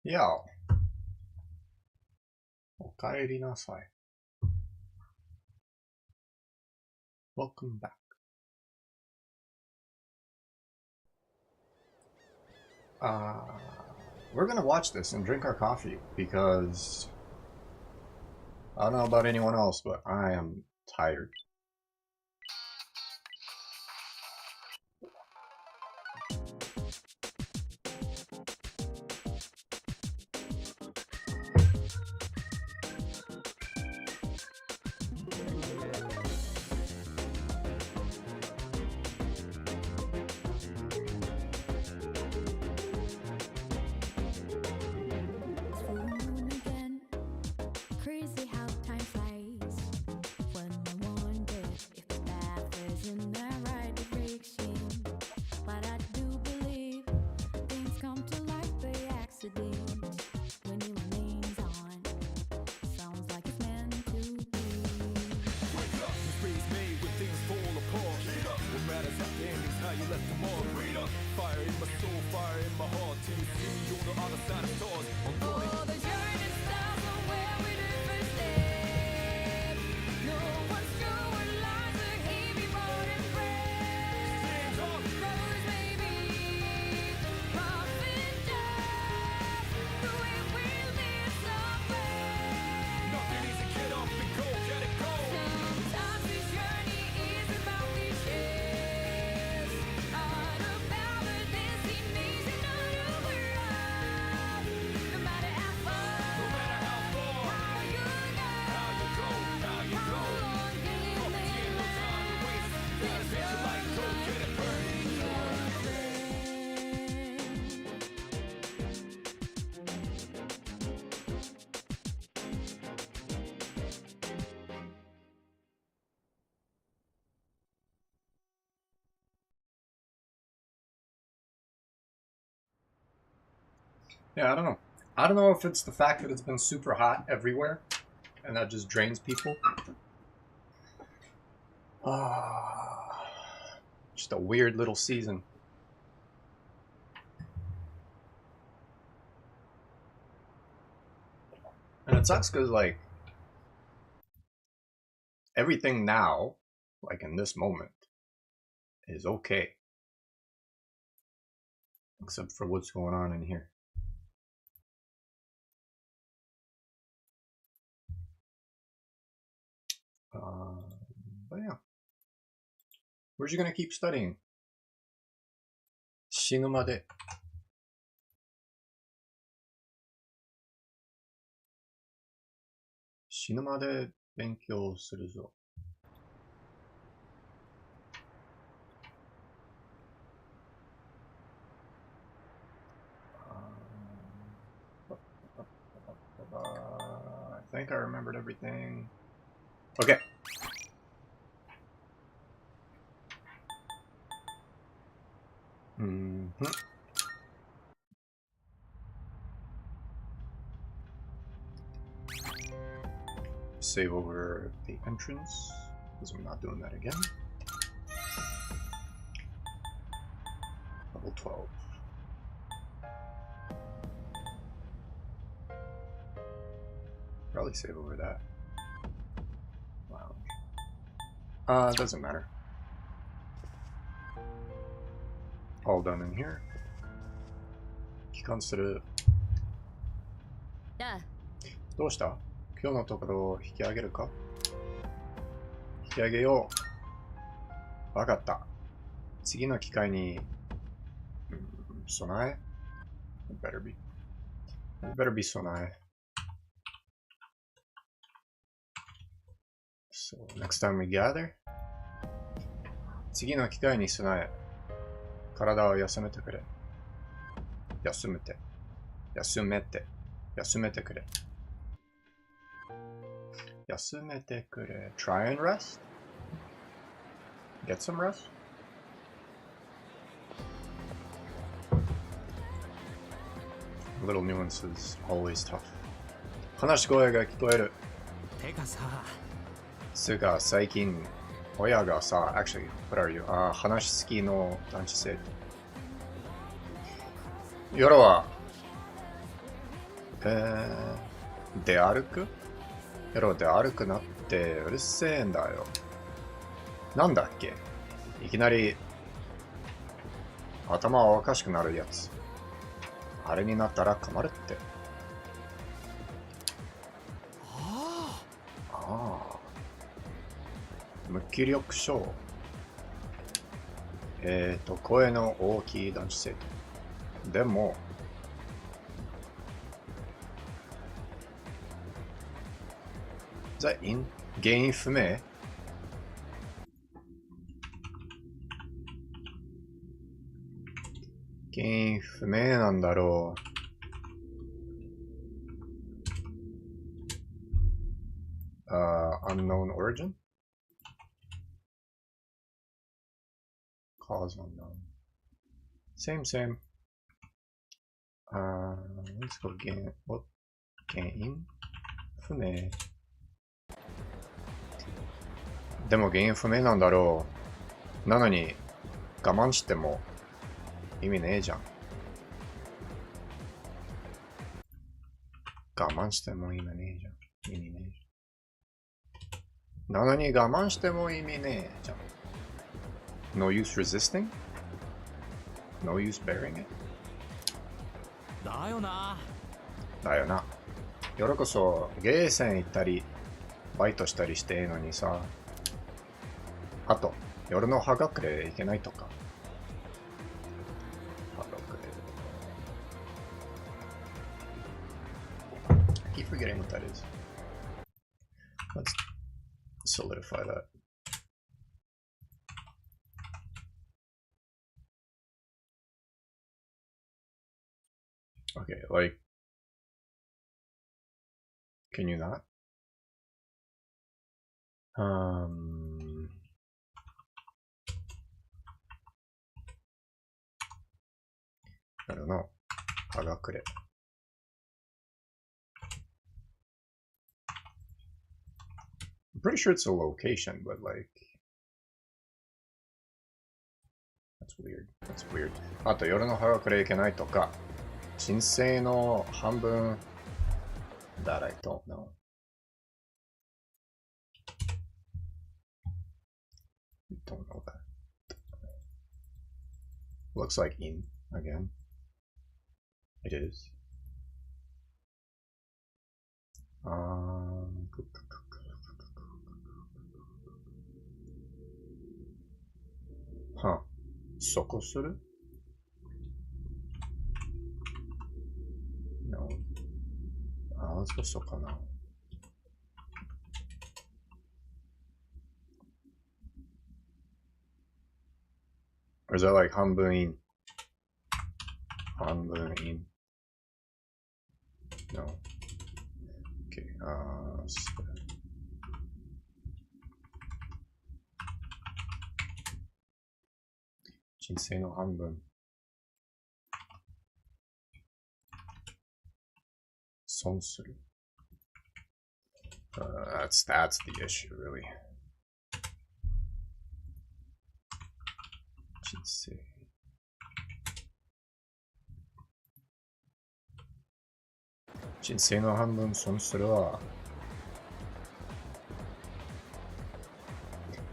いや、おかえりなさい。Welcome back. We're gonna watch this and drink our coffee because I don't know about anyone else, but I am tired. Crazy how time flies when I wonder if the path is in the right direction. But I do believe things come to life by accident. When your name's on, sounds like it's meant to be. Wake up, mistakes made when things fall apart. What matters at the end is how you left them on. Fire in my soul, fire in my heart. Till you see me on the other side of stars. Oh, the journey starts from where we do first step. No one's sure what lies ahead before the breath. Rose maybe, rough and tough, but we will live somewhere. Nothing easy, get up and go, get it go. Sometimes this journey is about the chase. Not about the destination of the world. No matter how far, No matter how far, how you go, how you go, how you how go. long can you Ain't live no time to waste. Gotta get your light, go get it burning. Yeah, I don't know. I don't know if it's the fact that it's been super hot everywhere and that just drains people. Just a weird little season. And it sucks because, like, everything now, like in this moment, is okay. Except for what's going on in here. But yeah. Where's you gonna keep studying? 死ぬまで。死ぬまで勉強するぞ。I think I remembered everything. Okay. Save over the entrance, because I'm not doing that again. Level 12. Probably save over that. Lounge. It doesn't matter. All done in here. 帰還する。どうした?今日のところを引き上げるか?引き上げよう。わかった。次の機会に、備え It better be. It better be 備え。So, next time we gather, 次の機会に備え、体を休めてくれ。休めて。休めて。休めてくれ。休めてくれ。Try and rest? Get some rest? Little nuances, always tough. 話し声が聞こえる。てかさ、つうか最近親がさ、actually, what are you? 話し好きの男子生徒。夜は出歩くやろう、出歩くなってうるせえんだよ。なんだっけ、いきなり頭おかしくなるやつ。あれになったら困るって。ああ。無気力症。声の大きい男子生徒。でも、原因不明。原因不明なんだろう。unknown origin? Cause unknown. Same. Let's go原因不明。でも原因不明なんだろう。なのに我慢しても意味ねえじゃん。我慢しても意味ねえじゃん。意味ねえじゃん。なのに我慢しても意味ねえじゃん。No use resisting? No use bearing it? だよな。だよな。夜こそゲーセン行ったりバイトしたりしてええのにさ。あと夜の葉隠れいけないとか。I keep forgetting what that is. Let's solidify that. Okay, like, can you not? I don't know. 葉隠れ。I'm pretty sure it's a location, but like, that's weird. That's weird. あと夜の葉隠れいけないとか、人生の半分 that I don't know. Don't know that. Looks like in again. It is. Huh. そこする? No. Let's go そこな. Or is that like 半分 in? 半分 in? No. Okay. 人生の半分。損する。That's the issue, really. 人生。人生の半分損するは。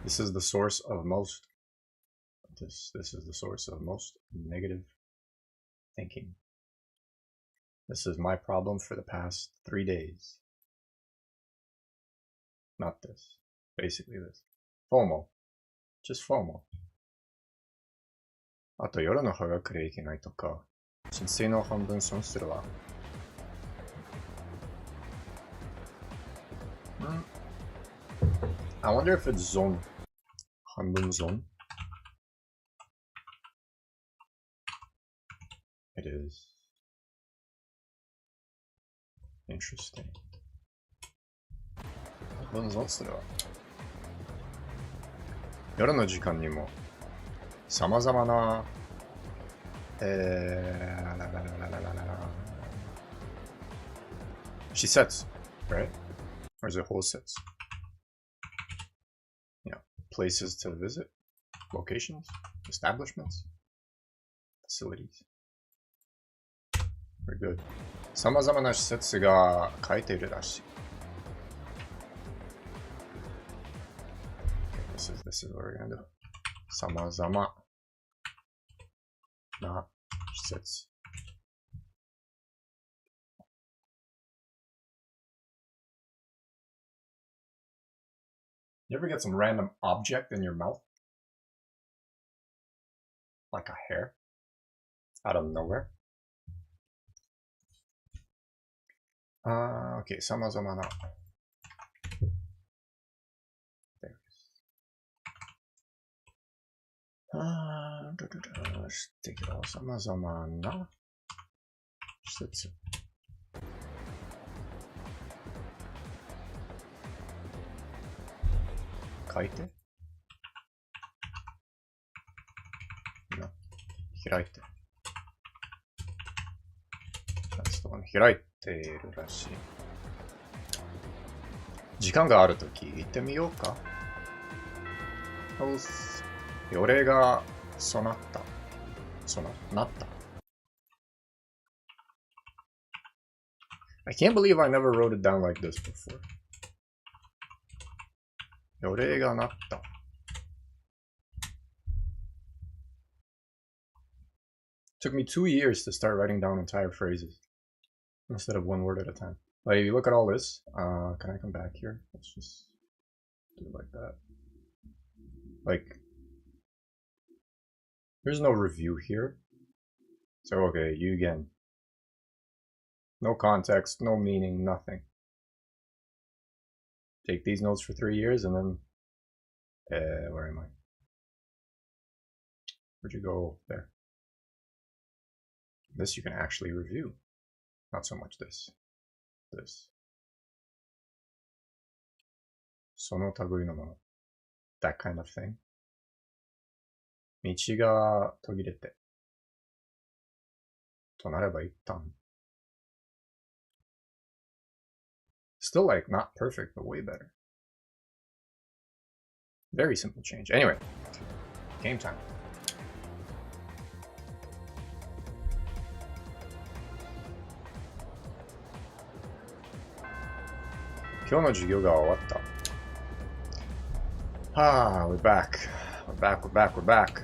This is the source of most. This is the source of most negative thinking. This is my problem for the past 3 days. Not this. Basically this. FOMO. Just FOMO. あと夜の葉隠れいけないとか、人生の半分損するわ。I wonder if it's zone. 半分 zone? It is. Interesting. 半分 zone するわ。夜の時間にも様々な施設 right? Or is it whole sets? Yeah, places to visit, locations, establishments, facilities. We're good. さまざまな施設が書いているらしい。This is what we're gonna do. さまざまな施設。You ever get some random object in your mouth? Like a hair? Out of nowhere? Okay, さまざまな。知ってきた。さまざまな施設。書いて。開いて。開いているらしい。時間があるとき行ってみようか。俺がそうなった。なった。I can't believe I never wrote it down like this before. 俺がなった。Took me 2 years to start writing down entire phrases instead of one word at a time. Like, if you look at all this, can I come back here? Let's just do it like that. Like, there's no review here. So, okay, you again. No context, no meaning, nothing. Take these notes for 3 years and then, where am I? Where'd you go? There. This you can actually review. Not so much this. This. その類のもの。That kind of thing. 道が途切れて。となれば一旦。Still like not perfect, but way better. Very simple change. Anyway, game time. 今日の授業が終わった。We're back. We're back.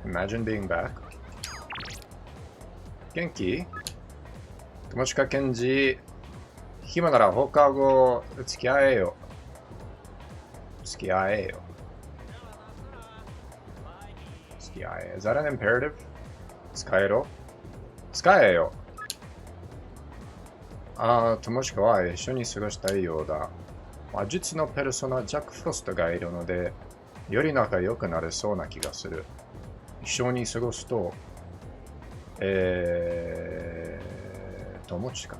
Imagine being back. 元気？友近健二。暇なら放課後付き合えよ。Is that an imperative? 使えろ。使えよ。友近は一緒に過ごしたいようだ。魔術のペルソナジャック・フロストがいるので、より仲良くなれそうな気がする。一緒に過ごすと、友近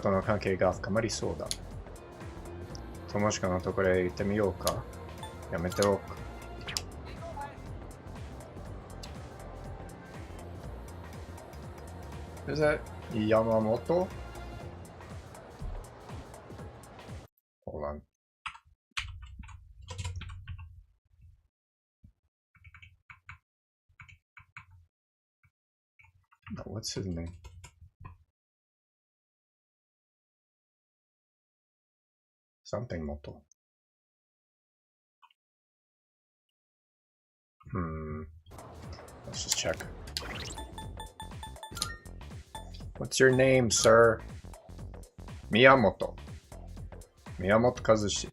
との関係が深まりそうだ。友近のところへ行ってみようか。やめておく。Is that Yamamoto? Hold on. No, what's his name? Something Moto. Let's just check. What's your name, sir? Miyamoto. Miyamoto Kazushi.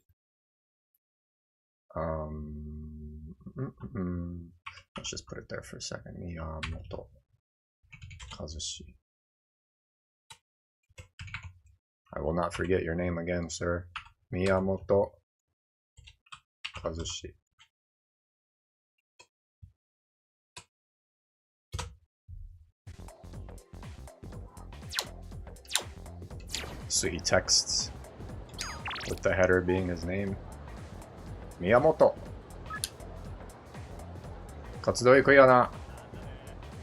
Let's just put it there for a second. Miyamoto Kazushi. I will not forget your name again, sir. Miyamoto Kazushi. So he texts with the header being his name. Miyamoto. 活動行くよな。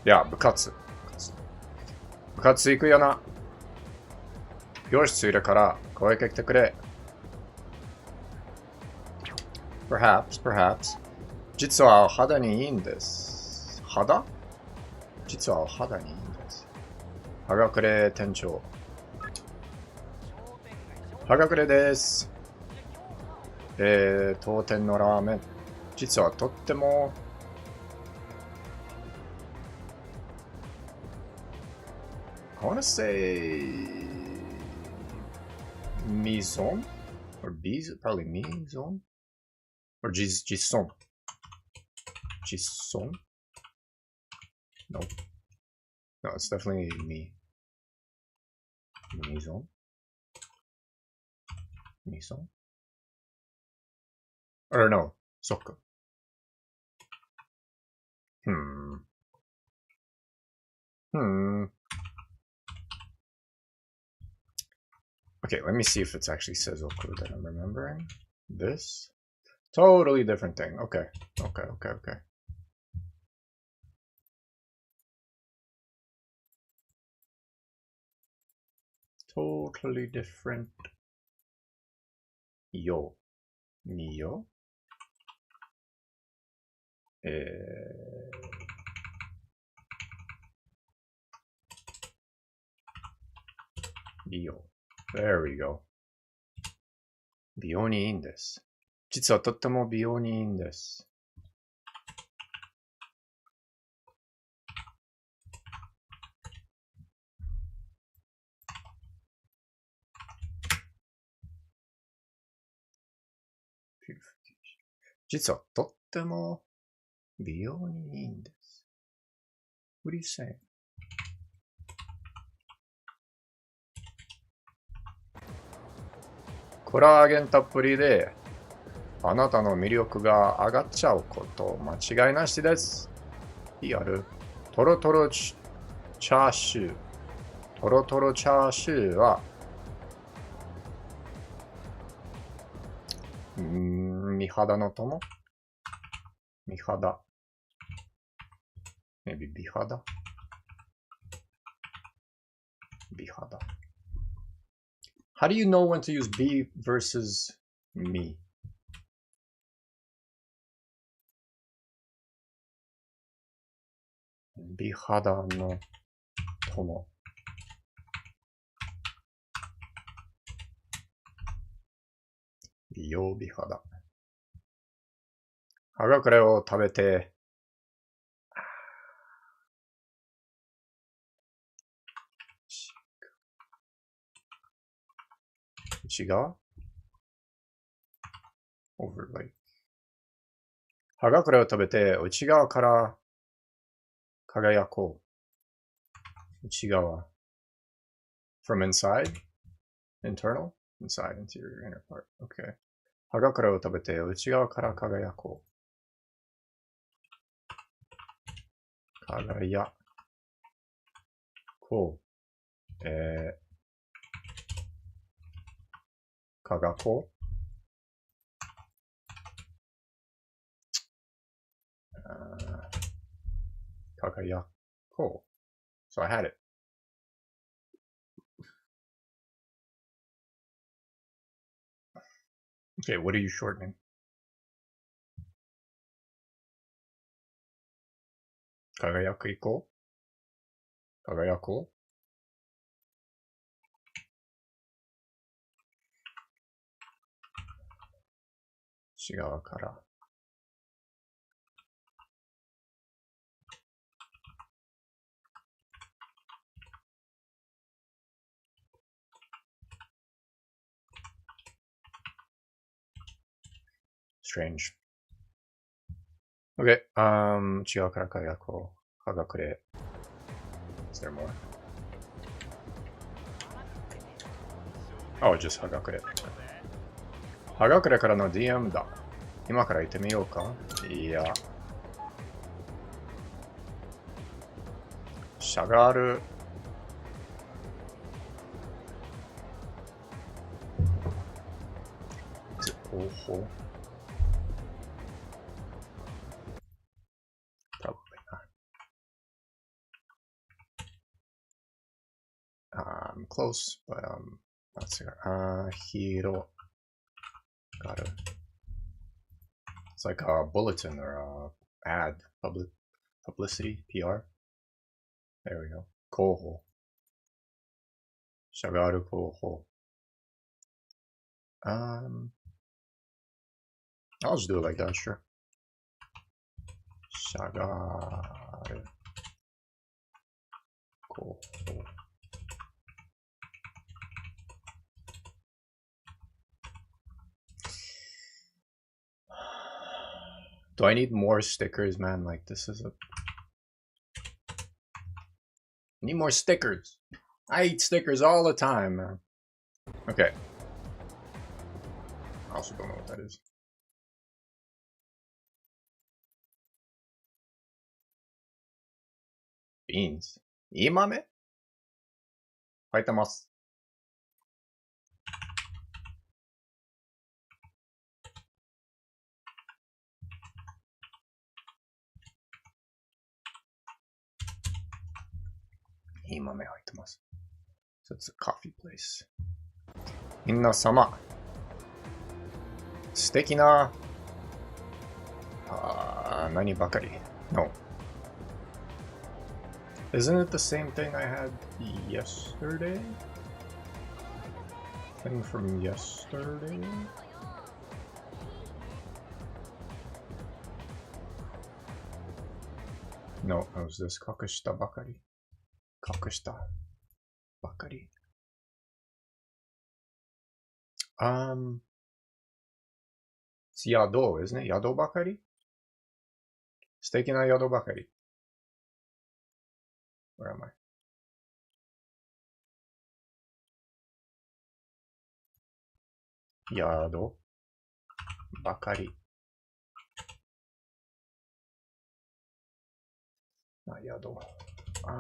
いや、部活行くよな。教室いるから声かけてくれ。Perhaps. 実はお肌にいいんです。実はお肌にいいんです。はがくれ店長。はがくれです。当店のラーメン。実はとってもI want to say Maison or Bise, probably Maison or Gisson. Gisson? No. No, it's definitely me. Maison? Maison? Or no, Sokka. Okay, let me see if it actually says Oku that I'm remembering. This? Totally different thing. Okay. Totally different. Yo. Mio. Rio. There we go. 美容にいいんです。実はとっても美容にいいんです。実はとっても美容にいいんです。What are you saying? コラーゲンたっぷりであなたの魅力が上がっちゃうこと間違いなしです。PR トロトロチャーシュー。トロトロチャーシューは美肌の友美肌 maybe 美肌美肌 How do you know when to use be versus me? 美肌の友美容美肌はがくれを食べて内側 overlay はがくれを食べて内側から輝こう内側 from inside internal inside interior inner part okay はがくれを食べて内側から輝こう輝こう輝こう輝こう So I had it. Okay, what are you shortening? 輝くいこう輝こう内側からStrange. Okay, 内側から輝こうはがくれ Is there more? Oh, just はがくれはがくれからの DM だ今から行ってみようかいやしゃがる方法Probably not. I'm close, but not cigar. Hiro. Got it. It's like a bulletin or a ad, publicity, PR. There we go. Koho. しゃがる方法。I'll just do it like that, sure. しゃがる方法。Do I need more stickers, man? Like, this is a... I need more stickers. I eat stickers all the time, man. Okay. I also don't know what that is. Beans. いい豆入ってます。いい豆入ってます。So it's a coffee place. みんな様。素敵な。何ばかり。No. Isn't it the same thing I had yesterday? Thing from yesterday? No, it was this 隠したばかり。隠したばかり。宿ですね。宿ばかり素敵な宿ばかり。Where am I? 宿ばかり。宿。I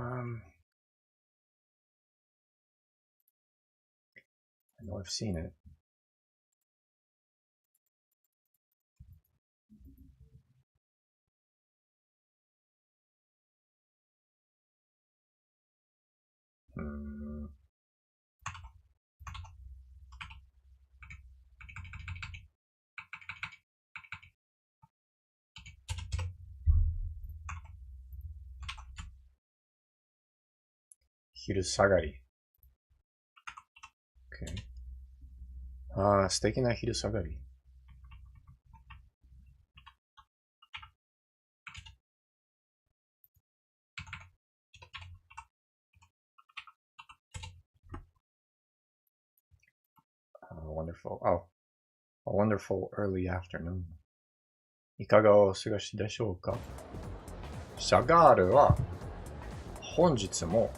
know I've seen it.昼下がり。Okay. 素敵な昼下がり。Wonderful. Oh, a wonderful early afternoon. いかがお過ごしでしょうか？シャガールは本日も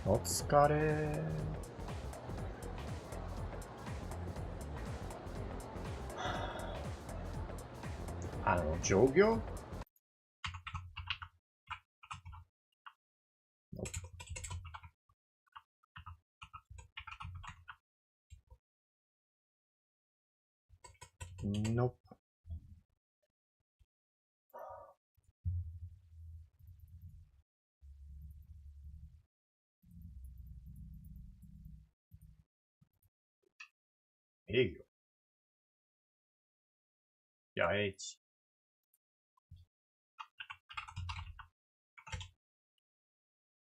お疲れ。上業Nope.営業。やえち。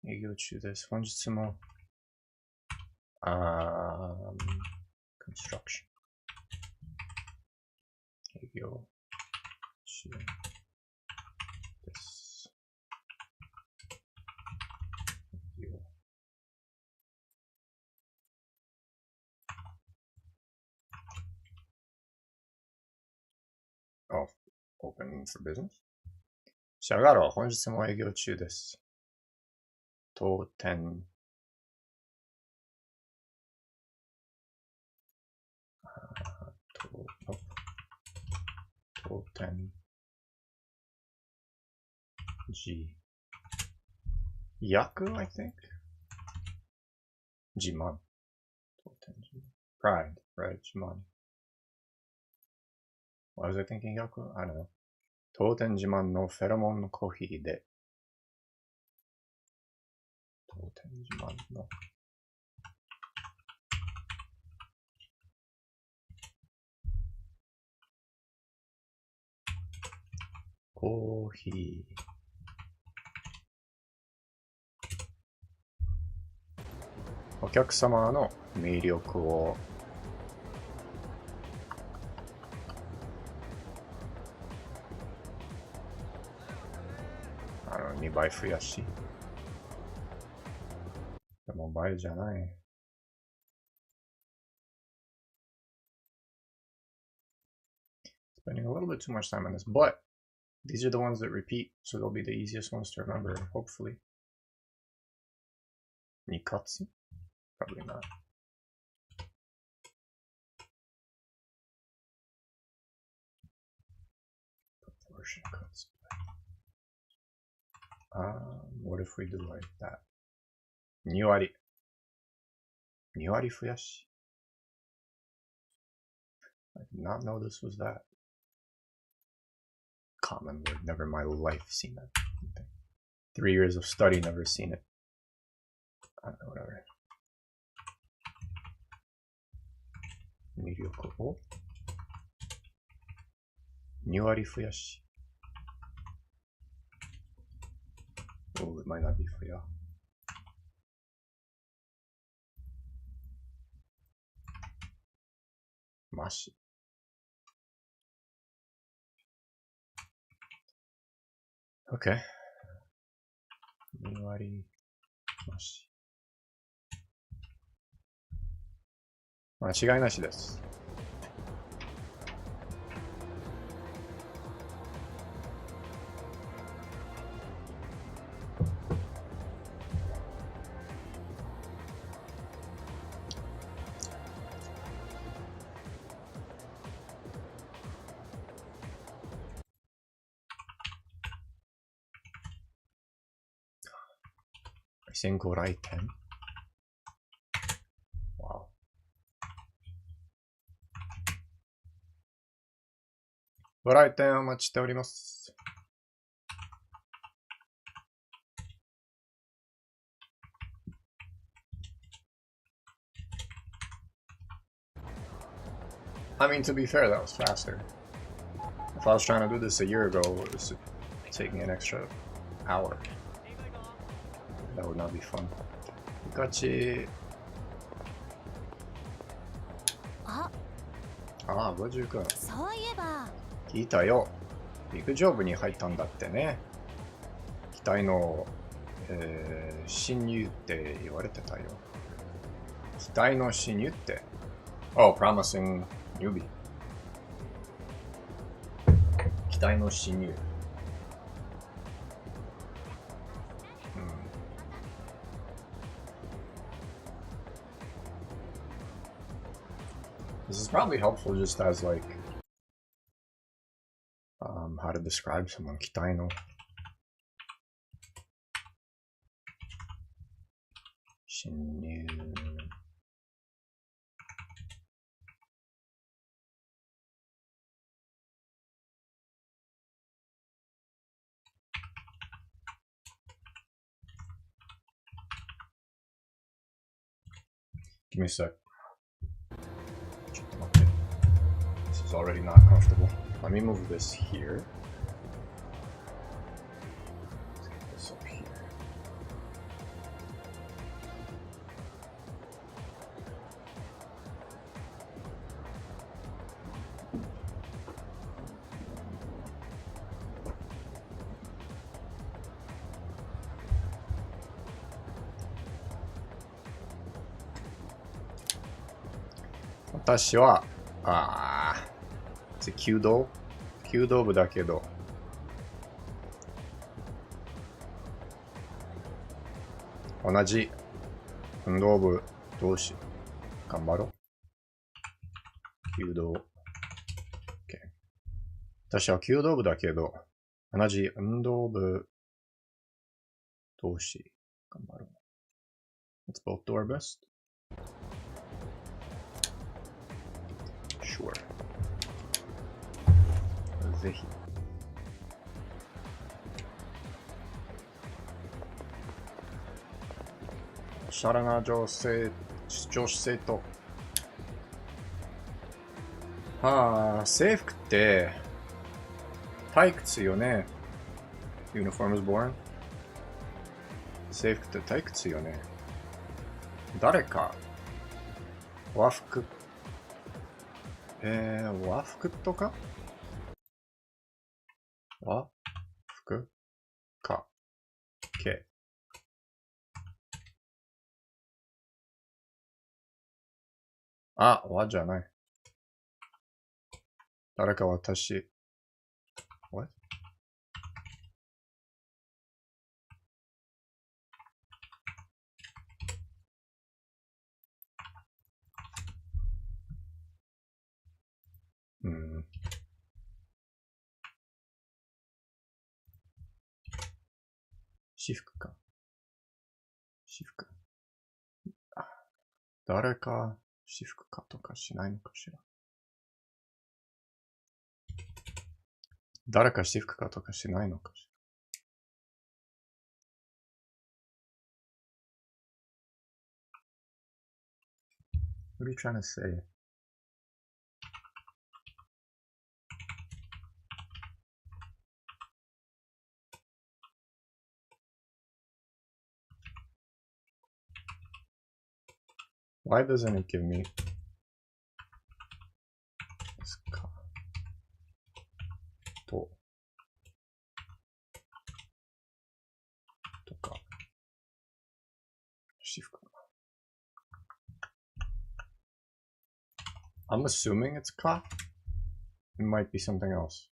営業中です。本日も、construction。営業中です。営業。Oh, open for business? シャガロ、本日も営業中です。当店。当店。G。役 I think? 自慢。当店自慢。Pride, right? 自慢。What was I thinking, Yaku? I don't know. 当店自慢のフェロモンコーヒーで。当店自慢の。コーヒー。お客様の魅力を2倍増やし。でも倍じゃない。Spending a little bit too much time on this, but these are the ones that repeat, so they'll be the easiest ones to remember, hopefully. Nikatsu? Probably not. Proportion cuts. What if we do like that? 2割。2割増やし。I did not know this was that common word. Never in my life seen that. 3 years of study, never seen it. I don't know, whatever. 魅力を2割増やし。Oh, it might not be 増や。増し。OK。2割増し。間違いなしです。先ご来店。Wow。ご来店お待ちしております。I mean, to be fair, that was faster. If I was trying to do this a year ago, it would take me an extra hour. That would not be fun. ガチ。ああ、50くん。そういえば。聞いたよ。陸上部に入ったんだってね。期待の、侵入って言われてたよ。期待の侵入って。Oh, promising newbie. 期待の侵入。This is probably helpful just as like how to describe someone. 期待の侵入。Give me a sec. This is already not comfortable. Let me move this here. Let's get this up here. Watashi wa 弓道部だけど同じ運動部同士頑張ろう。弓道、OK。私は弓道部だけど同じ運動部同士頑張ろう。Let's both do our best. Sure. ぜひ。おしゃれな女子生徒。制服って退屈よね。Uniform is boring. 制服って退屈よね。誰か和服和服とか和服かけ和じゃない。誰か私。What? 私服か。私服。誰か私服かとかしないのかしら。誰か私服かとかしないのかしら。What are you trying to say? Why doesn't it give me thisかとか私服か。I'm assuming it's ka. It might be something else.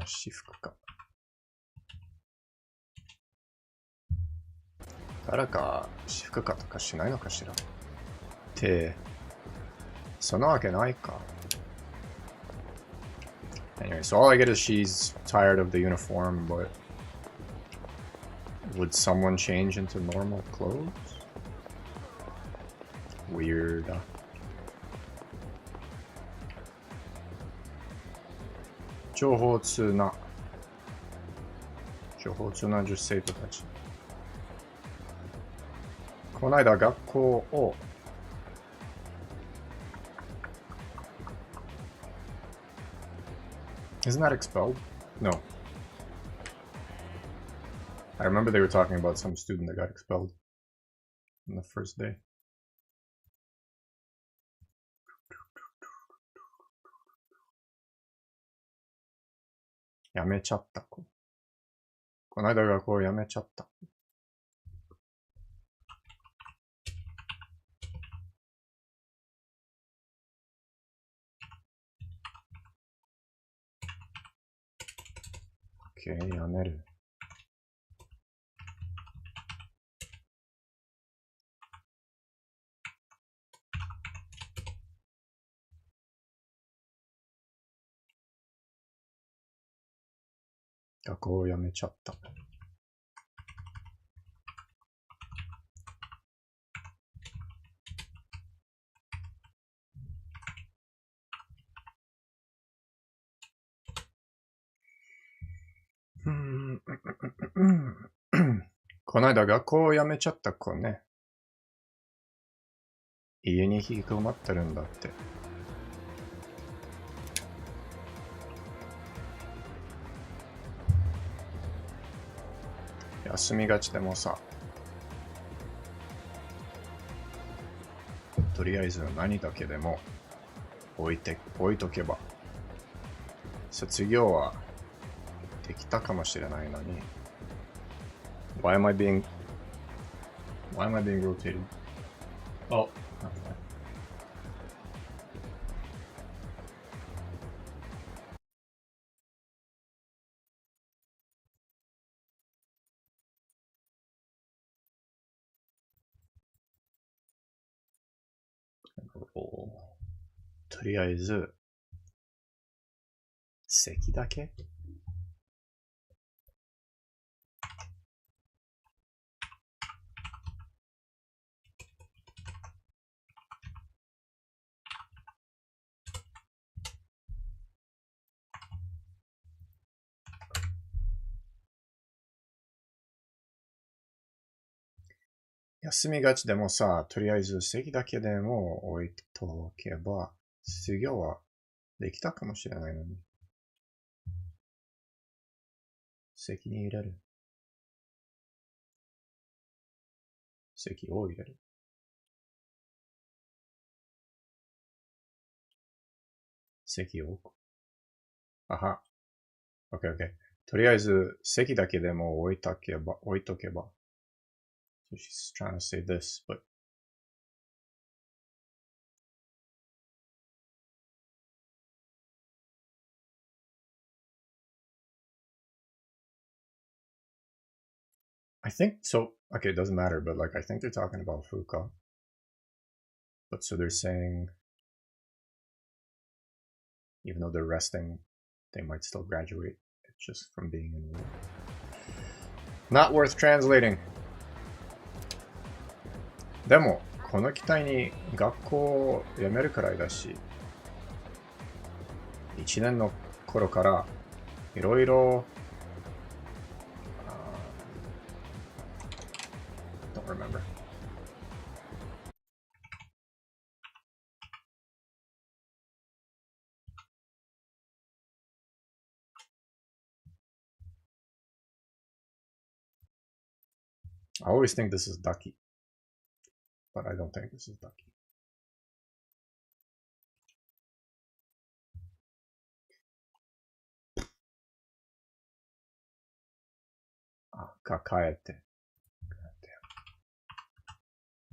私服か。誰か私服かとかしないのかしら。って、そのわけないか。Anyway, so all I get is she's tired of the uniform, but would someone change into normal clothes? Weird. 情報通な女子生徒たち。この間学校をIsn't that expelled? No. I remember they were talking about some student that got expelled on the first day. やめちゃった子。この間学校やめちゃった。OK、やめる。学校をやめちゃった。この間学校を辞めちゃった子ね。家に引きこもってるんだって。休みがちでもさ、とりあえず何だけでも置いとけば、卒業はできたかもしれないのに。Why am I being rotated? Oh, okay. Roll. とりあえず席だけ休みがちでもさ、とりあえず席だけでも置いとけば、授業はできたかもしれないのに。席に入れる。席を入れる。席を置く。あは。OK, OK. とりあえず席だけでも置いとけば。So she's trying to say this, but I think so. Okay, it doesn't matter, but like I think they're talking about Fuka. But so they're saying, even though they're resting, they might still graduate just from being in war. Not worth translating. でも、この機体に学校を辞めるくらいだし、1年の頃からいろいろdon't remember. I always think this is Ducky, but I don't think this is Ducky. Kakaete.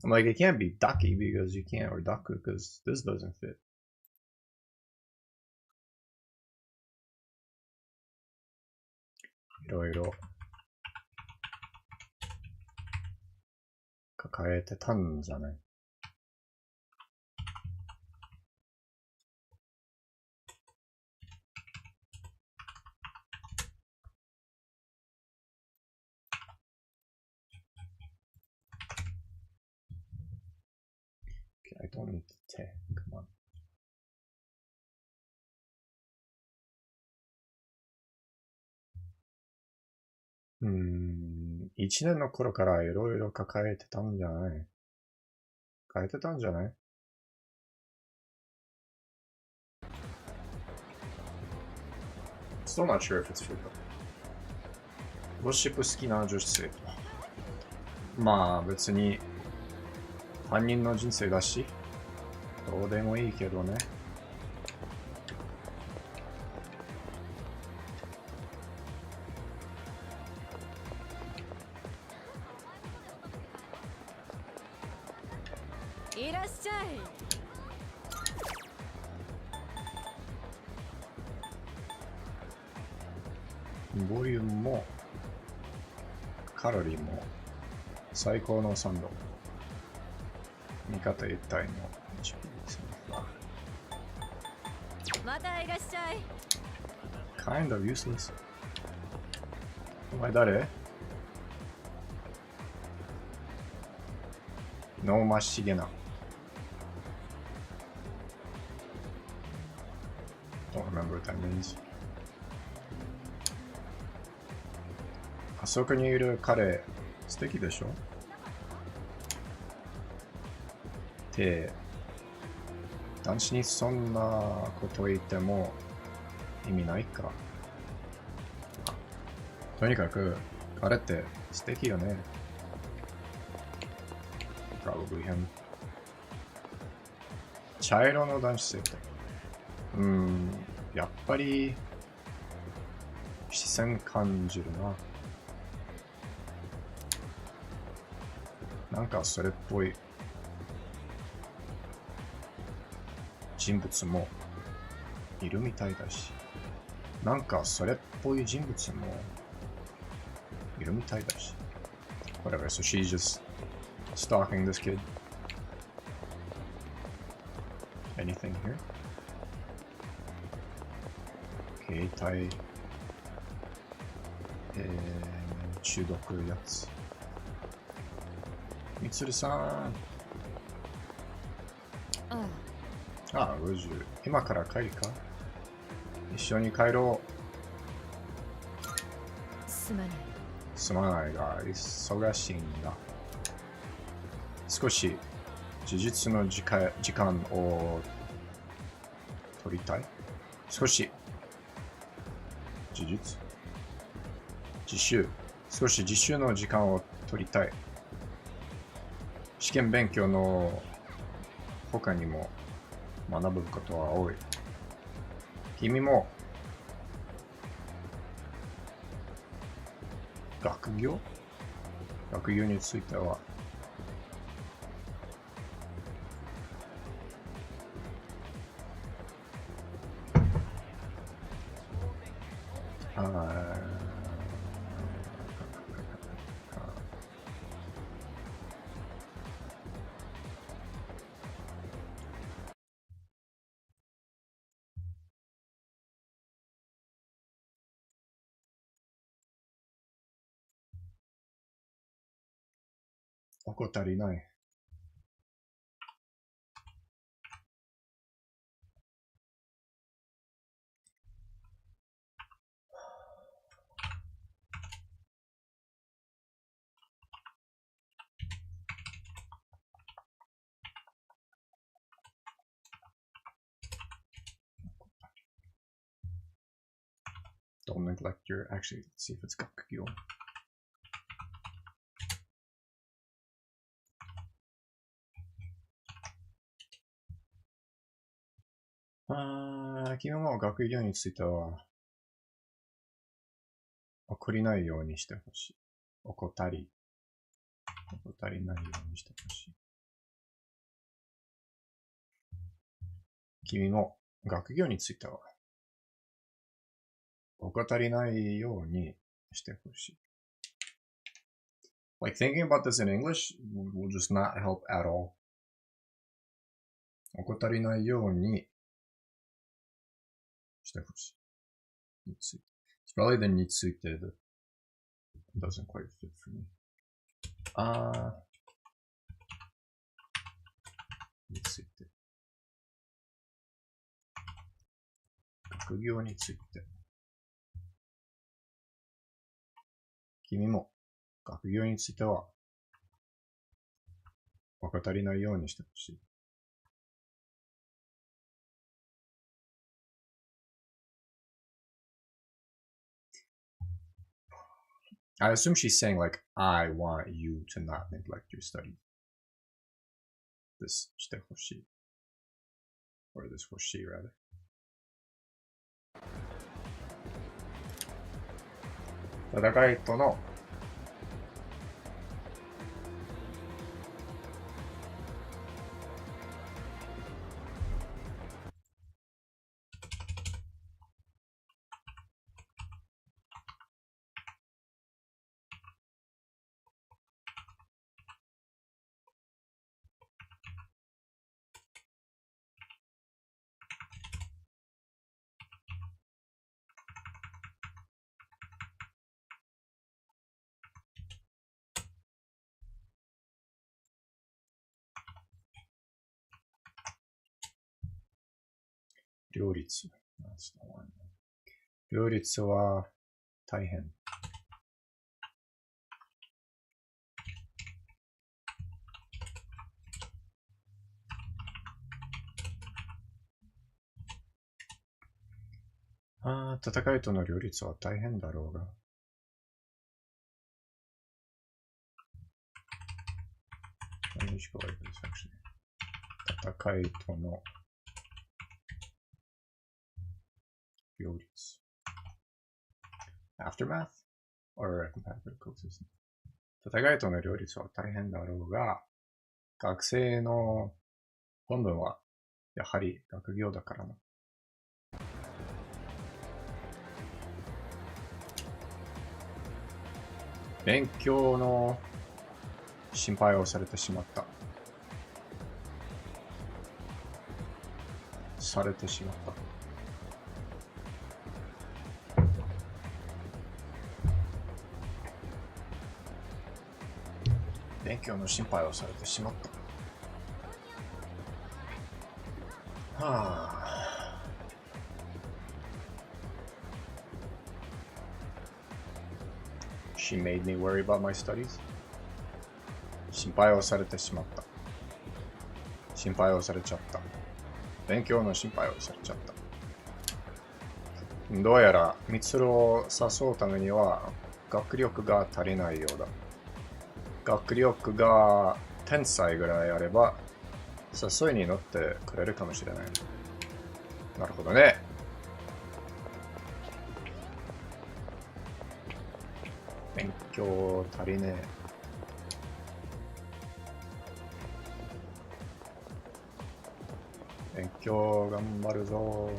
I'm like, it can't be Ducky because you can't, or Daku because this doesn't fit. Iroiro. Kakaete tan janai. Okay, I don't need to te. Come on. 1年の頃からいろいろ抱えてたんじゃない？抱えてたんじゃない？ Still not sure if it's true. ゴシップ好きな女子生徒。まあ別に他人の人生だし、どうでもいいけどね。いらっしゃい。ボリュームもカロリーも最高の3度。味方一体の HP ですね。またいらっしゃい。Kind of useless. お前誰？ノーマシゲナ。Don't remember what that means. あそこにいる彼、素敵でしょ？って男子にそんなこと言っても意味ないか。とにかく彼って素敵よね。Probably him. 茶色の男子生徒。やっぱり視線感じるな。なんかそれっぽい人物もいるみたいだし、なんかそれっぽい人物もいるみたいだし。Whatever, so she's just stalking this kid. Anything here? 携帯、中毒やつ。みつるさん。ああ、50。今から帰るか？一緒に帰ろすまない。う。すまないが、忙しいんだ。少し事実の時間を取りたい。少し事実自習。少し自習の時間を取りたい。試験勉強の他にも学ぶことは多い。君も学業については怠りない。Don't neglect your, actually, let's see if it's 学業。君も学業については怒りないようにしてほしい。怠りないようにしてほしい。君も学業については怠りないようにしてほしい。Like thinking about this in English will just not help at all. 怠りないようにしてほしい。It's probably the について that doesn't quite fit for me. について。学業について。君も学業については怠りないようにしてほしい。I assume she's saying like, I want you to not neglect your studies. This してほしい。Or this 欲しい rather. 戦いとの両立。両立は大変。戦いとの両立は大変だろうが。戦いとの両立。Aftermath? Or comparative coexistence? 戦いとの両立は大変だろうが、学生の本文はやはり学業だからな。勉強の心配をされてしまった。されてしまった。勉強の心配をされてしまった。She made me worry about my studies. 心配をされてしまった。心配をされちゃった。勉強の心配をされちゃった。どうやら、ミツルを誘うためには、学力が足りないようだ。学力が天才ぐらいあれば、誘いに乗ってくれるかもしれない。なるほどね。勉強足りねえ。勉強頑張るぞ。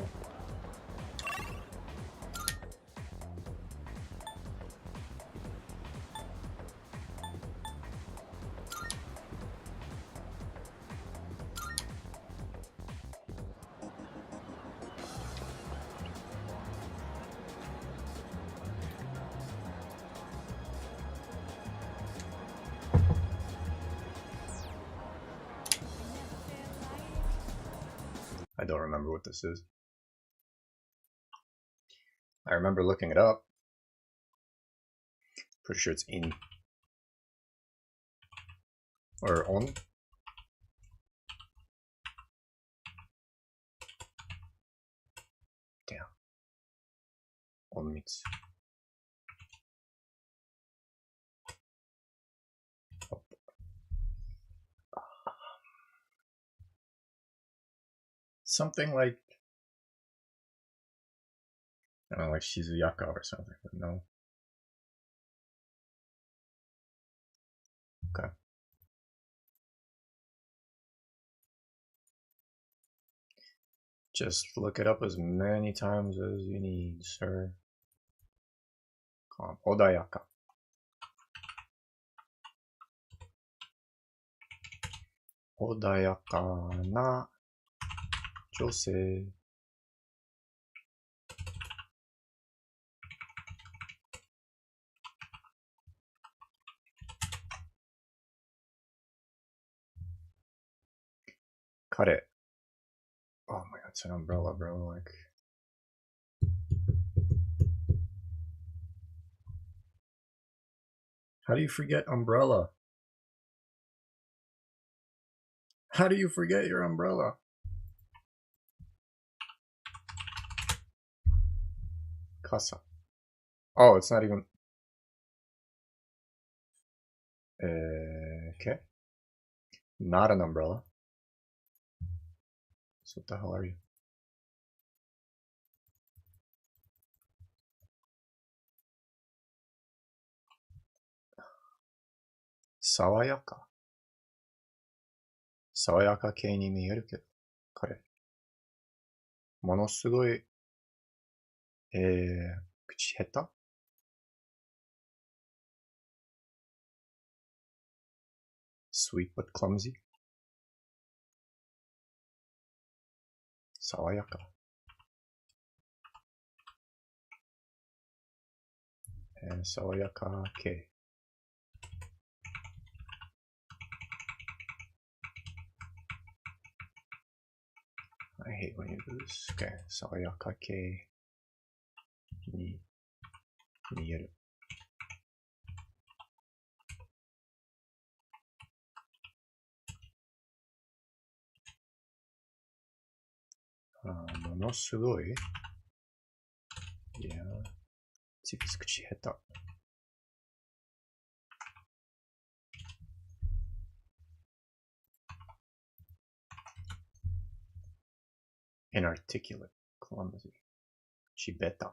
I don't remember what this is. I remember looking it up. Pretty sure it's in. Or on. Damn. On meets. Something like, I don't know, like Shizuyaka or something, but no. Okay. Just look it up as many times as you need, sir. Odayaka. Odayaka na jose. Cut it. Oh my god, it's an umbrella, bro. Like, how do you forget umbrella? How do you forget your umbrella? Kasa. Oh, it's not even. Okay. Not an umbrella. So what the hell are you? Sawayaka. Sawayaka 系に見えるけど、彼。ものすごい、口下手 Sweet but clumsy. 爽やか。爽やか系。I hate when you do this. Okay, 爽やか系に見える。ものすごい。いや、つきつ口下手。inarticulate, clumsy. 口下手。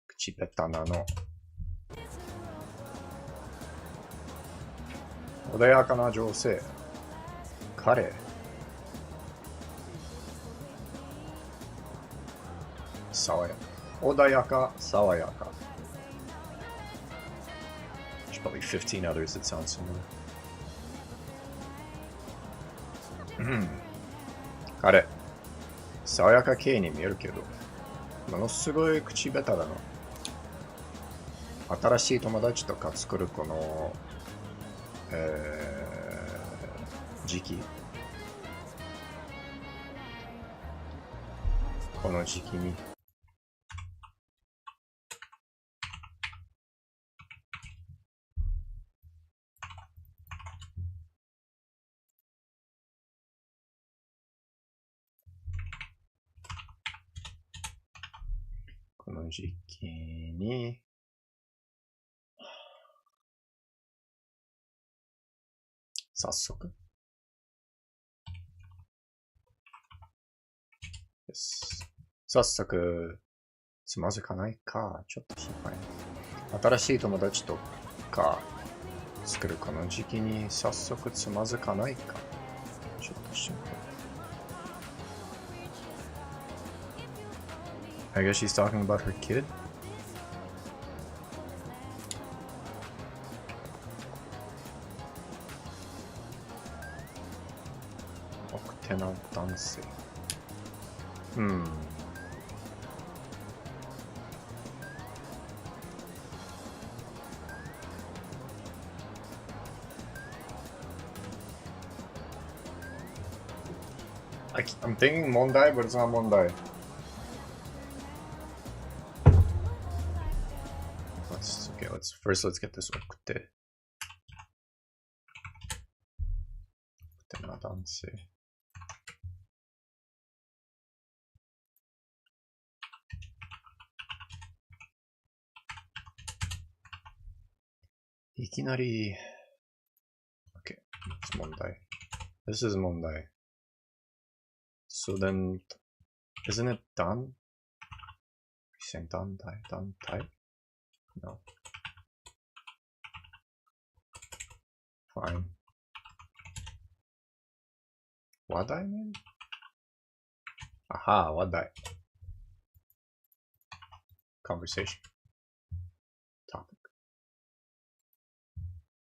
口下手なの。穏やかな女性。彼。爽やか。穏やか、爽やか。There's probably 15 others that sound similar. 彼。爽やか系に見えるけど、ものすごい口下手だな。新しい友達とか作るこの、時期。この時期に。この時期に、早速です。早速、つまずかないか、ちょっと心配。新しい友達とか作るこの時期に早速つまずかないか、ちょっと心配。I guess she's talking about her kid.奥手な男性。I'm thinking 問題 but it's not 問題。Let's get this 奥手。奥手な男性。いきなり、Okay, it's 問題。This is 問題。So then, isn't it done? Saying 団体? No. Fine. 話題 maybe? Aha, 話題。Conversation. Topic.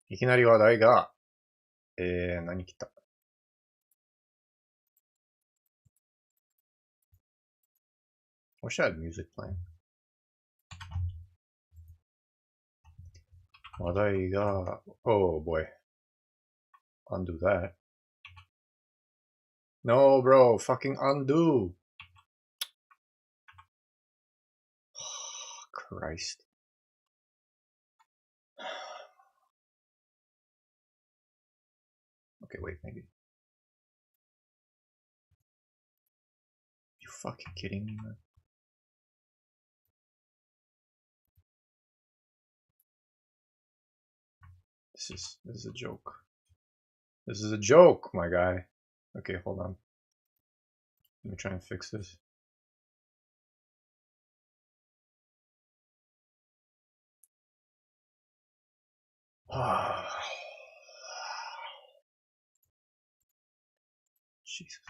いきなり話題が、何来た？Or should I have music playing? 話題が、oh boy. Undo that. No, bro, fucking undo. Christ. Okay, wait, maybe. You fucking kidding me, man? This is a joke. This is a joke, my guy. Okay, hold on. Let me try and fix this. Jesus.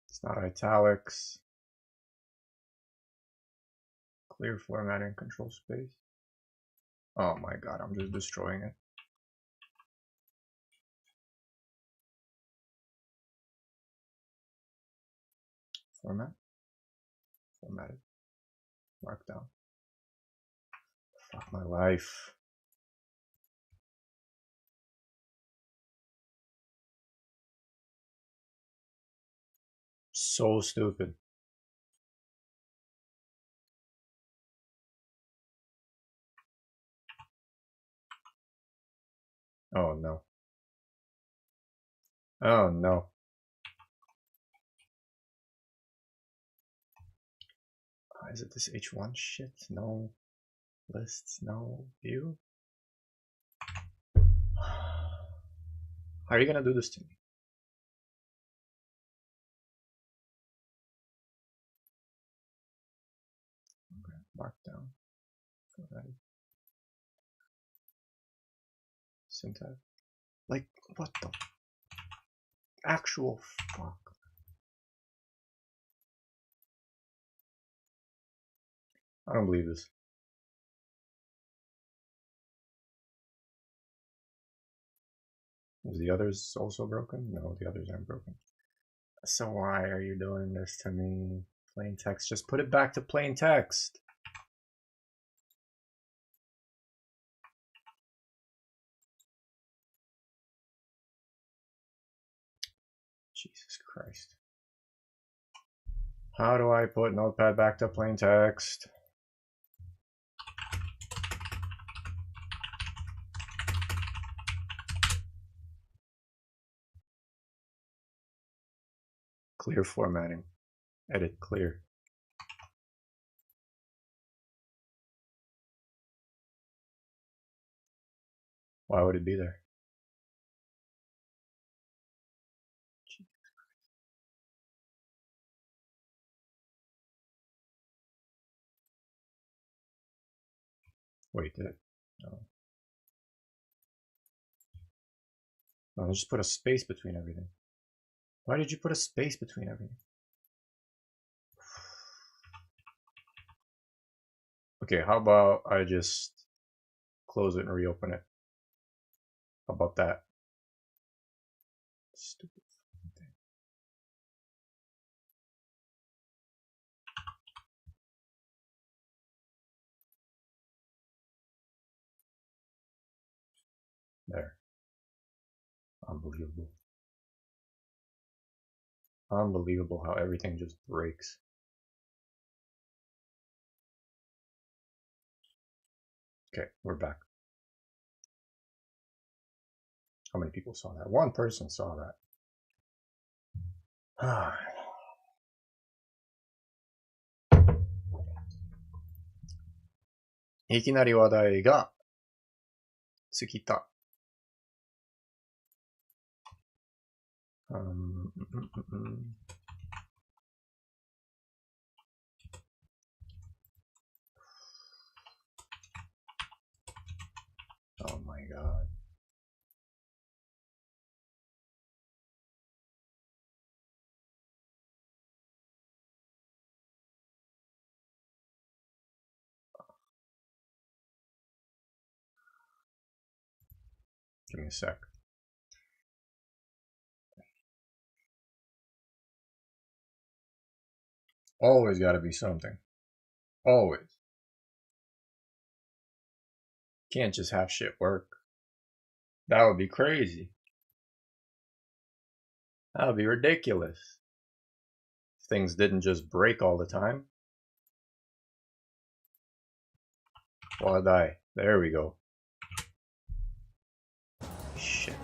It's not italics. Clear formatting control space. Oh my god, I'm just destroying it. Format. Formatted. Markdown. Fuck my life. So stupid. Oh no. Oh no. Is it this H1 shit? No. Lists, no. View? How are you gonna do this to me? Okay, markdown. Formatted. Syntax. Like, what the actual fuck? I don't believe this. Is the others also broken? No, the others aren't broken. So why are you doing this to me? Plain text. Just put it back to plain text. Jesus Christ. How do I put Notepad back to plain text? Clear formatting. Edit clear. Why would it be there? Wait, did it? No. No, just put a space between everything. Why did you put a space between everything? Okay, how about I just close it and reopen it? How about that? Stupid thing. There. Unbelievable. Unbelievable how everything just breaks. Okay, we're back. How many people saw that? One person saw that. Ah. いきなり話題が尽きた。Oh my god. Give me a sec. Always gotta be something. Always. Can't just have shit work. That would be crazy. That would be ridiculous. If things didn't just break all the time. Wadai. There we go. Shit.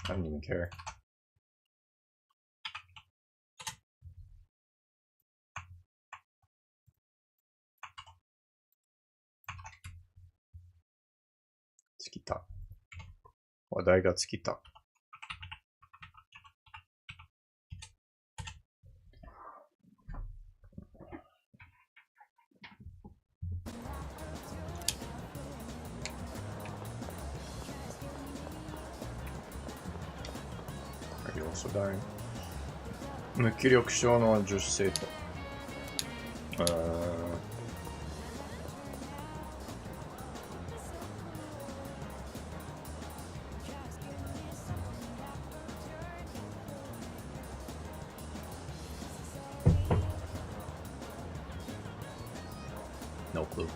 I don't even care. Tsukita. 話題が尽きた。要素だよ。無気力症の女子生徒。No clue.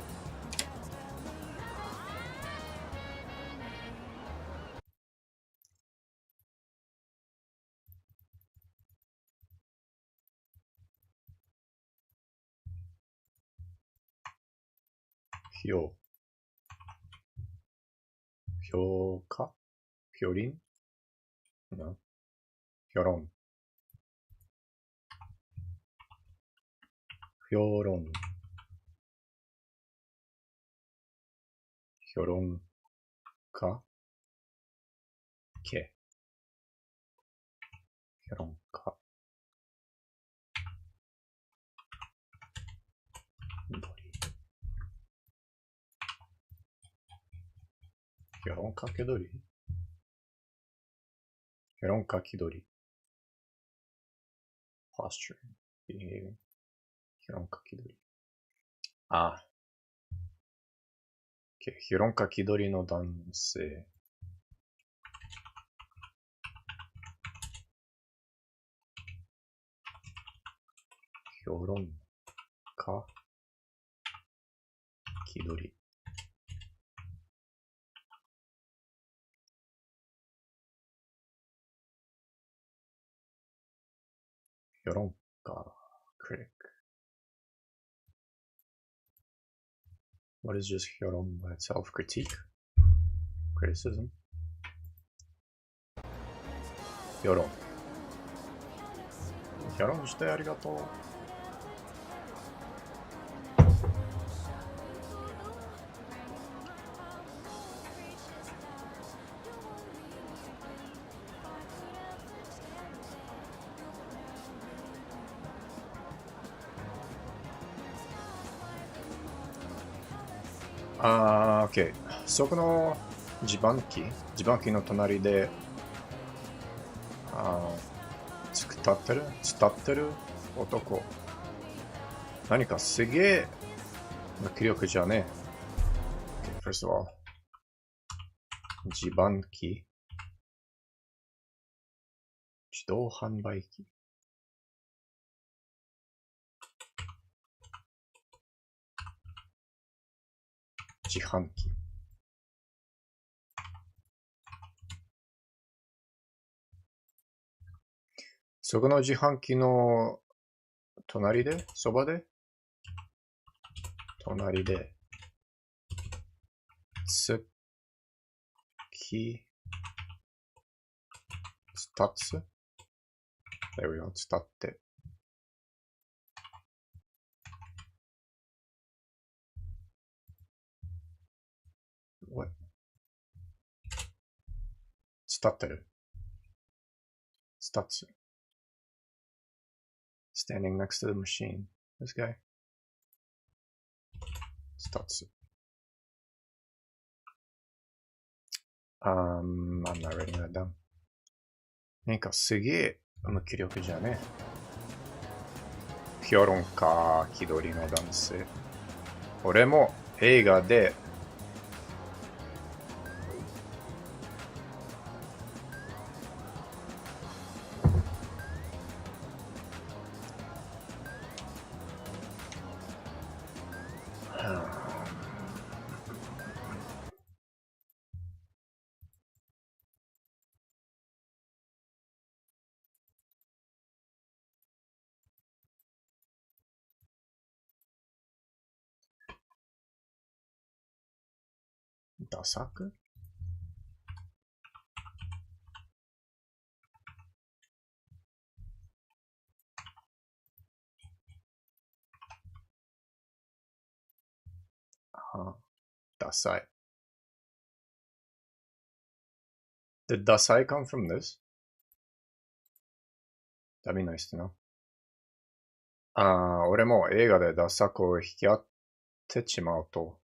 Hyoka? Hyorin? No. Hyoron. Hyoron. Hyoron ka? Ke. Hyoron ka. Dori. Hyoron ka kedori? Hyoron ka kidori. Posture. Behaving. Hyoron ka kidori. Ah. Okay. Hyoron ka kidori no dansei. Hyoron ka kidori. Hyoron ka critic. What is just hyoron by itself? Critique? Criticism? 評論。評論してありがとう。OK。そこの自販機の隣で、伝ってる男。何かすげえ無気力じゃねえ。Okay, first of all, 自販機。自動販売機。自販機。そこの自販機の隣で、そばで、隣で、つき、つたつ There we go, つたって。What? つたってる。つたつ。Standing next to the machine. This guy. つたつ。I'm not writing that down. 何かすげえ無気力じゃね。評論家気取りの男性。俺も映画でダサくダサい。Did ダサい come from this? That'd be nice to know. 俺も映画でダサくを引き合ってしまうと、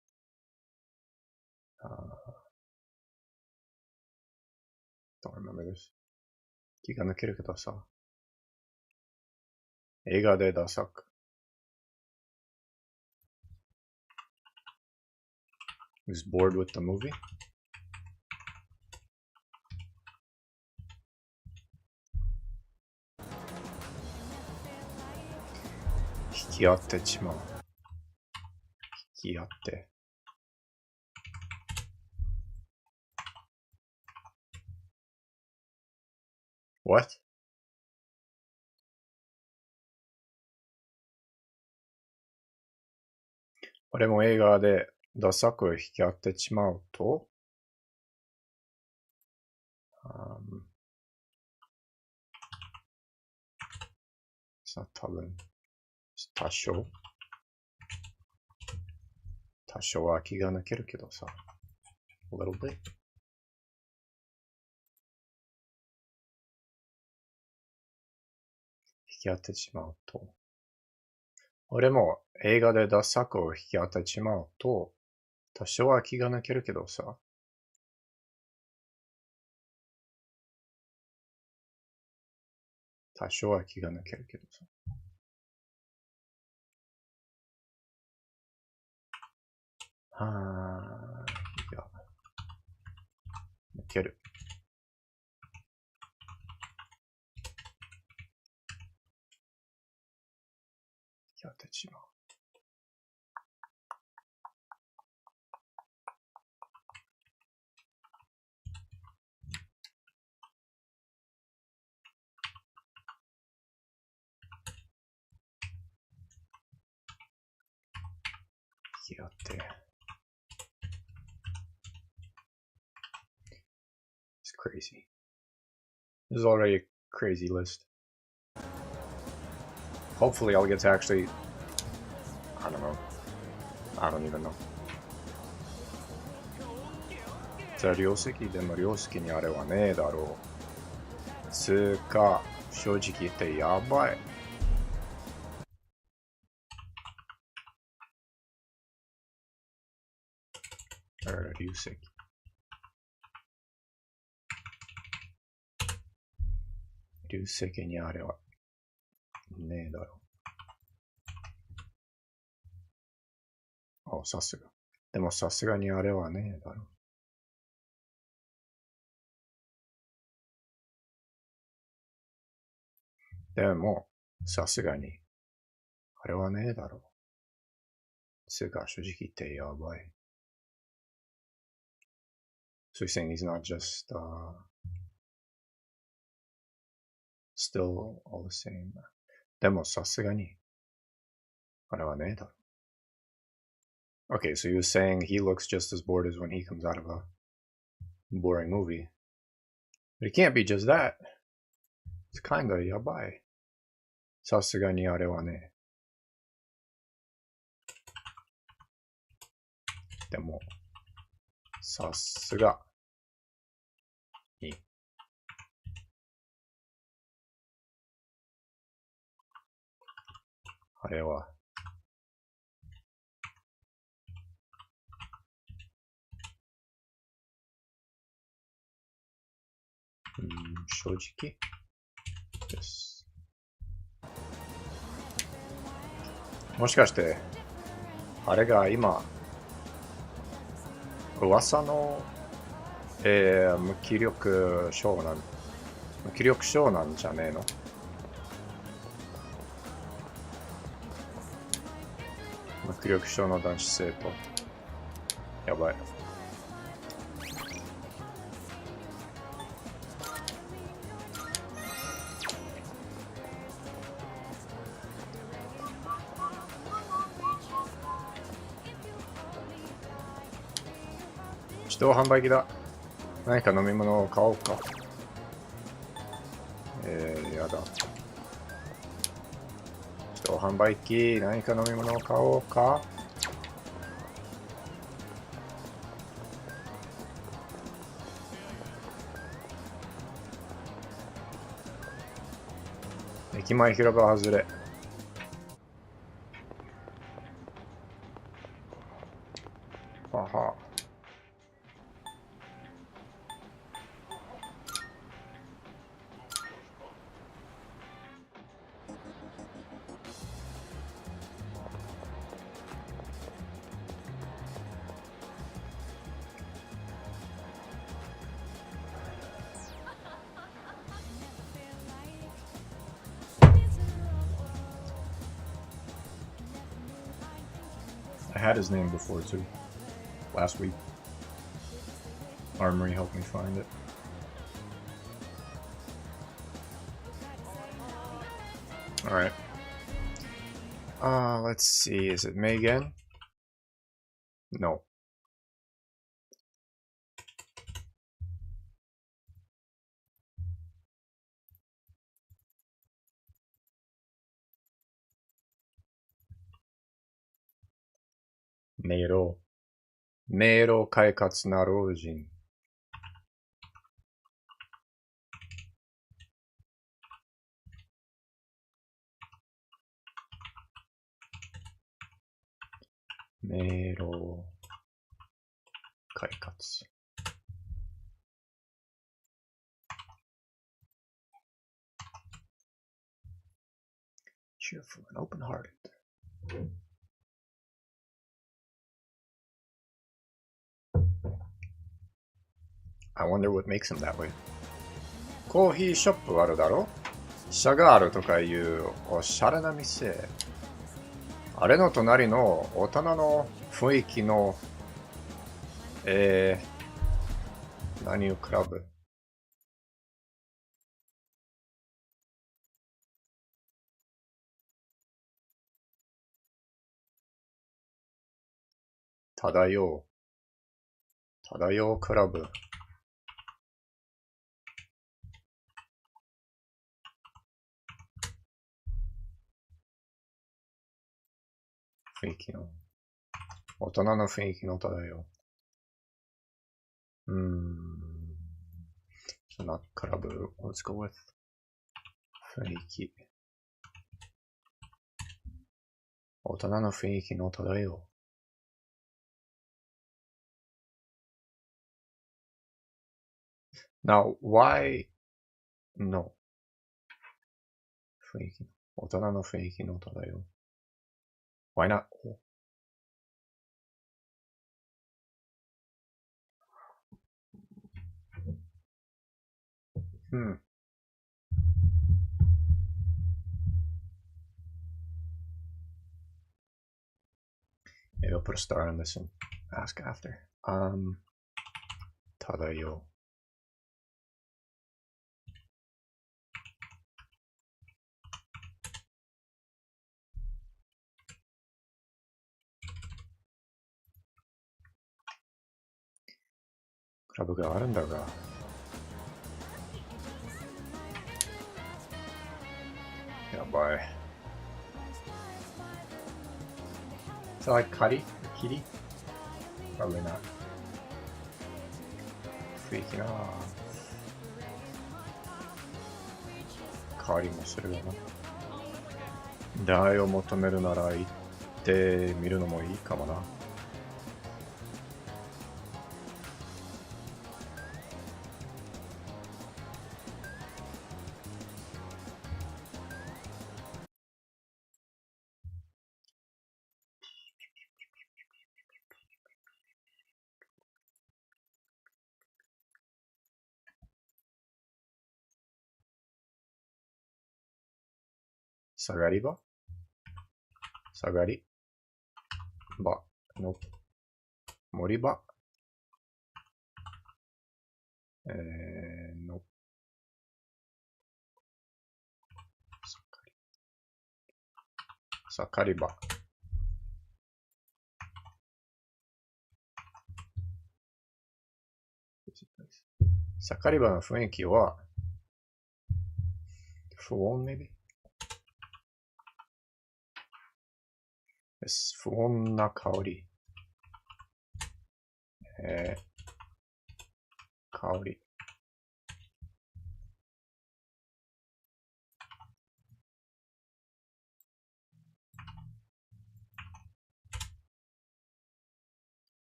don't remember this. 気が抜けるけどさ、映画でダサく。Who's bored with the movie? 引き合ってしまう。引き合って。What? 俺も映画でダサく引き合ってしまうと、さ、多分、多少は気が抜けるけどさ、a little bit. 引き合ってしまうと、俺も映画でダサくを引き当てしまうと、多少は気が抜けるけどさ。多少は気が抜けるけどさ。気が抜ける。引き当てしまう。引き当て。It's crazy. This is already a crazy list. Hopefully I'll get to actually... I don't know. I don't even know. じゃあ両席でも両席にあれはねえだろう。つうか、正直言ってやばい。流石。流石にあれはねえだろう。あ、さすが。でもさすがにあれはねえだろう。でも、さすがにあれはねえだろう。つうか、正直言ってやばい。So you're saying he's not just still all the same. でもさすがにあれはねえだろう。Okay, so you're saying he looks just as bored as when he comes out of a boring movie. But it can't be just that. It's kinda やばい。さすがにあれはね。でも、さすがに。あれは。正直です。もしかして、あれが今、噂の、無気力症なんじゃねえの？無気力症の男子生徒。やばい。自動販売機だ。何か飲み物を買おうか。やだ。自動販売機、何か飲み物を買おうか。駅前広場外れ。はは。I had his name before too. Last week. Armory helped me find it. Alright. Let's see. Is it Megan? No. Mero. Mero Kaikatsu na Rojin. Mero Kaikatsu. Cheerful and open-hearted. I wonder what makes him that way. コーヒーショップあるだろ？シャガールとかいうおしゃれな店。あれの隣の大人の雰囲気の、何をクラブ？漂うクラブ。雰囲気の。大人の雰囲気の歌だよ。not club. Let's go with 雰囲気。大人の雰囲気の歌だよ。Now, why no? 雰囲気。大人の雰囲気の歌だよ。Why not? Maybe I'll put a star on this and ask after. ただよ。クラブがあるんだが。やばい。Is that like Kari? Kitty? Probably not. 雰囲気なぁ。変わりもするよな。出会いを求めるなら行ってみるのもいいかもな。下がり場下がり場の森場の盛り場盛り場の雰囲気は不穏maybe不穏な香り。香り。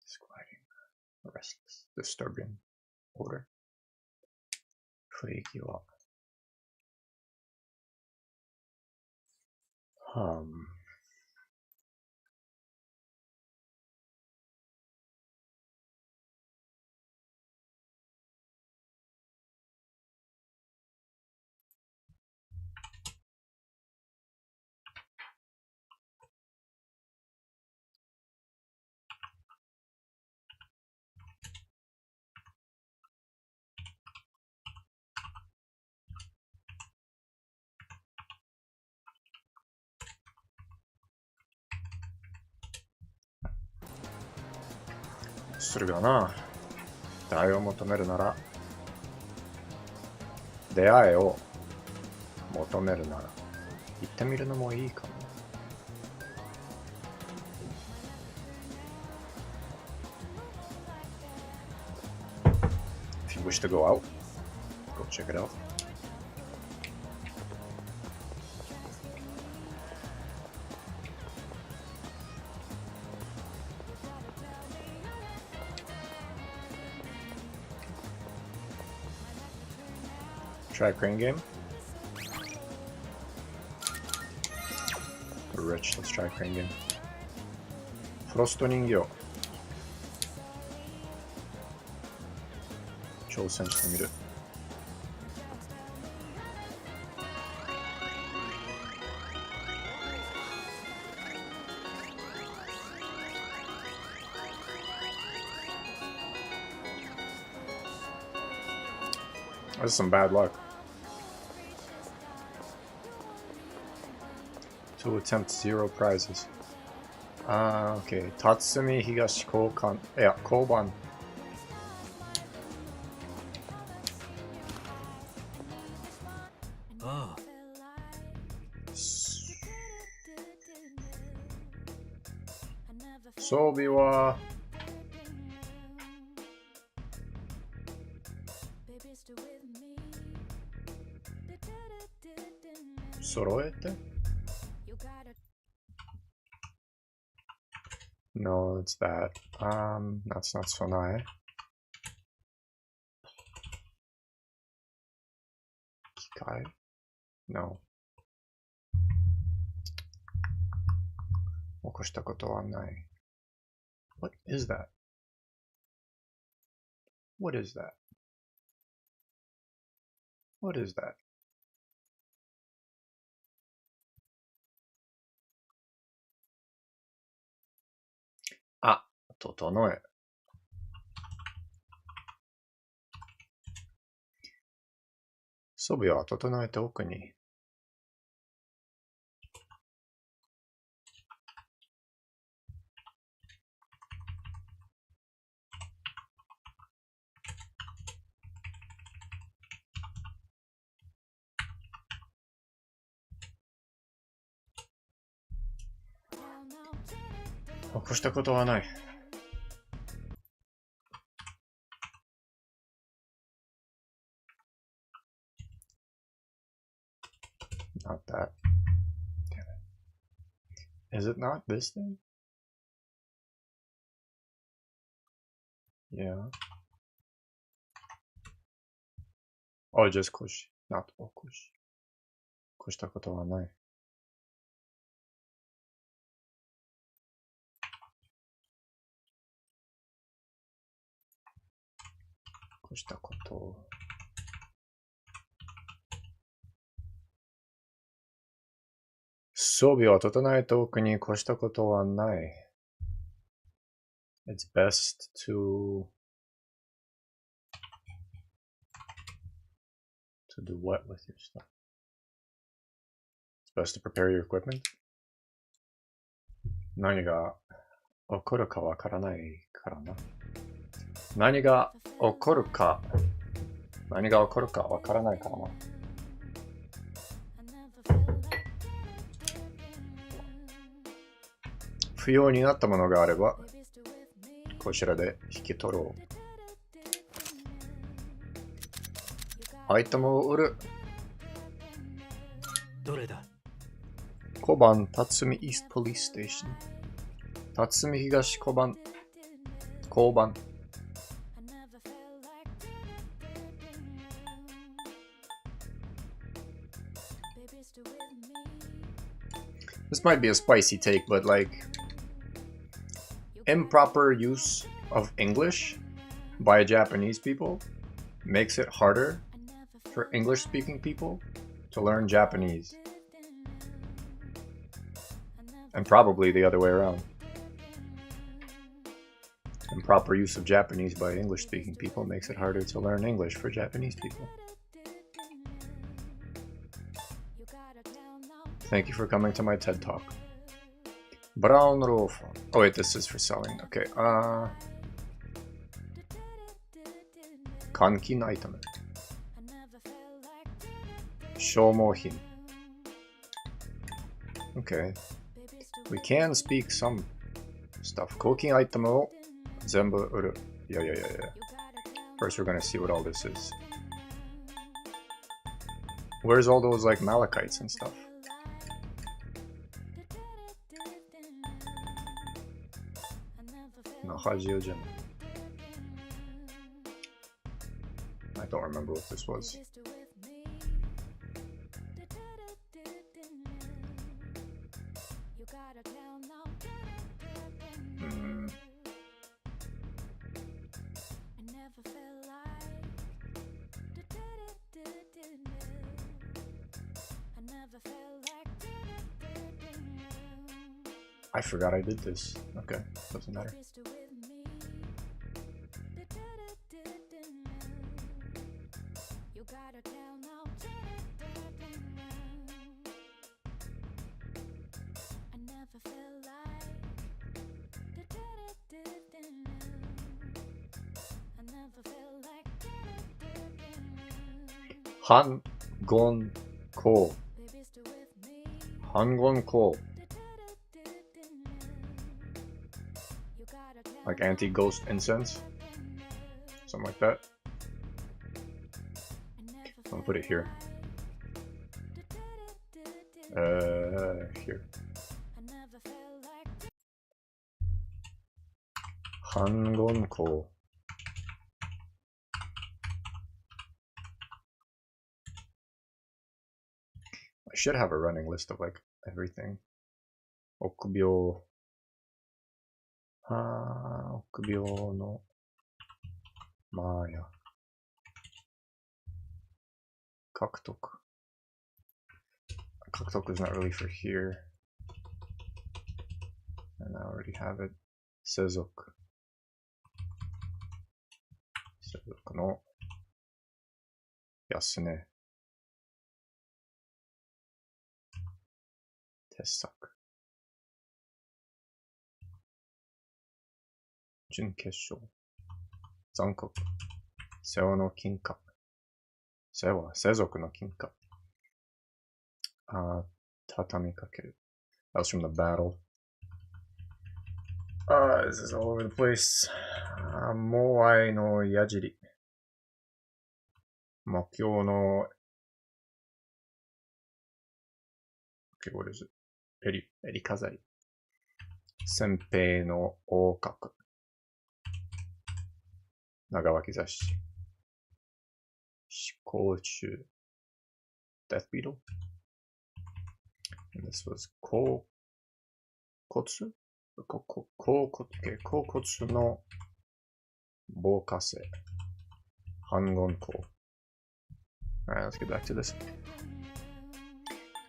Disquieting, restless, disturbing odor. 雰囲気は。するがな。出会いを求めるなら、出会いを求めるなら、行ってみるのもいいかも。If you wish to go out, go check it out. Try crane game. Rich, let's try crane game. フロスト人形。挑戦してみる。That's some bad luck. 2 attempts, 0 prizes. Okay. 辰巳東交換。いや、交番。装備は揃えて No, it's that. That's not備え。機械 No. 起こしたことはない。What is that? What is that? What is that? あ、整え。装備は整えておくに。起こしたことはない。Not that. Damn it. Is it not this thing? Yeah. Oh, just 越し。not 起こし。越したことはない。越したこと。装備を整えておくに越したことはない。It's best to do what with your stuff? It's best to prepare your equipment. 何が起こるかわからないからな。何が起こるかわからないからな。不要になったものがあれば、こちらで引き取ろう。アイテムを売る。どれだ？小判辰巳イーストポリスステーション。辰巳東小判。交番。This might be a spicy take, but like improper use of English by Japanese people makes it harder for English speaking people to learn Japanese. And probably the other way around. Improper use of Japanese by English speaking people makes it harder to learn English for Japanese people. Thank you for coming to my TED Talk. Brown roof. Oh wait, this is for selling. Okay. Kankin item. Shomohin. Okay. We can speak some stuff. Cooking item. Zenbu uru. Yeah. First we're gonna see what all this is. Where's all those like malachites and stuff? I don't remember what this was. I forgot I did this. Okay, doesn't matter. Han Gon Ko. Han Gon Ko. like anti-ghost incense, something like that. I'll put it here. Here. Hangonko. I should have a running list of like everything. Okubyo. Okubyo no Maya. Kakutoku. Kakutoku is not really for here. And I already have it. Seizoku. Seizoku no Yasune. Tessaku. Junkessho. Zankoku. Seo no kinka. Seo wa seizoku no kinka. Tatami kakeru. That was from the battle. This is all over the place. Moai no yajiri. Mokyou no. Okay, what is it? Eri kazari. Senpei no okaku. Nagawaki zashi. Shikouchu. Death beetle. And this was Kokotsu? Kokotsu no Bokase. Hangonko. Alright, let's get back to this.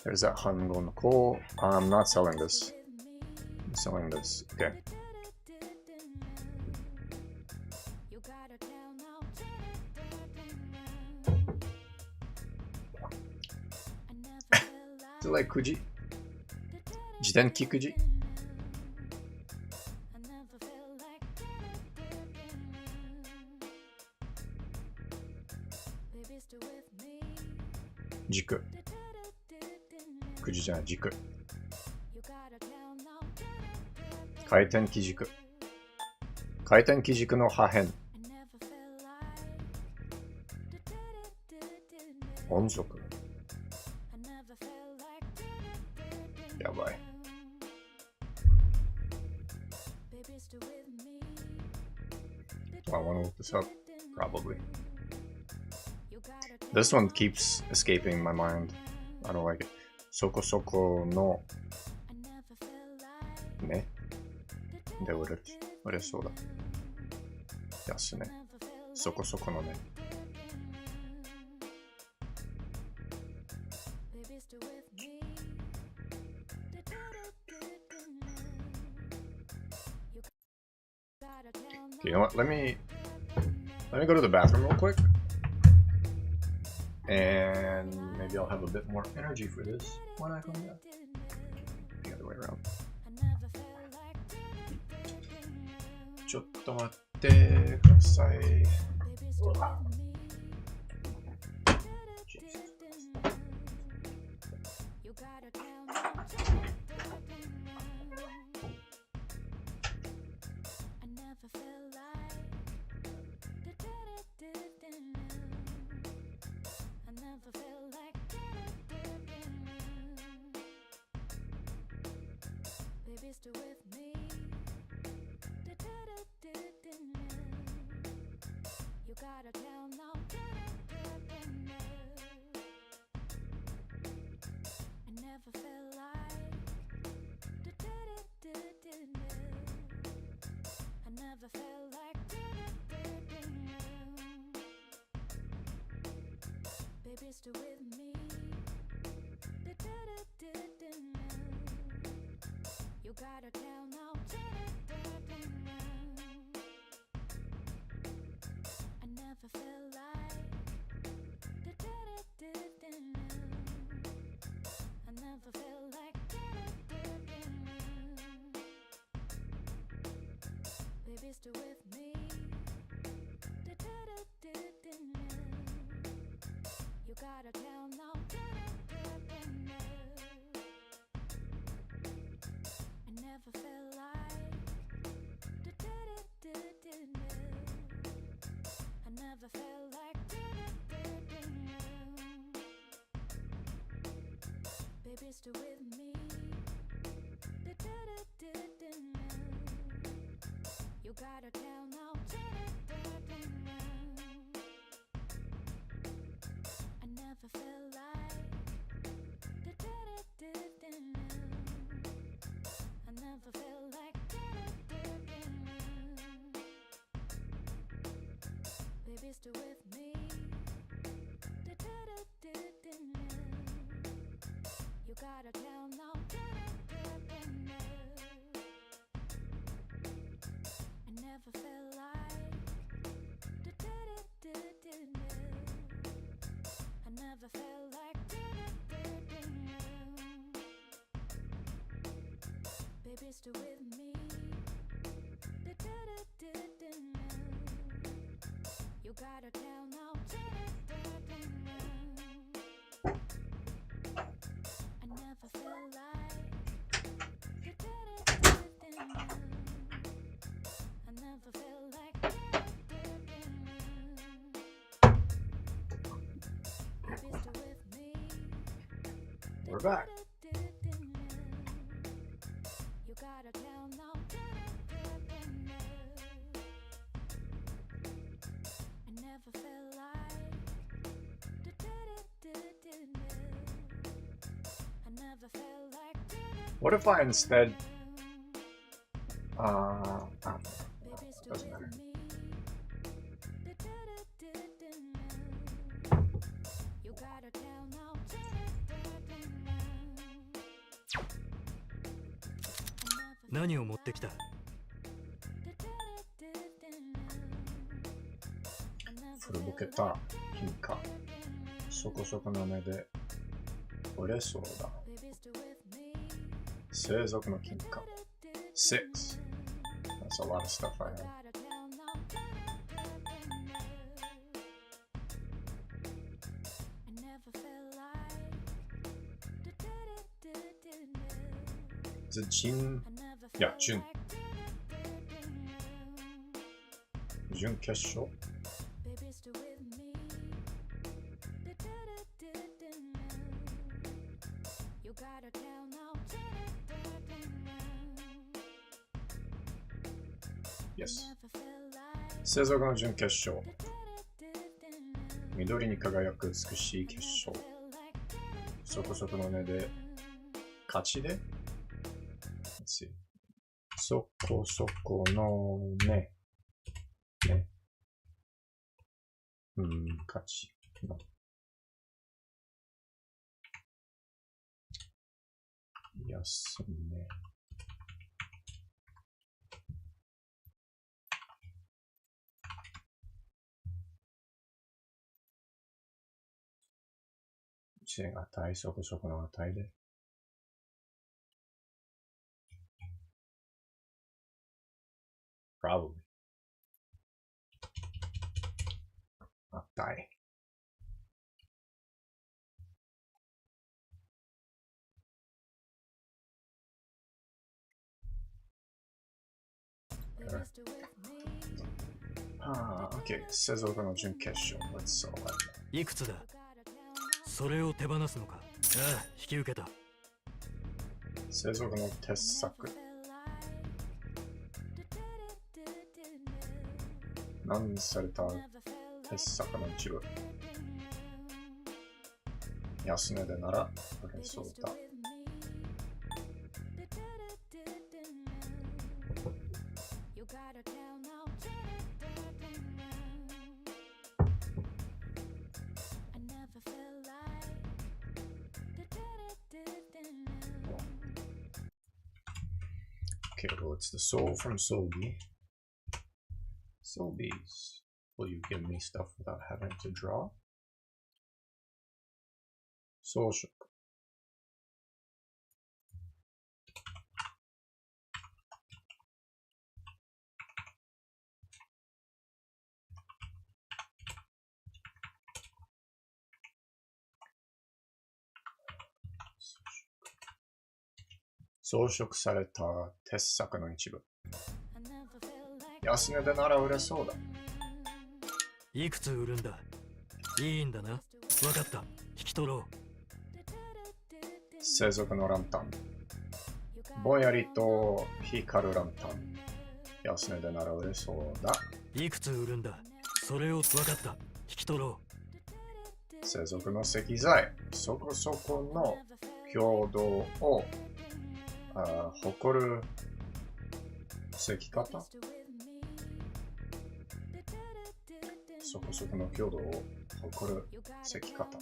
There's that Hangonko. I'm not selling this. I'm selling this. Okay. Is it like Kuji? Jitenki Kuji? Jiku. Kuji じゃない、軸。回転基軸。回転基軸の破片。音速。やばい。I want to look this up. Probably. This one keeps escaping my mind. I don't like it. Soko soko no ne de売れそうだ。安ね。そこそこのね。Okay, you know what? Let me go to the bathroom real quick. And maybe I'll have a bit more energy for this when I come back. The other way around. ちょっと待ってください。Still with me. You gotta tell now. I never felt like. I never felt like. Baby, still with me. You gotta tell now. I never felt like. Baby, stay with me. You gotta tell now. I never felt like. I never felt like. Baby, stay with me. You gotta tell now. I never felt like. I never felt like. Baby, stay with me. You gotta tell now. I never felt like. I never felt like. Baby, stay with me. We're back. You gotta tell now. I never felt like. I never felt like. What if I instead doesn't matter. You gotta tell now. 何を持ってきた？古ぼけた金貨。そこそこの目で折れそうだ。生族の金貨。6. That's a lot of stuff I have. Is it Jin? Yeah, Jun. 準決勝。Yes. 生族の準決勝。緑に輝く美しい決勝。そこそこの目で勝ちで Let's see. そこそこの目。ね。勝ち。休め。1年値、そこそこの値で。Probably. 値。OK。世俗の準決勝。Let's solve that. いくつだ？それを手放すのか？ああ、引き受けた。世俗の鉄柵。難された鉄柵の一部。安値でなら取れそうだ。Okay, well, it's the soul from Soulby. Soulbees. Will you give me stuff without having to draw? Soul Shook. Soul Shook された鉄柵の一部。安値でなら売れそうだ。いくつ売るんだ？いいんだな。わかった。引き取ろう。世俗のランタン。ぼんやりと光るランタン。安値でなら売れそうだ。いくつ売るんだ。それを分かった。引き取ろ世俗の石材。そこそこの強度を誇る石方。そこそこの強度を誇る石方。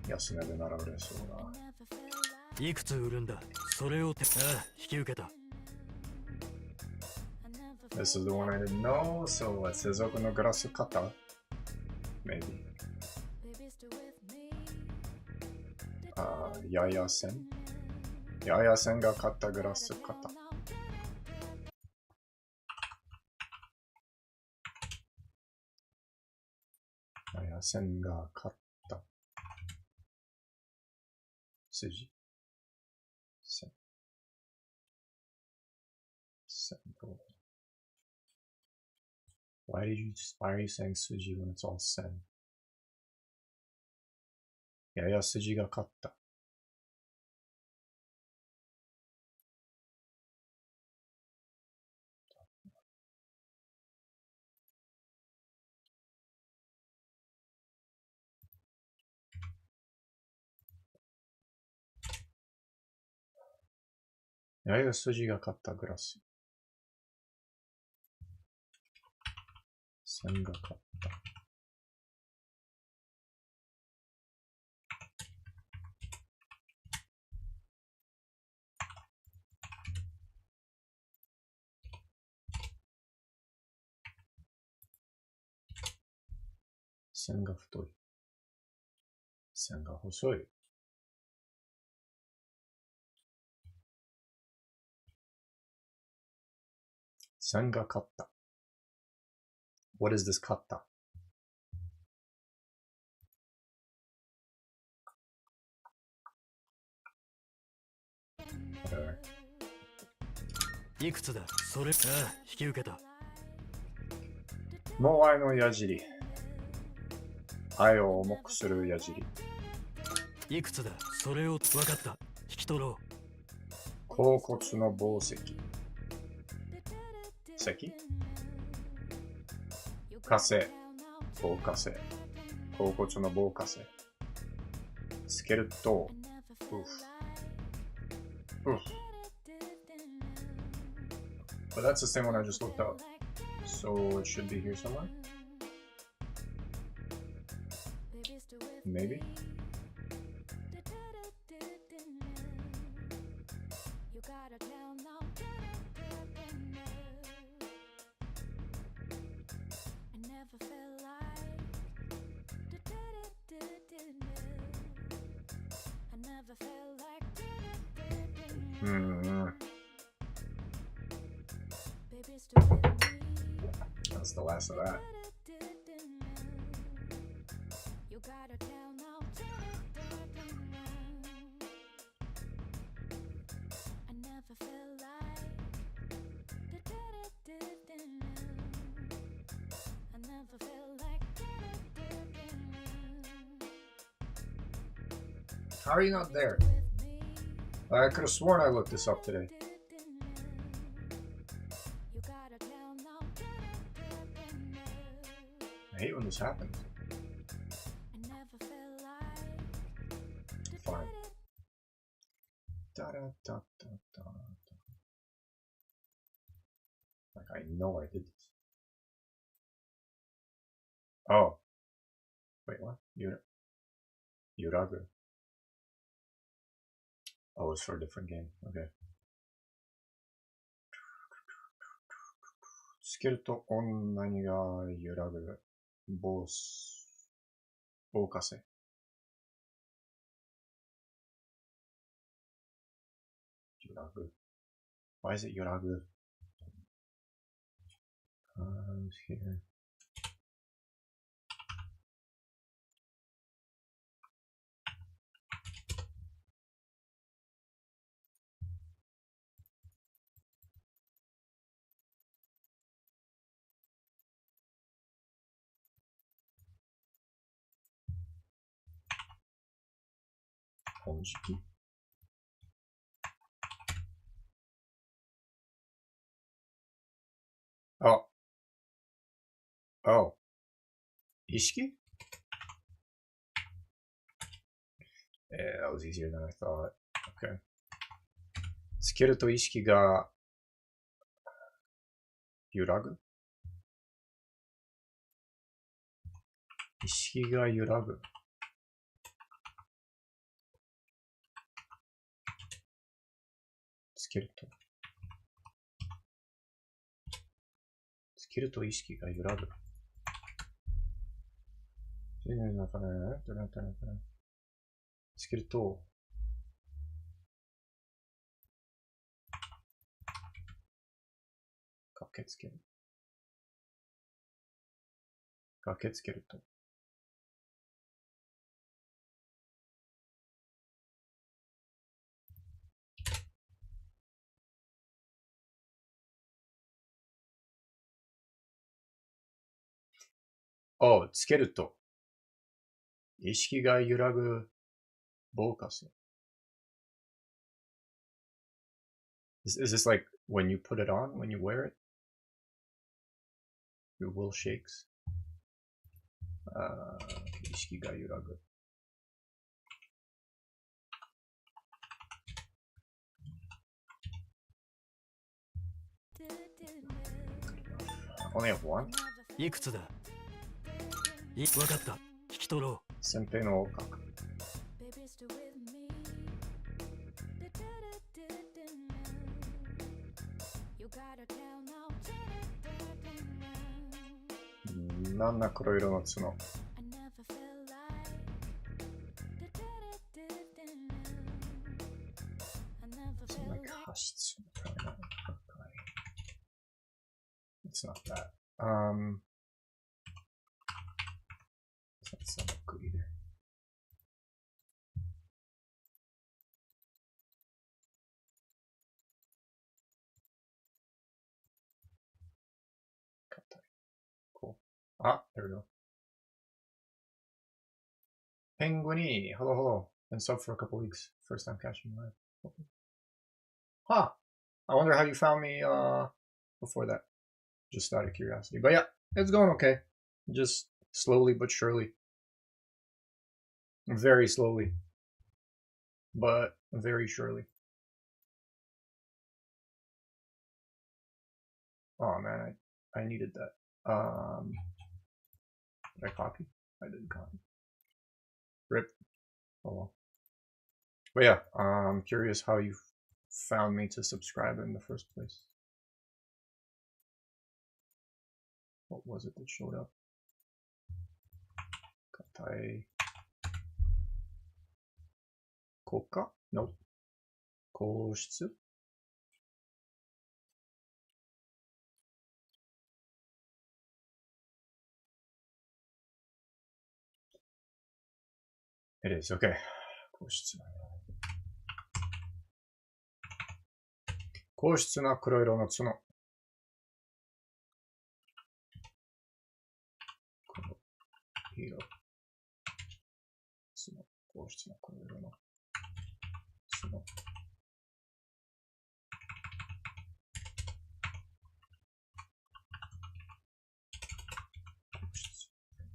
安値でなら売れそうだ。う。いくつ売るんだ。それをああ、引き受けた。This is the one I didn't know, so 世俗のグラス型 Maybe. やや線やや線が買ったグラス型。やや線が買った筋線線 Why are you saying 筋 when it's all 線やや筋が勝った。やや筋が勝ったグラス。線が勝った。線が太い。線が細い。線が勝った。What is this 勝った？いくつだ。それああ、引き受けた。もう愛の矢尻。愛を重くする矢尻。いくつだ。それを分かった。引き取ろう。甲骨の紡石。石火星。棒火星。甲骨の棒火星。スケルト。But that's the same one I just looked up. So it should be here somewhere. Maybe. That's the last of that. How are you not there? I could have sworn I looked this up today. I hate when this happens. Fine. Like I know I did this. Oh. Wait, what? Yuragu. Oh, it's for a different game. Okay. つけると女にが揺らぐ棒火星。揺らぐ。Why is it 揺らぐ？ Here. 本式。あ。Oh. 意識? That was easier than I thought. Okay. つけると意識が揺らぐ? 意識が揺らぐ。つけると。つけると意識が揺らぐ。つけると、駆けつける。駆けつけると。お、つけると。意識が揺らぐボーカス。Is this like when you put it on, when you wear it? Your will shakes. 意識が揺らぐ。Only have one? いくつだ？わかった。聞き取ろう。先輩の音楽。なんな黒色の角。Like 派質みたいな。It's not that. It's not good either. Cool. Ah, there we go. Penguini, hello, hello. Been sub for a couple weeks. First time catching you live. Huh. I wonder how you found me before that. Just out of curiosity. But yeah, it's going okay. Just slowly but surely. Very slowly. But very surely. Oh man, I needed that. Did I copy? I didn't copy. Rip. Oh well. But yeah, I'm curious how you found me to subscribe in the first place. What was it that showed up? Katai. Koka? Nope. Koshitsu? It is, okay. 硬質な。硬質な黒色の角。この色。角。硬質な黒色の角。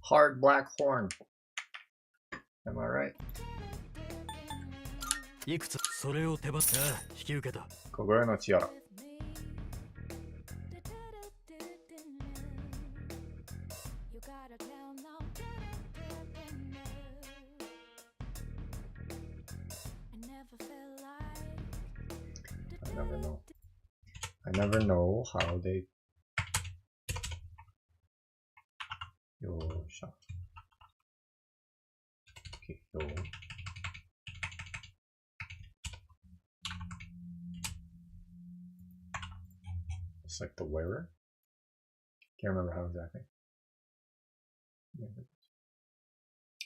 Hard black horn. Am I right? いくつそれを手放す。ああ、引き受けた。小声のティアラ。I never know how they. よーしゃ。It's like the wearer. Can't remember how exactly.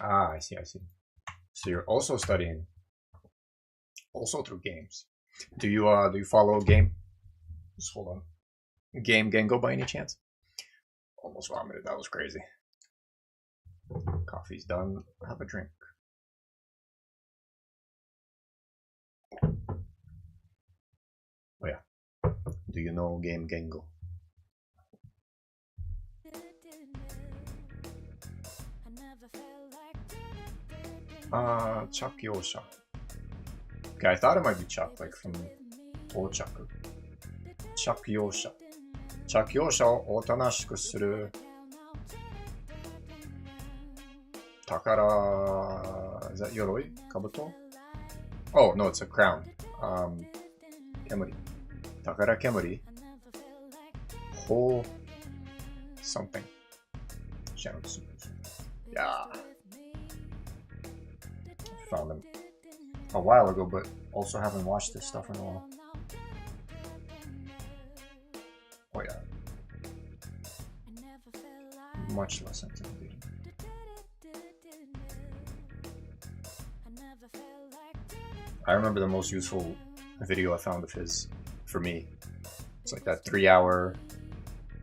Ah, I see. So you're also studying, also through games. Do you follow a game? Just hold on. Game Gengo by any chance? Almost vomited. That was crazy. Coffee's done. Have a drink. Oh yeah. Do you know game Gengo? Chuck Yosha. Okay, I thought it might be Chuck, like from Ochaku. Chuck Yosha. Chuck Yosha をおとなしくする宝 is that 鎧? Kabuto? Oh, no, it's a crown. Kemuri. Takara Kemuri. Ho something. Yeah. Found them a while ago, but also haven't watched this stuff in a while. Oh yeah. Much less intimidating. I remember the most useful video I found of his for me. It's like that 3-hour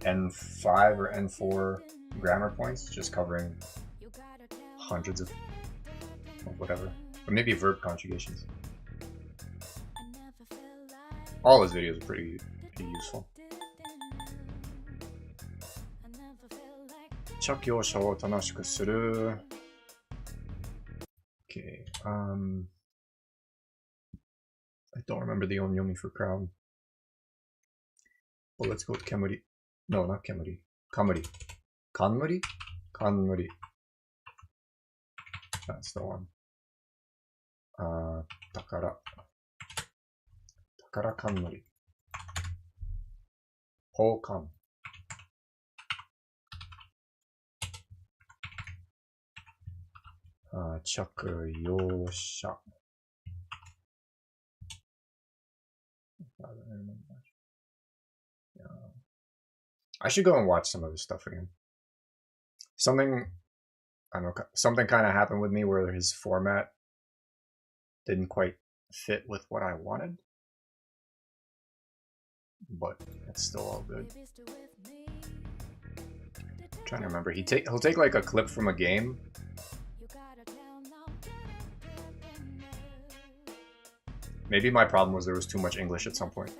N5 or N4 grammar points, just covering hundreds of whatever. Or maybe verb conjugations. All his videos are pretty useful. Chuck Yoshaを楽しくする Okay, I don't remember the onyomi for crown. Well, let's go with Kemuri. No, not Kemuri. Kamuri. Kanmuri? Kanmuri. That's the one. Takara. Takara Kanmuri. Hokan. Chuck Yosha. Yeah. I should go and watch some of his stuff again. Something kind of happened with me where his format didn't quite fit with what I wanted, but it's still all good. I'm trying to remember, he'll take like a clip from a game. Maybe my problem was there was too much English at some point.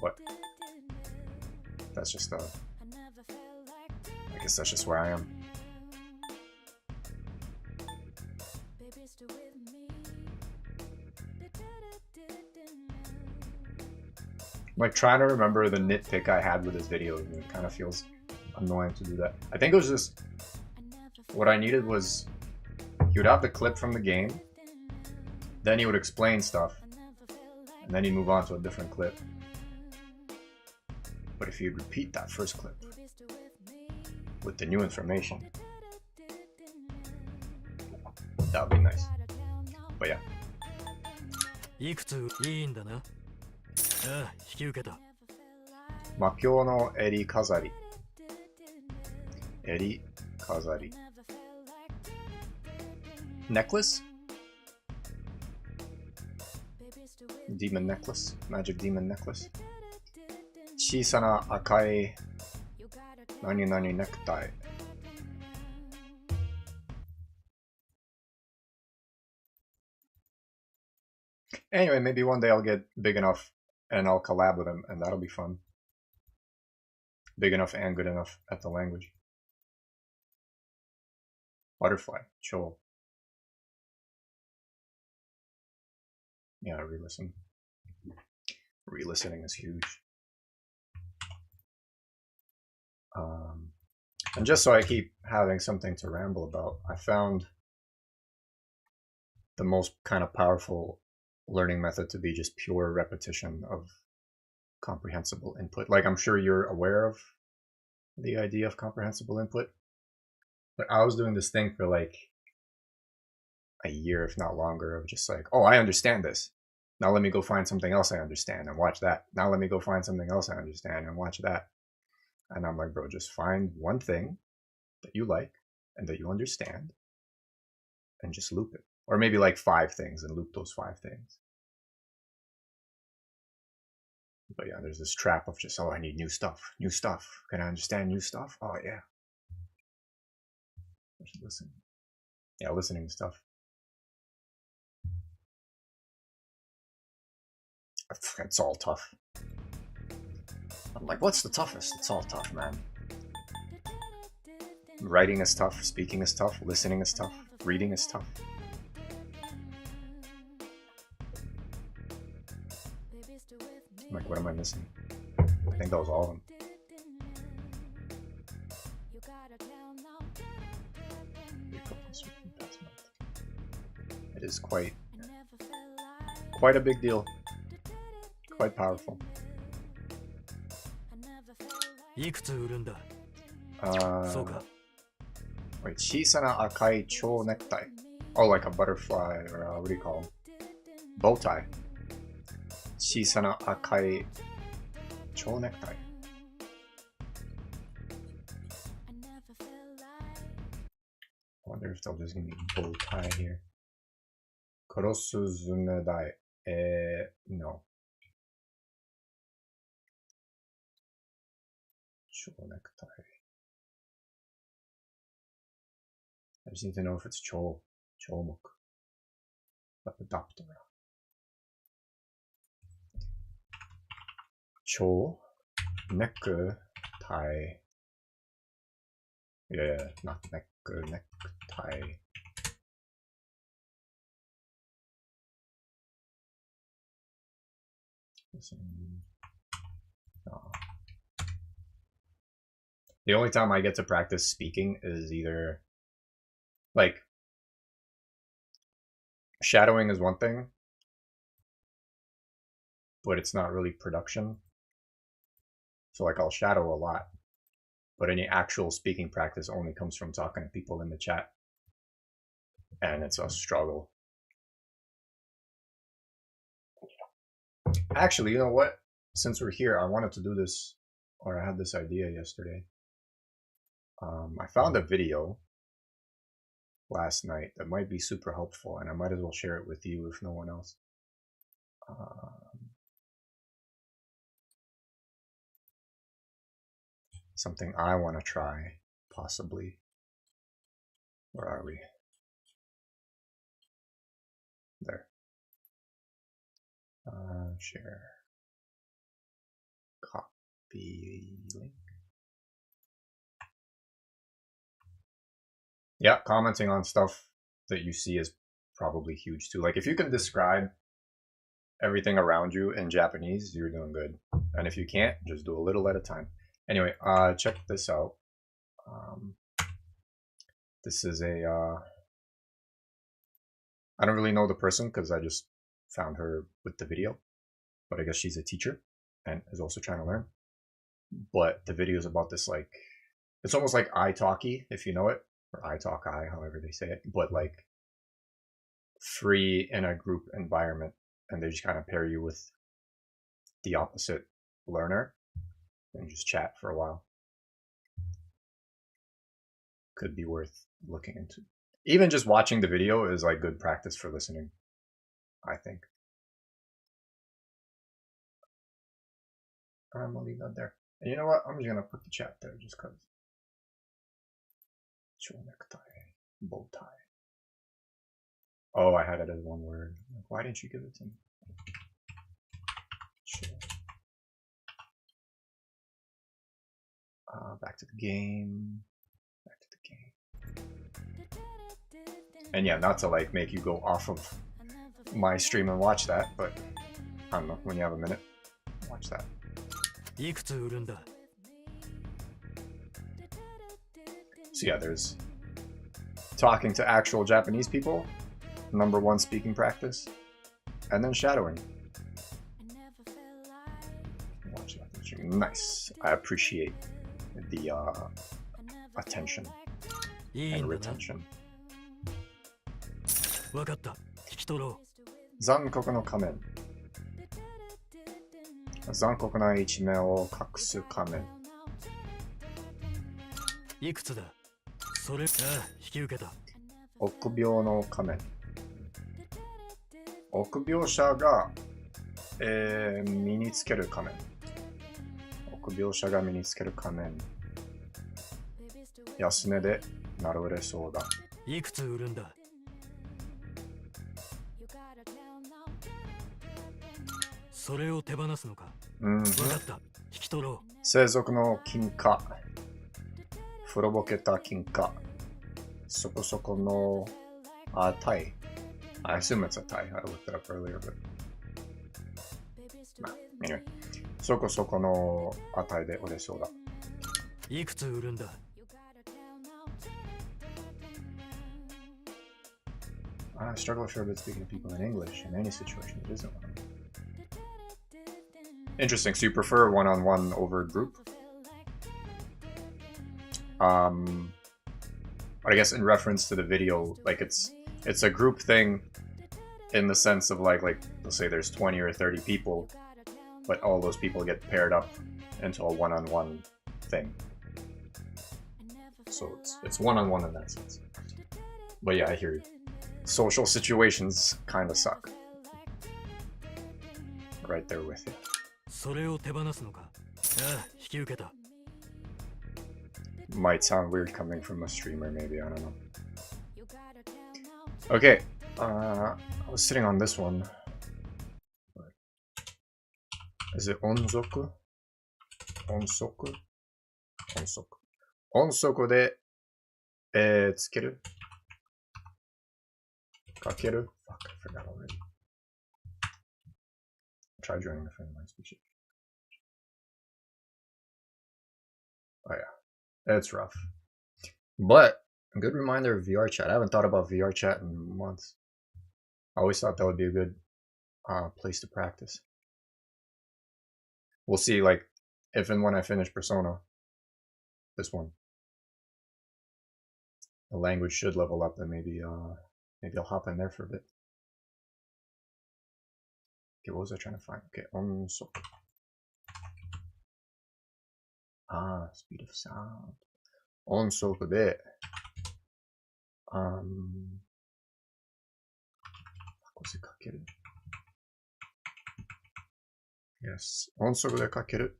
But that's just I guess that's just where I am. I'm like trying to remember the nitpick I had with his videos, and it kind of feels annoying to do that. I think it was just what I needed was he would have the clip from the game, then he would explain stuff, and then he'd move on to a different clip. But if you'd repeat that first clip with the new information, that would be nice. But yeah. いくついいんだな。ああ、引き受けた。魔境の襟飾り。襟飾り。Necklace? Demon necklace? Magic demon necklace? 小さな赤い何々ネクタイ。Anyway, maybe one day I'll get big enough and I'll collab with him, and that'll be fun. Big enough and good enough at the language. Butterfly, Cho. Yeah, re-listen. Re-listening is huge. And just so I keep having something to ramble about, I found the most kind of powerful learning method to be just pure repetition of comprehensible input. Like, I'm sure you're aware of the idea of comprehensible input, but I was doing this thing for like a year, if not longer, of just like, oh, I understand this. Now let me go find something else I understand and watch that. Now let me go find something else I understand and watch that. And I'm like, bro, just find one thing that you like and that you understand and just loop it. Or maybe like 5 things and loop those 5 things. But yeah, there's this trap of just, oh, I need new stuff. New stuff. Can I understand new stuff? Oh, yeah. Listen. Yeah, listening to stuff. It's all tough. I'm like, what's the toughest? It's all tough, man. Writing is tough, speaking is tough, listening is tough, reading is tough. I'm like, what am I missing? I think that was all of them. It is quite a big deal. Quite powerful. いくつ売るんだ Wait, 小さな赤い蝶ネクタイ. Oh, like a butterfly, or what do you call them? Bow tie. 小さな赤い蝶ネクタイ. I wonder if they'll just give me bow tie here. クロスズメダイ. No. 蝶ネクタイ. I just need to know if it's 蝶目. Lepidoptera. 蝶ネクタイ. Yeah, not neck tie. The only time I get to practice speaking is either like shadowing is one thing, but it's not really production. So like I'll shadow a lot, but any actual speaking practice only comes from talking to people in the chat, and it's a struggle. Actually, you know what? Since we're here, I wanted to do this, or I had this idea yesterday. I found a video last night that might be super helpful, and I might as well share it with you if no one else. Something I want to try, possibly. Where are we? There. Share. Copy link. Yeah, commenting on stuff that you see is probably huge too. Like if you can describe everything around you in Japanese, you're doing good. And if you can't, just do a little at a time. Anyway, check this out. This is a, I don't really know the person because I just found her with the video, but I guess she's a teacher and is also trying to learn. But the video is about this, like, it's almost like italki, if you know it, or italki, however they say it, but like free in a group environment, and they just kind of pair you with the opposite learner and just chat for a while. Could be worth looking into. Even just watching the video is like good practice for listening, I think. I'm gonna leave that there. And you know what? I'm just gonna put the chat there just because. Necktie, bow tie. Oh, I had it as one word. Why didn't you give it to me? Sure. Back to the game. Back to the game. And yeah, not to like make you go off of my stream and watch that, but I don't know, when you have a minute, watch that. So yeah, there's talking to actual Japanese people, #1 speaking practice, and then shadowing. Watch that. Nice. I appreciate the attention and retention. わかった。聞き取ろ残酷の仮面。残酷な一面を隠す仮面。う。いくつだそれ、ああ、引き受けた。臆病の仮面。臆病者が、身につける仮面。臆病者が身につける仮面。安値で並べれそうだ。いくつ売るんだそれを手放すのか。うん。わかった。引き取ろう。生族の金貨。古ぼけた金貨。そこそこの、タイ。I assume it's a Thai. I looked it up earlier, but... Anyway. そこそこの値で売れそうだ。いくつ売るんだ。I struggle a fair bit speaking to people in English in any situation that isn't one. Interesting. So you prefer one-on-one over group? But I guess in reference to the video, like it's a group thing in the sense of like let's say there's 20 or 30 people, but all those people get paired up into a one-on-one thing. So it's one-on-one in that sense. But yeah, I hear you. Social situations kind of suck. Right there with you. それを手放すのか。ああ、引き受けた。Might sound weird coming from a streamer, maybe, I don't know. Okay, I was sitting on this one. Is it onsoku? Onsoku? Onsoku. Onsoku で、つけるかける Fuck, I forgot already. Try joining the friend line speech. Oh yeah, it's rough. But, a good reminder of VR chat. I haven't thought about VR chat in months. I always thought that would be a good place to practice. We'll see, like, if and when I finish Persona, this one, the language should level up, and maybe I'll hop in there for a bit. Okay, what was I trying to find? Okay, onsoku. Speed of sound. Onsoku で、こせかける。Yes. 音速でかける。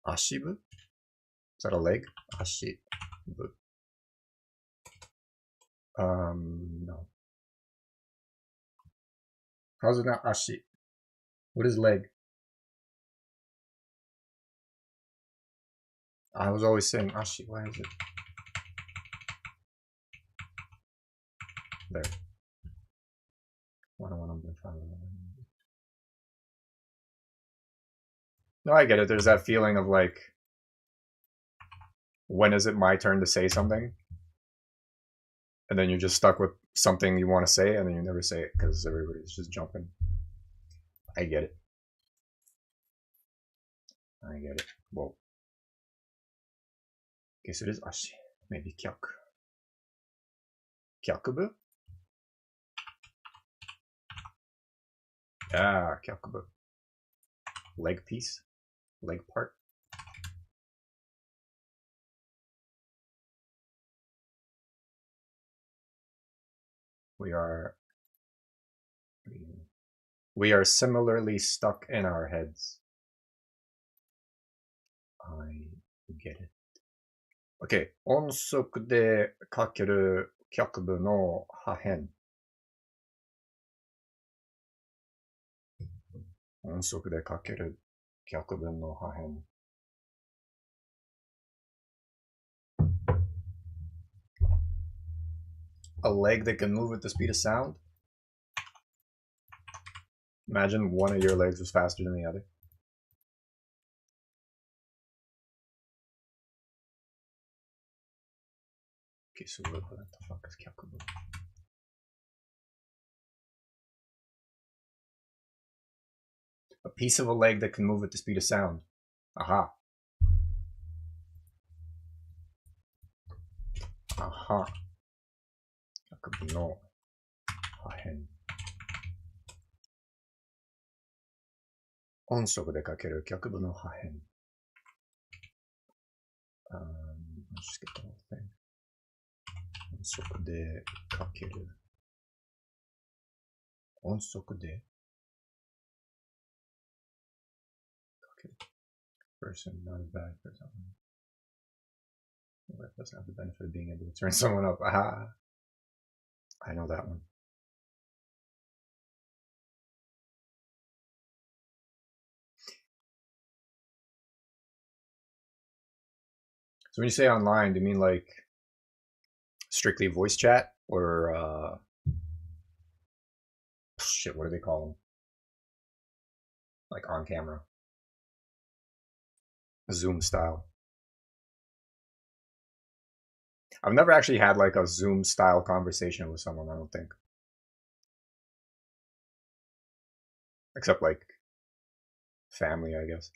足部 Is that a leg? 足部。No. How's it not 足? What is leg? I was always saying ashi. Why is it? There. 101.5. No, I get it. There's that feeling of like, when is it my turn to say something? And then you're just stuck with something you want to say, and then you never say it because everybody's just jumping. I get it. I get it. Whoa. Okay, so it is ashi. Maybe kyaku. Kyakubu? Yeah, kyakubu. Leg piece. Leg part. We are similarly stuck in our heads. I get it. Okay, 音速でかける脚部の破片。音速でかける脚部の破片。A leg that can move at the speed of sound? Imagine one of your legs was faster than the other. Okay, so what the fuck is kyakubu? A piece of a leg that can move at the speed of sound. Aha. Aha. Kyakubu no hahen. 音速でかける脚部の破片。Let's just get the whole thing. 音速でかける。音速でかける。Person, not as bad for someone. That doesn't have the benefit of being able to turn someone up. Aha! I know that one. So when you say online, do you mean like strictly voice chat or shit, what do they call them? Like on camera. Zoom style. I've never actually had like a Zoom style conversation with someone, I don't think. Except like family, I guess.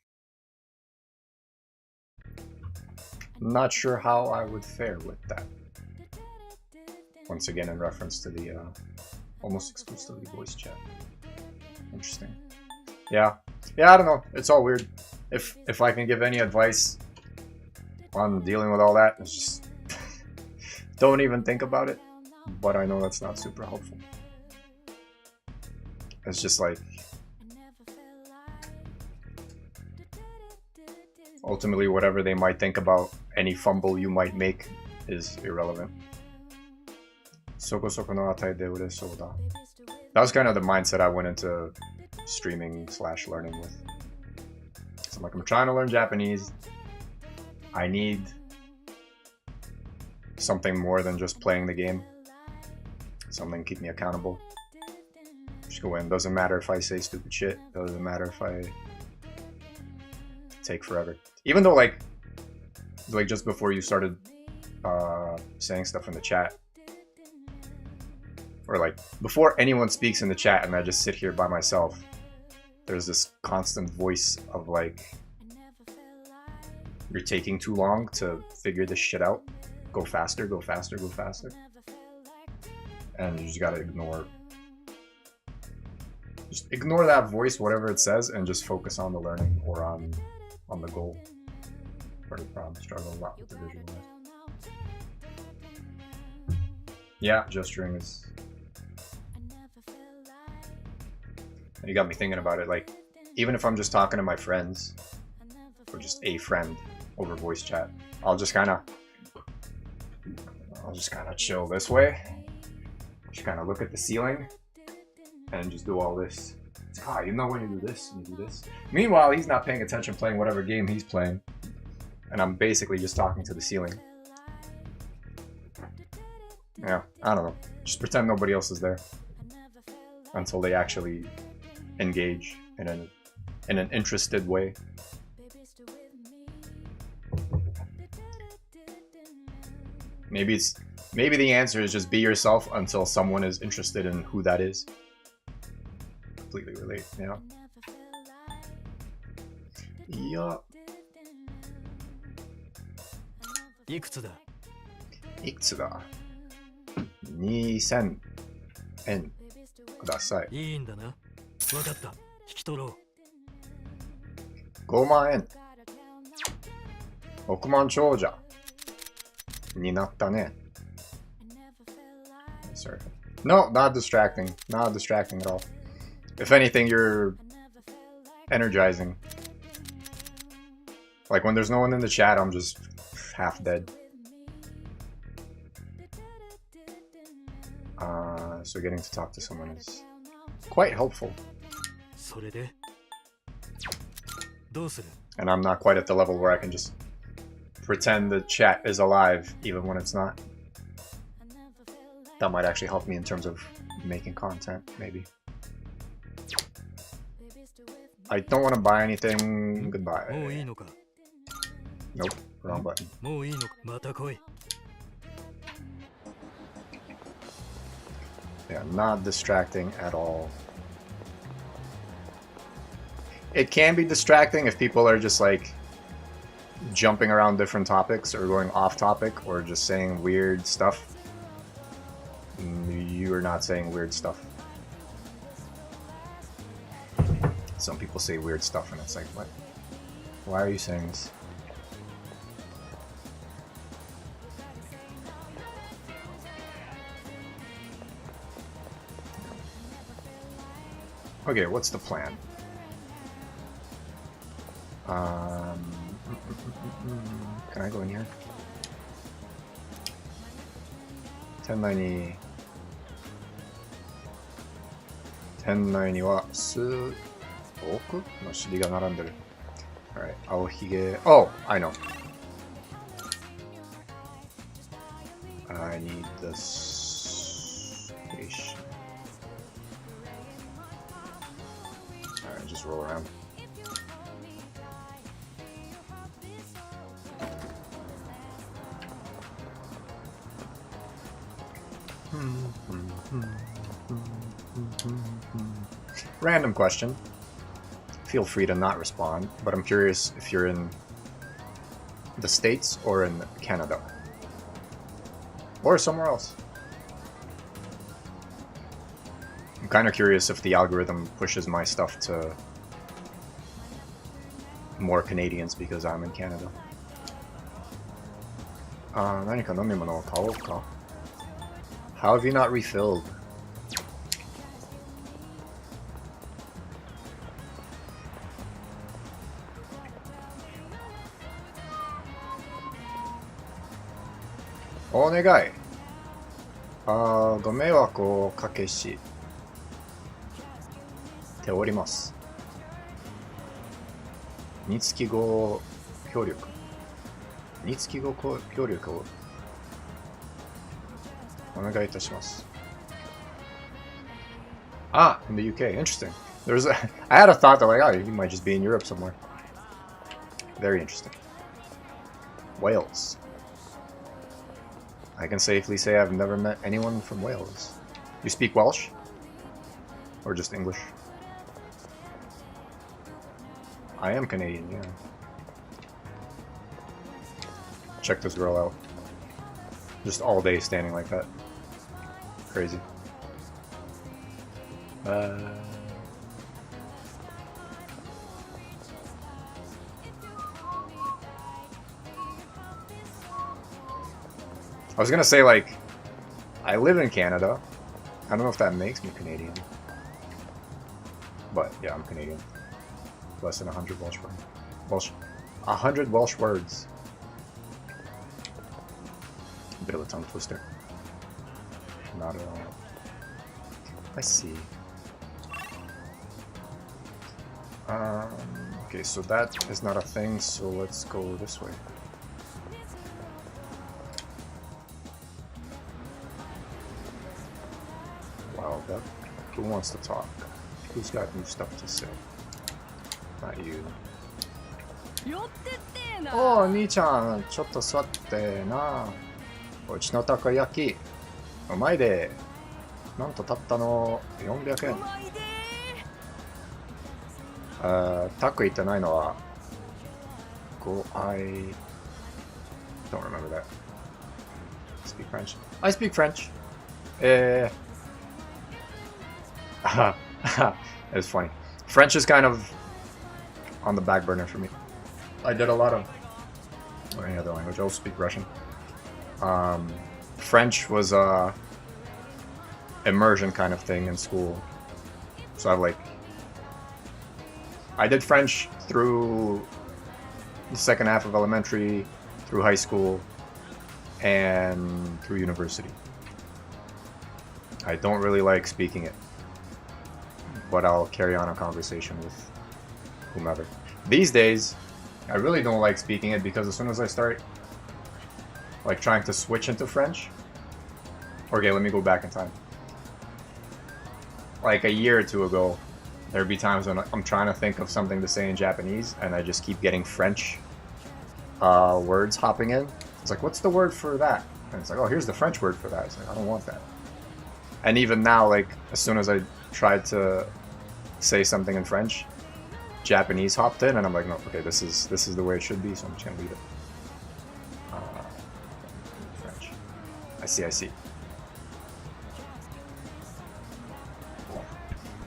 Not sure how I would fare with that. Once again, in reference to the almost exclusively voice chat. Interesting. Yeah, I don't know. It's all weird. If I can give any advice on dealing with all that, it's just don't even think about it. But I know that's not super helpful. It's just like ultimately whatever they might think about any fumble you might make is irrelevant. That was kind of the mindset I went into streaming / learning with. So I'm like, I'm trying to learn Japanese. I need something more than just playing the game. Something to keep me accountable. Just go in. Doesn't matter if I say stupid shit. Doesn't matter if I take forever. Even though like just before you started saying stuff in the chat, or like before anyone speaks in the chat and I just sit here by myself, there's this constant voice of like, you're taking too long to figure this shit out. Go faster, go faster, go faster. And you just gotta ignore that voice, whatever it says, and just focus on the learning or on the goal. Part of the problem, struggle a lot with the visual. Yeah, gesturing is. You got me thinking about it. Like, even if I'm just talking to my friends, or just a friend over voice chat, I'll just kind of chill this way. Just kind of look at the ceiling and just do all this. It's, you know when you do this and you do this. Meanwhile, he's not paying attention, playing whatever game he's playing, and I'm basically just talking to the ceiling. Yeah, I don't know. Just pretend nobody else is there until they actually engage in an interested way. Maybe the answer is just be yourself until someone is interested in who that is. Completely relate, yeah. Yeah. いくつだいくつだ ?2000 円ください。いいんだな。わかった。引き取ろう。5万円。億万長者になったね。Sorry. No, not distracting. Not distracting at all. If anything, you're energizing. Like when there's no one in the chat, I'm just half dead. So getting to talk to someone is quite helpful. それでどうする And I'm not quite at the level where I can just pretend the chat is alive even when it's not. That might actually help me in terms of making content, maybe. I don't want to buy anything. Goodbye. もういいのか Nope, wrong button. もういいのかまた来い Yeah, not distracting at all. It can be distracting if people are just like jumping around different topics or going off topic or just saying weird stuff. You are not saying weird stuff. Some people say weird stuff and it's like, what? Why are you saying this? Okay, what's the plan? Can I go in here? 店内には数億の尻が並んでる。Alright, 青ひげ。Oh, I know. I need the station. Alright, just roll around. Random question. Feel free to not respond, but I'm curious if you're in the States or in Canada. Or somewhere else. I'm kind of curious if the algorithm pushes my stuff to more Canadians because I'm in Canada. 何か飲み物を買おうか? How have you not refilled? Onegai. ご迷惑をおかけしております。につき語協力。につき語協力をお願いいたします。Ah, in the UK. Interesting. I had a thought that like, oh, you might just be in Europe somewhere. Very interesting. Wales. I can safely say I've never met anyone from Wales. You speak Welsh? Or just English? I am Canadian, yeah. Check this girl out. Just all day standing like that. Crazy. I was gonna say, like, I live in Canada. I don't know if that makes me Canadian. But, yeah, I'm Canadian. Less than 100 Welsh words. 100 Welsh words. A bit of a tongue twister. Not at all. I see. Okay, so that is not a thing, so let's go this way. Wow, that, who wants to talk? Who's got new stuff to say? Not you. 寄ってってーな。おー、兄ちゃん、ちょっと座ってな。うちのたこ焼き、うまいで。なんとたったの400円。うまいでタク言ってないのは、I don't remember that. Speak French. I speak French. It was funny. French is kind of on the back burner for me. I did a lot of any other language. I'll speak Russian. French was a immersion kind of thing in school. So I did French through the second half of elementary, through high school, and through university. I don't really like speaking it, but I'll carry on a conversation with whomever. These days, I really don't like speaking it because as soon as I start like trying to switch into French, okay, let me go back in time. Like a year or two ago, there'd be times when I'm trying to think of something to say in Japanese and I just keep getting French words hopping in. It's like, what's the word for that? And it's like, oh, here's the French word for that. It's like, I don't want that. And even now, like, as soon as I tried to say something in French, Japanese hopped in and I'm like, no, okay, this is the way it should be, so I'm just gonna leave it. French. I see.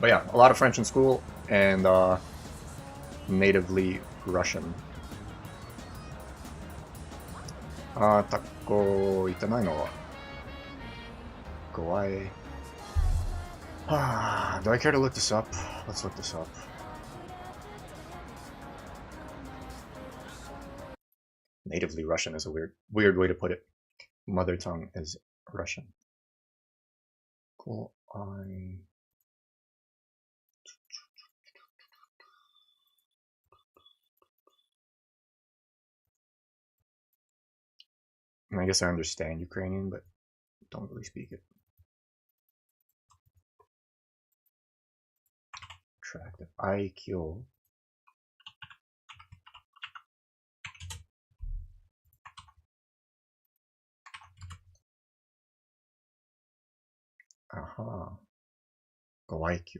But yeah, a lot of French in school and natively Russian. Tako itanai no wa? Kawaii. Do I care to look this up? Let's look this up. Natively Russian is a weird way to put it. Mother tongue is Russian. Kawaii. I guess I understand Ukrainian, but don't really speak it. Attractive. IQ. Aha. Go IQ.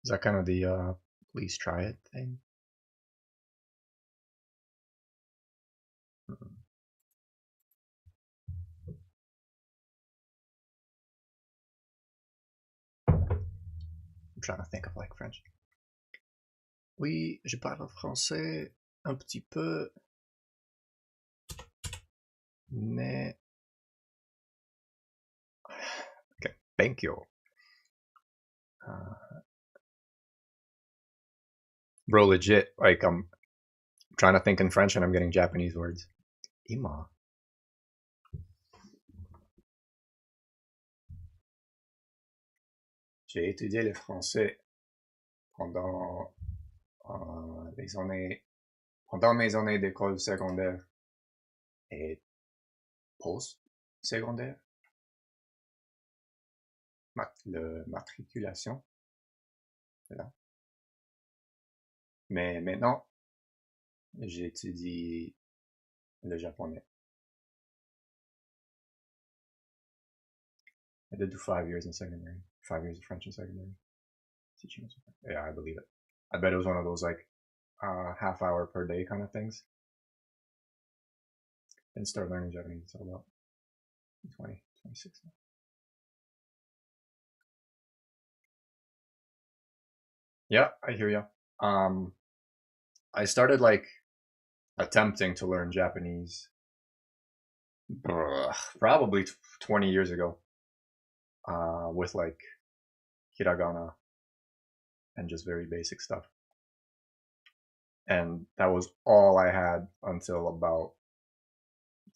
Is that kind of the please try it thing? I'm trying to think of like French. Oui, je parle français un petit peu, mais okay, thank you. Bro, legit, like I'm trying to think in French and I'm getting Japanese words. Ima. J'ai étudié le français pendant mes années d'école secondaire et post-secondaire. Le matriculation. Voilà. Mais maintenant, j'étudie le japonais. I did do 5 years in secondary. 5 years of French in secondary. Teaching was, yeah, I believe it. I bet it was one of those like half hour per day kind of things. Didn't start learning Japanese until about 20, 26. Yeah, I hear you. I started like attempting to learn Japanese probably 20 years ago with like hiragana and just very basic stuff. And that was all I had until about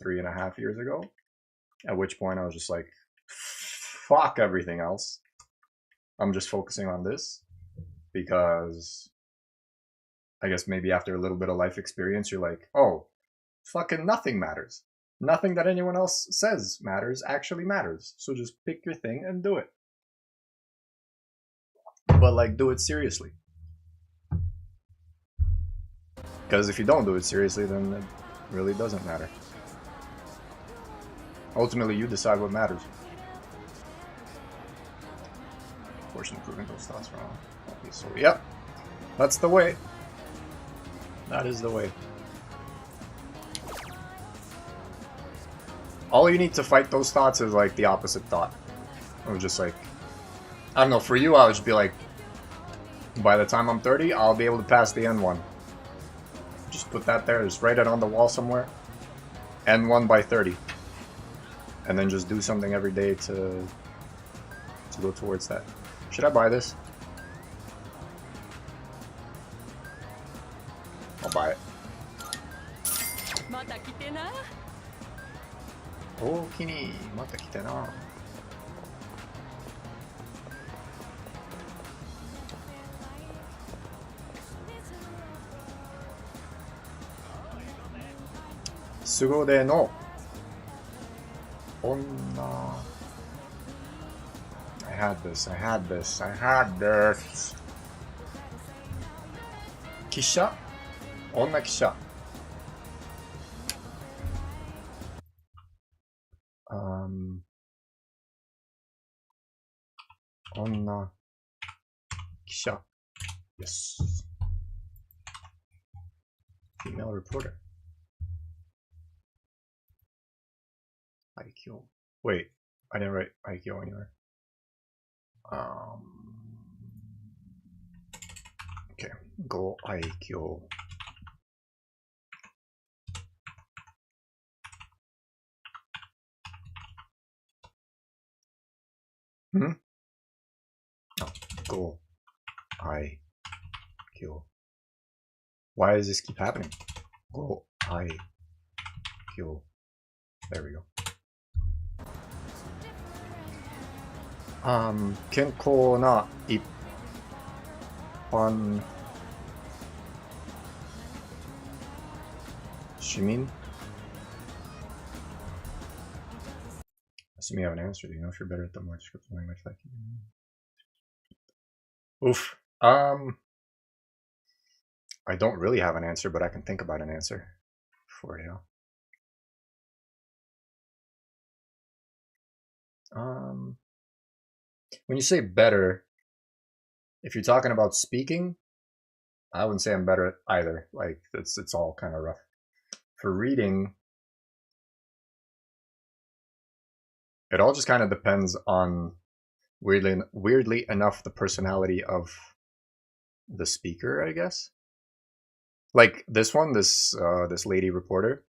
3.5 years ago, at which point I was just like, fuck everything else. I'm just focusing on this because I guess maybe after a little bit of life experience, you're like, oh, fucking nothing matters. Nothing that anyone else says matters actually matters. So just pick your thing and do it. But like, do it seriously. Because if you don't do it seriously, then it really doesn't matter. Ultimately, you decide what matters. Of course, improving those thoughts wrong. Okay, so, yep. That's the way. That is the way. All you need to fight those thoughts is like the opposite thought. Or just like, I don't know, for you, I would just be like, by the time I'm 30, I'll be able to pass the N1. Just put that there, just write it on the wall somewhere. N1 by 30. And then just do something every day to go towards that. Should I buy this? I'll buy it. Oh, Kini, mata kite na. Sugode no onna. I had this. Kisha? Onna kisha. Onna kisha. Yes. Female reporter. IQ. Wait, I didn't write IQ anywhere. Okay, go IQ. No, go IQ. Why does this keep happening? Go IQ. There we go. 健康な一般市民 assume you have an answer. Do you know if you're better at the more descriptive language like you? Oof. I don't really have an answer, but I can think about an answer for you. When you say better, if you're talking about speaking, I wouldn't say I'm better at either. Like it's all kind of rough. For reading, it all just kind of depends on, weirdly enough, the personality of the speaker, I guess. Like this one, this lady reporter,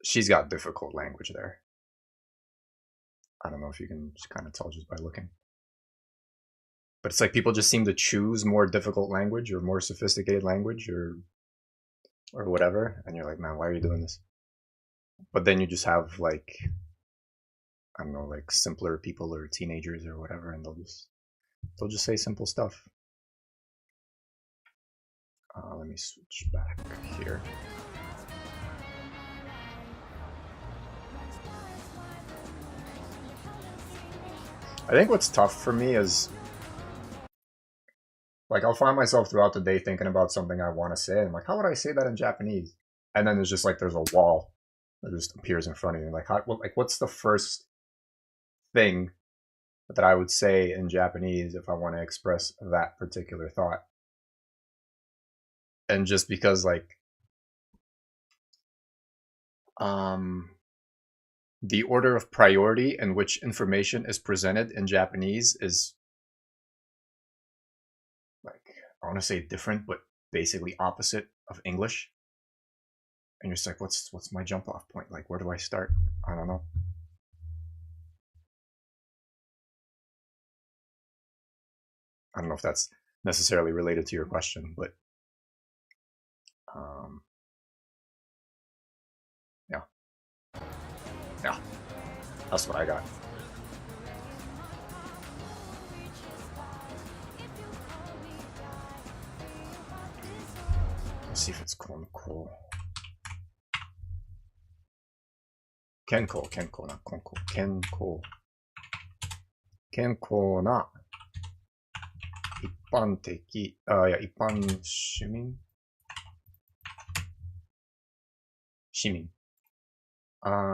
she's got difficult language there. I don't know if you can just kind of tell just by looking. But it's like people just seem to choose more difficult language or more sophisticated language or whatever. And you're like, man, why are you doing this? But then you just have like, I don't know, like simpler people or teenagers or whatever, and they'll just say simple stuff. Let me switch back here. I think what's tough for me is, like, I'll find myself throughout the day thinking about something I want to say. I'm like, how would I say that in Japanese? And then there's just like, there's a wall that just appears in front of you. Like, what's the first thing that I would say in Japanese if I want to express that particular thought? And just because, like, the order of priority in which information is presented in Japanese is, like, I want to say different, but basically opposite of English. And you're just like, what's my jump off point? Like, where do I start? I don't know. I don't know if that's necessarily related to your question, but yeah, that's what I got. Let's see if it's konko. Kenko, not konko. Kenko. Kenko na 一般的、いや、一般市民市民。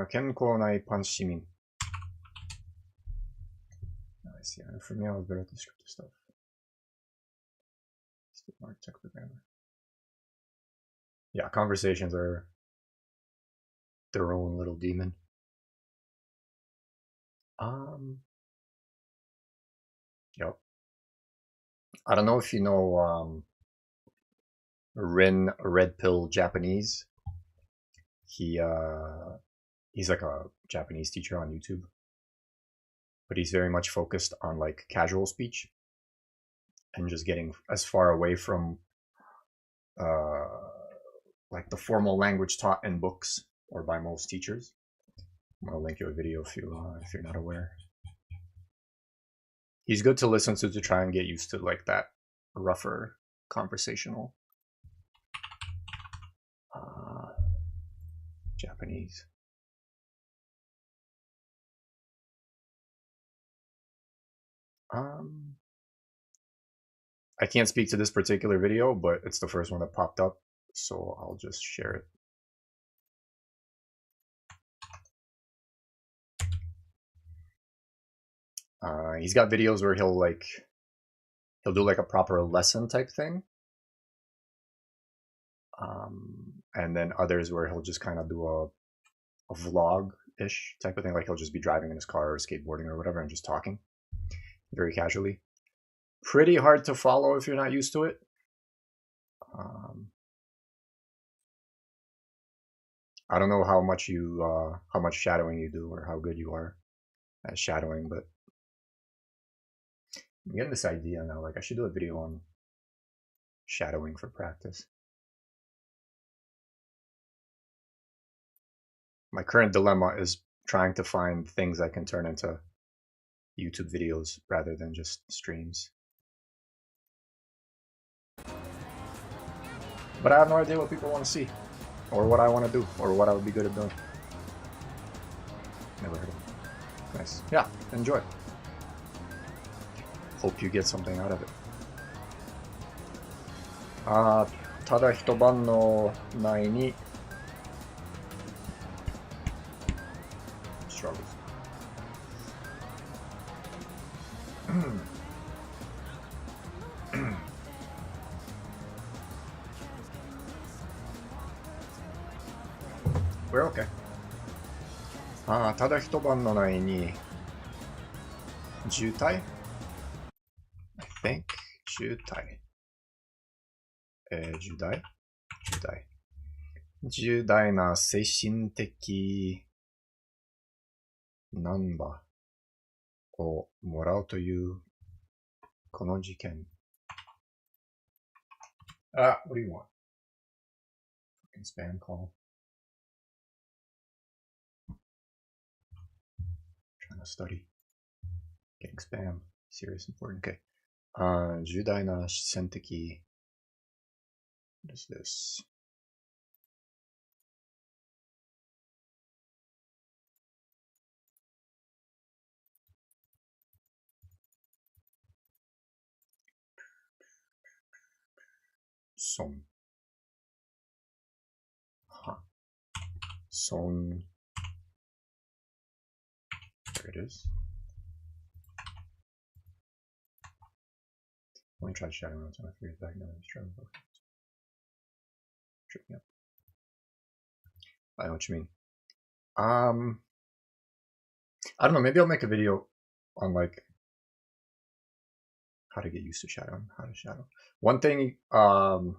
健康な一般市民。I see. For me, I was better at descriptive stuff. Yeah, conversations are their own little demon. Yep. I don't know if you know Rin Red Pill Japanese. He's like a Japanese teacher on YouTube, but he's very much focused on like casual speech and just getting as far away from like the formal language taught in books or by most teachers. I'm gonna link you a video if you're not aware. He's good to listen to try and get used to like that rougher conversational Japanese. I can't speak to this particular video, but it's the first one that popped up, so I'll just share it. He's got videos where he'll do like a proper lesson type thing. And then others where he'll just kind of do a vlog-ish type of thing. Like he'll just be driving in his car or skateboarding or whatever and just talking very casually. Pretty hard to follow if you're not used to it. I don't know how much shadowing you do or how good you are at shadowing, but I'm getting this idea now. Like I should do a video on shadowing for practice. My current dilemma is trying to find things I can turn into YouTube videos rather than just streams. But I have no idea what people want to see, or what I want to do, or what I would be good at doing. Never heard of it. Nice. Yeah, enjoy. Hope you get something out of it. ただ一晩の内に struggles. We're okay. ただ一晩の内に渋滞 I think 渋滞重大な精神的難波をもらうというこの事件。What do you want? Fucking spam call. Trying to study. Getting spam. Serious, important. Okay. 重大な自然的 What is this? Son. Son. There it is. Let me try shadowing on my figures back now. Tripping up. I know what you mean. I don't know, maybe I'll make a video on like how to get used to shadowing, how to shadow. One thing that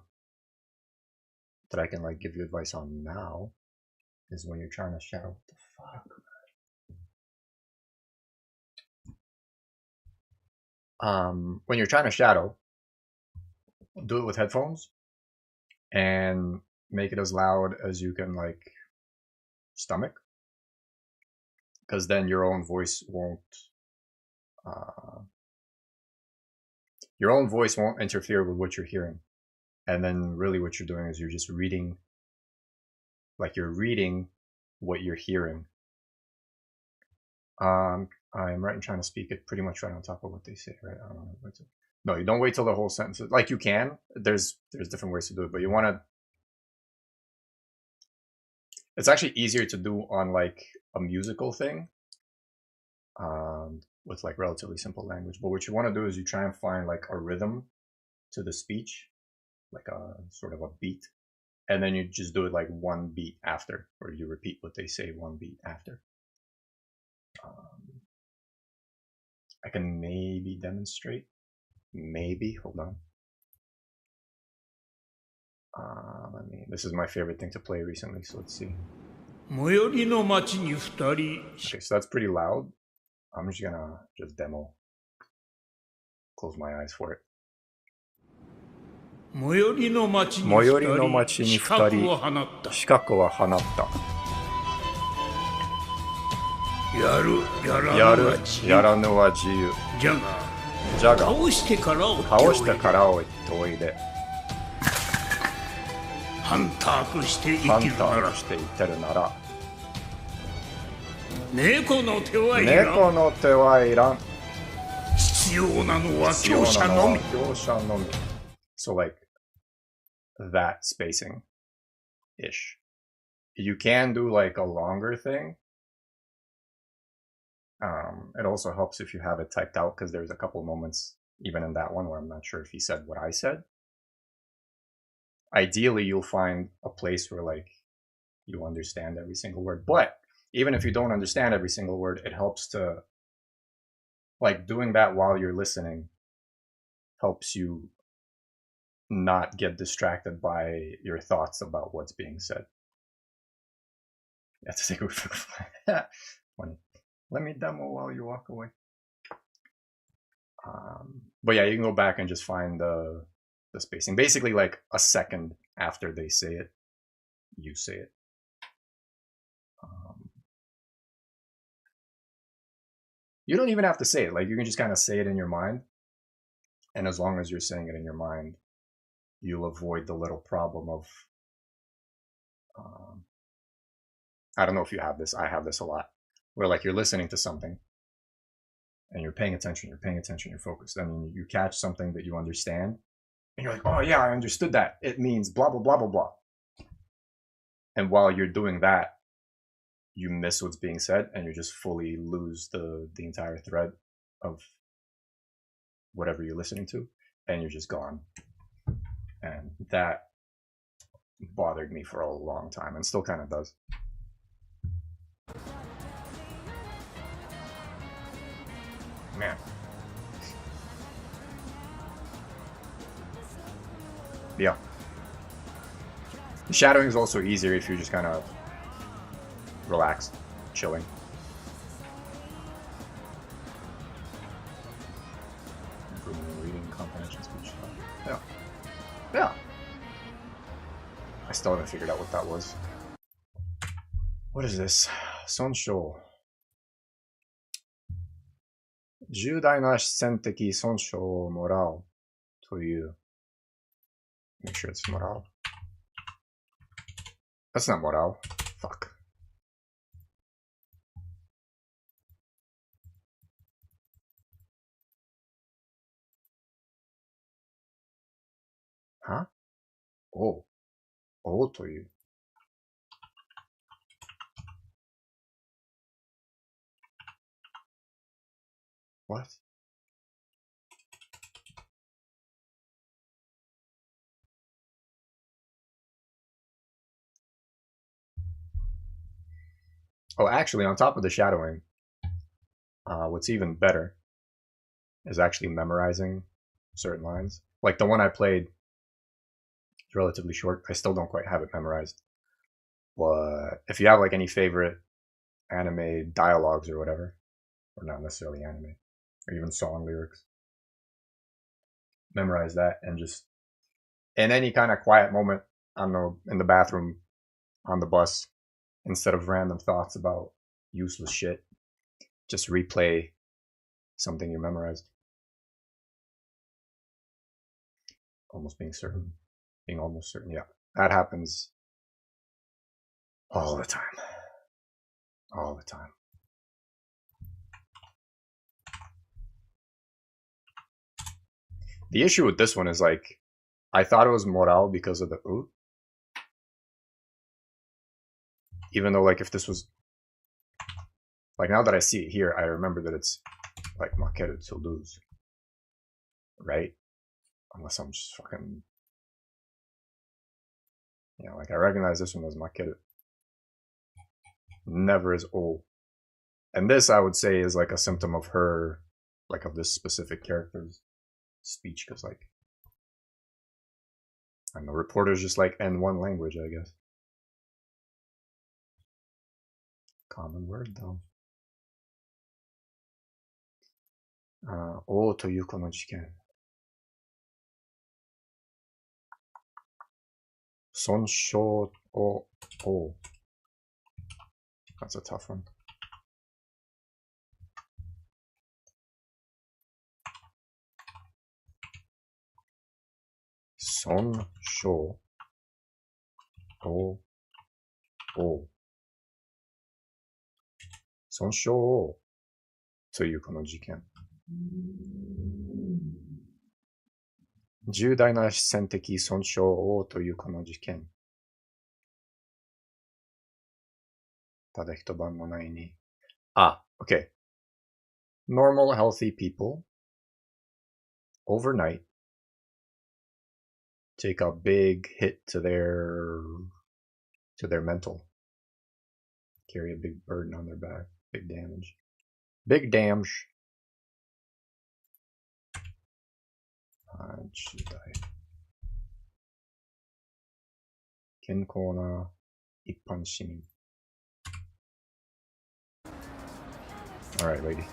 I can like give you advice on now is when you're trying to shadow. What the fuck? When you're trying to shadow, do it with headphones and make it as loud as you can like stomach, because then your own voice won't interfere with what you're hearing. And then really what you're doing is you're just reading, like you're reading what you're hearing. I'm right in trying to speak it pretty much right on top of what they say, right? I don't know. No, you don't wait till the whole sentence. Like you can. There's different ways to do it, but you want to. It's actually easier to do on like a musical thing, with like relatively simple language. But what you want to do is you try and find like a rhythm to the speech, like a sort of a beat, and then you just do it like one beat after, or you repeat what they say one beat after. I can maybe demonstrate. Maybe, hold on. This is my favorite thing to play recently, so let's see. Okay, so that's pretty loud. I'm just gonna demo. Close my eyes for it. 最寄りの町に最寄りの町に二人四角を放った四角は放った。やるやらぬは自由。じゃが倒してからを言っておいで。ハンターとして生きるなら猫の手はいらん。必要なのは強者のみ。So like that spacing ish. You can do like a longer thing. It also helps if you have it typed out, because there's a couple moments even in that one where I'm not sure if he said what I said. Ideally, you'll find a place where like you understand every single word. But even if you don't understand every single word, it helps to, like, doing that while you're listening helps you not get distracted by your thoughts about what's being said. That's a good funny. Let me demo while you walk away. But yeah, you can go back and just find the spacing. Basically, like a second after they say it, you say it. You don't even have to say it. Like, you can just kind of say it in your mind. And as long as you're saying it in your mind, you'll avoid the little problem of, I don't know if you have this. I have this a lot. where like you're listening to something and you're paying attention, you're focused. I mean, you catch something that you understand and you're like, oh yeah, I understood that. It means blah, blah, blah, blah, blah. And while you're doing that, you miss what's being said and you just fully lose the entire thread of whatever you're listening to, and you're just gone. And that bothered me for a long time and still kind of does. Man. Yeah. The shadowing is also easier if you're just kind of relaxed, chilling. Improving reading, comprehension, speech. Yeah. Yeah. I still haven't figured out what that was. What is this? Sonsho. 重大な自然的損傷をもらうという。Make sure it's もらう。That's not もらう。Fuck. Huh? おという。What? Oh, actually, on top of the shadowing, what's even better is actually memorizing certain lines. Like the one I played is relatively short. I still don't quite have it memorized. But if you have like any favorite anime dialogues or whatever, or not necessarily anime, or even song lyrics, memorize that and just in any kind of quiet moment, I don't know, in the bathroom, on the bus, instead of random thoughts about useless shit, just replay something you memorized. Being almost certain, yeah. That happens all the time. All the time. The issue with this one is like, I thought it was moral because of the u. Even though like if this was, like now that I see it here, I remember that it's like makeru to lose. Right? Unless I'm just fucking, you know, like I recognize this one as makeru. Never as o. And this I would say is like a symptom of her, like of this specific character's speech, because like, I don't know, reporters just like N1 language, I guess. Common word though. おというこの事件。損傷を、That's a tough one. 損傷を、損傷をというこの事件。重大な自然的損傷をというこの事件。ただ一晩もないに。Okay. Normal, healthy people overnight take a big hit to their mental. Carry a big burden on their back. Big damage. Big damage. 重大。健康な一般市民。Alright, lady.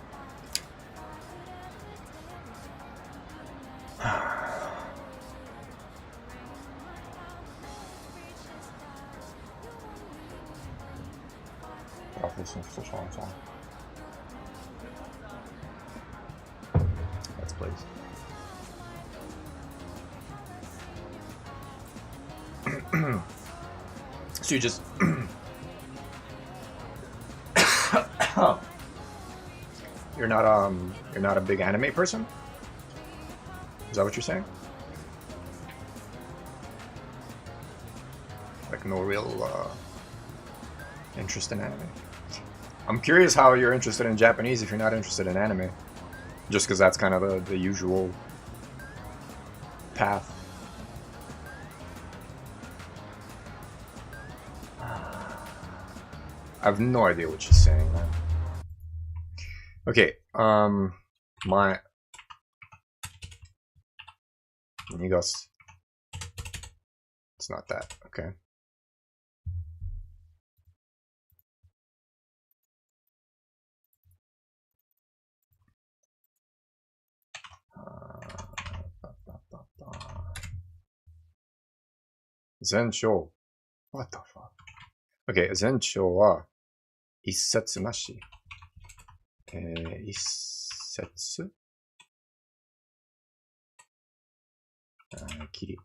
Let's please. So you just You're not a big anime person? Is that what you're saying? Like no real interest in anime? I'm curious how you're interested in Japanese if you're not interested in anime. Just because that's kind of the usual path. I have no idea what she's saying, man. Okay, my amigos. It's not that, okay. Zensho. What the fuck? Okay, Zensho wa issetsu nashi. Issetsu? Kiri.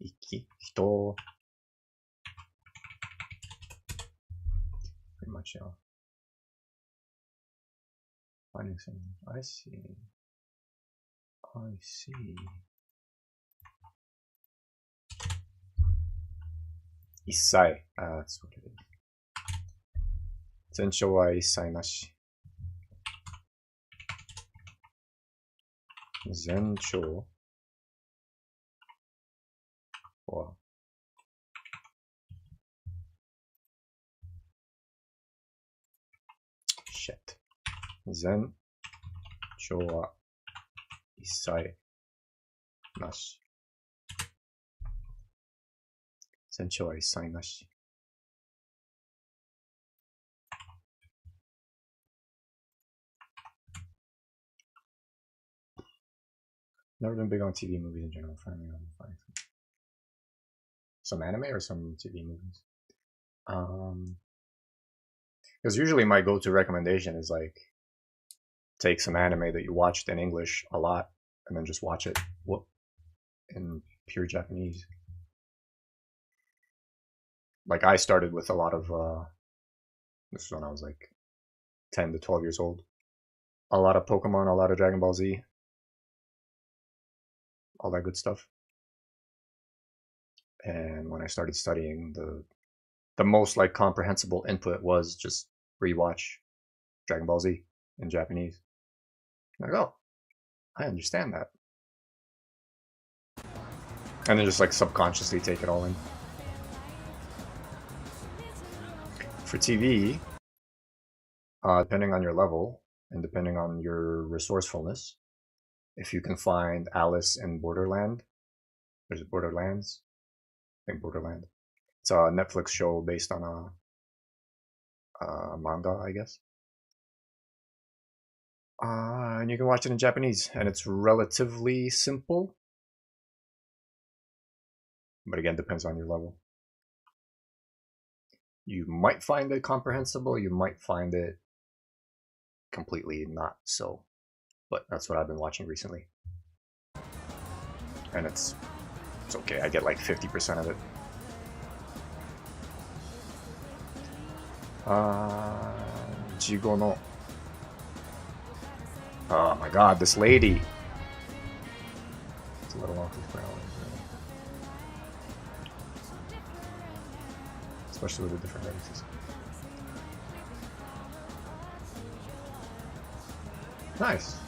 Iki. Hito. Pretty much, yeah. I see. I see. Issai. That's what it is. Zensho wa issai nashi. Zensho wa shit. Zensho wa issai nashi. Zensho wa issai nashi. Never been big on TV movies in general. Finally, I'm fine. Some anime or some TV movies. Because usually my go-to recommendation is like take some anime that you watched in English a lot and then just watch it in pure Japanese. Like I started with a lot of this is when I was like 10 to 12 years old. A lot of Pokemon, a lot of Dragon Ball Z. All that good stuff. And when I started studying, the most like comprehensible input was just rewatch Dragon Ball Z in Japanese. I'm like, oh, I understand that. And then just like subconsciously take it all in. For TV, depending on your level and depending on your resourcefulness, if you can find Alice in Borderland, there's Borderlands, I think Borderland. It's a Netflix show based on a manga, I guess. And you can watch it in Japanese, and it's relatively simple. But again, depends on your level. You might find it comprehensible, you might find it completely not so. But that's what I've been watching recently. And it's okay, I get like 50% of it. Jigo no. Oh my god, this lady. It's a little off the ground. Especially with the different races. Nice.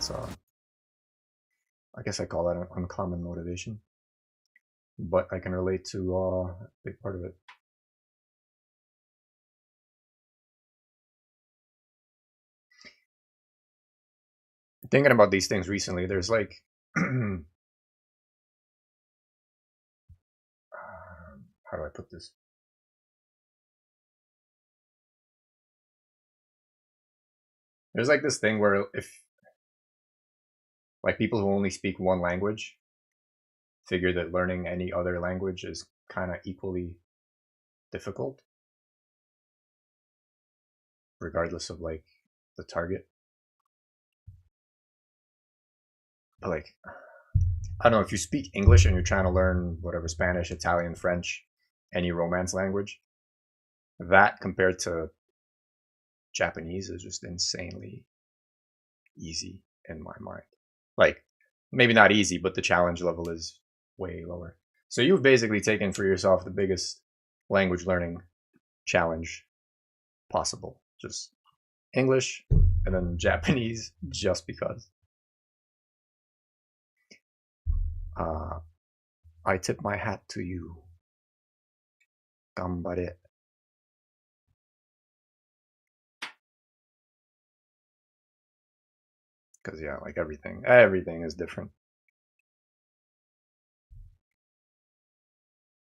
So I guess I call that an uncommon motivation, but I can relate to a big part of it. Thinking about these things recently, there's like how do I put this? There's like this thing where if like people who only speak one language figure that learning any other language is kind of equally difficult, regardless of like the target. But like, I don't know, if you speak English and you're trying to learn whatever, Spanish, Italian, French, any Romance language, that compared to Japanese is just insanely easy in my mind. Like, maybe not easy, but the challenge level is way lower. So you've basically taken for yourself the biggest language learning challenge possible. Just English and then Japanese, just because. I tip my hat to you. Gambare. Because, yeah, like everything is different.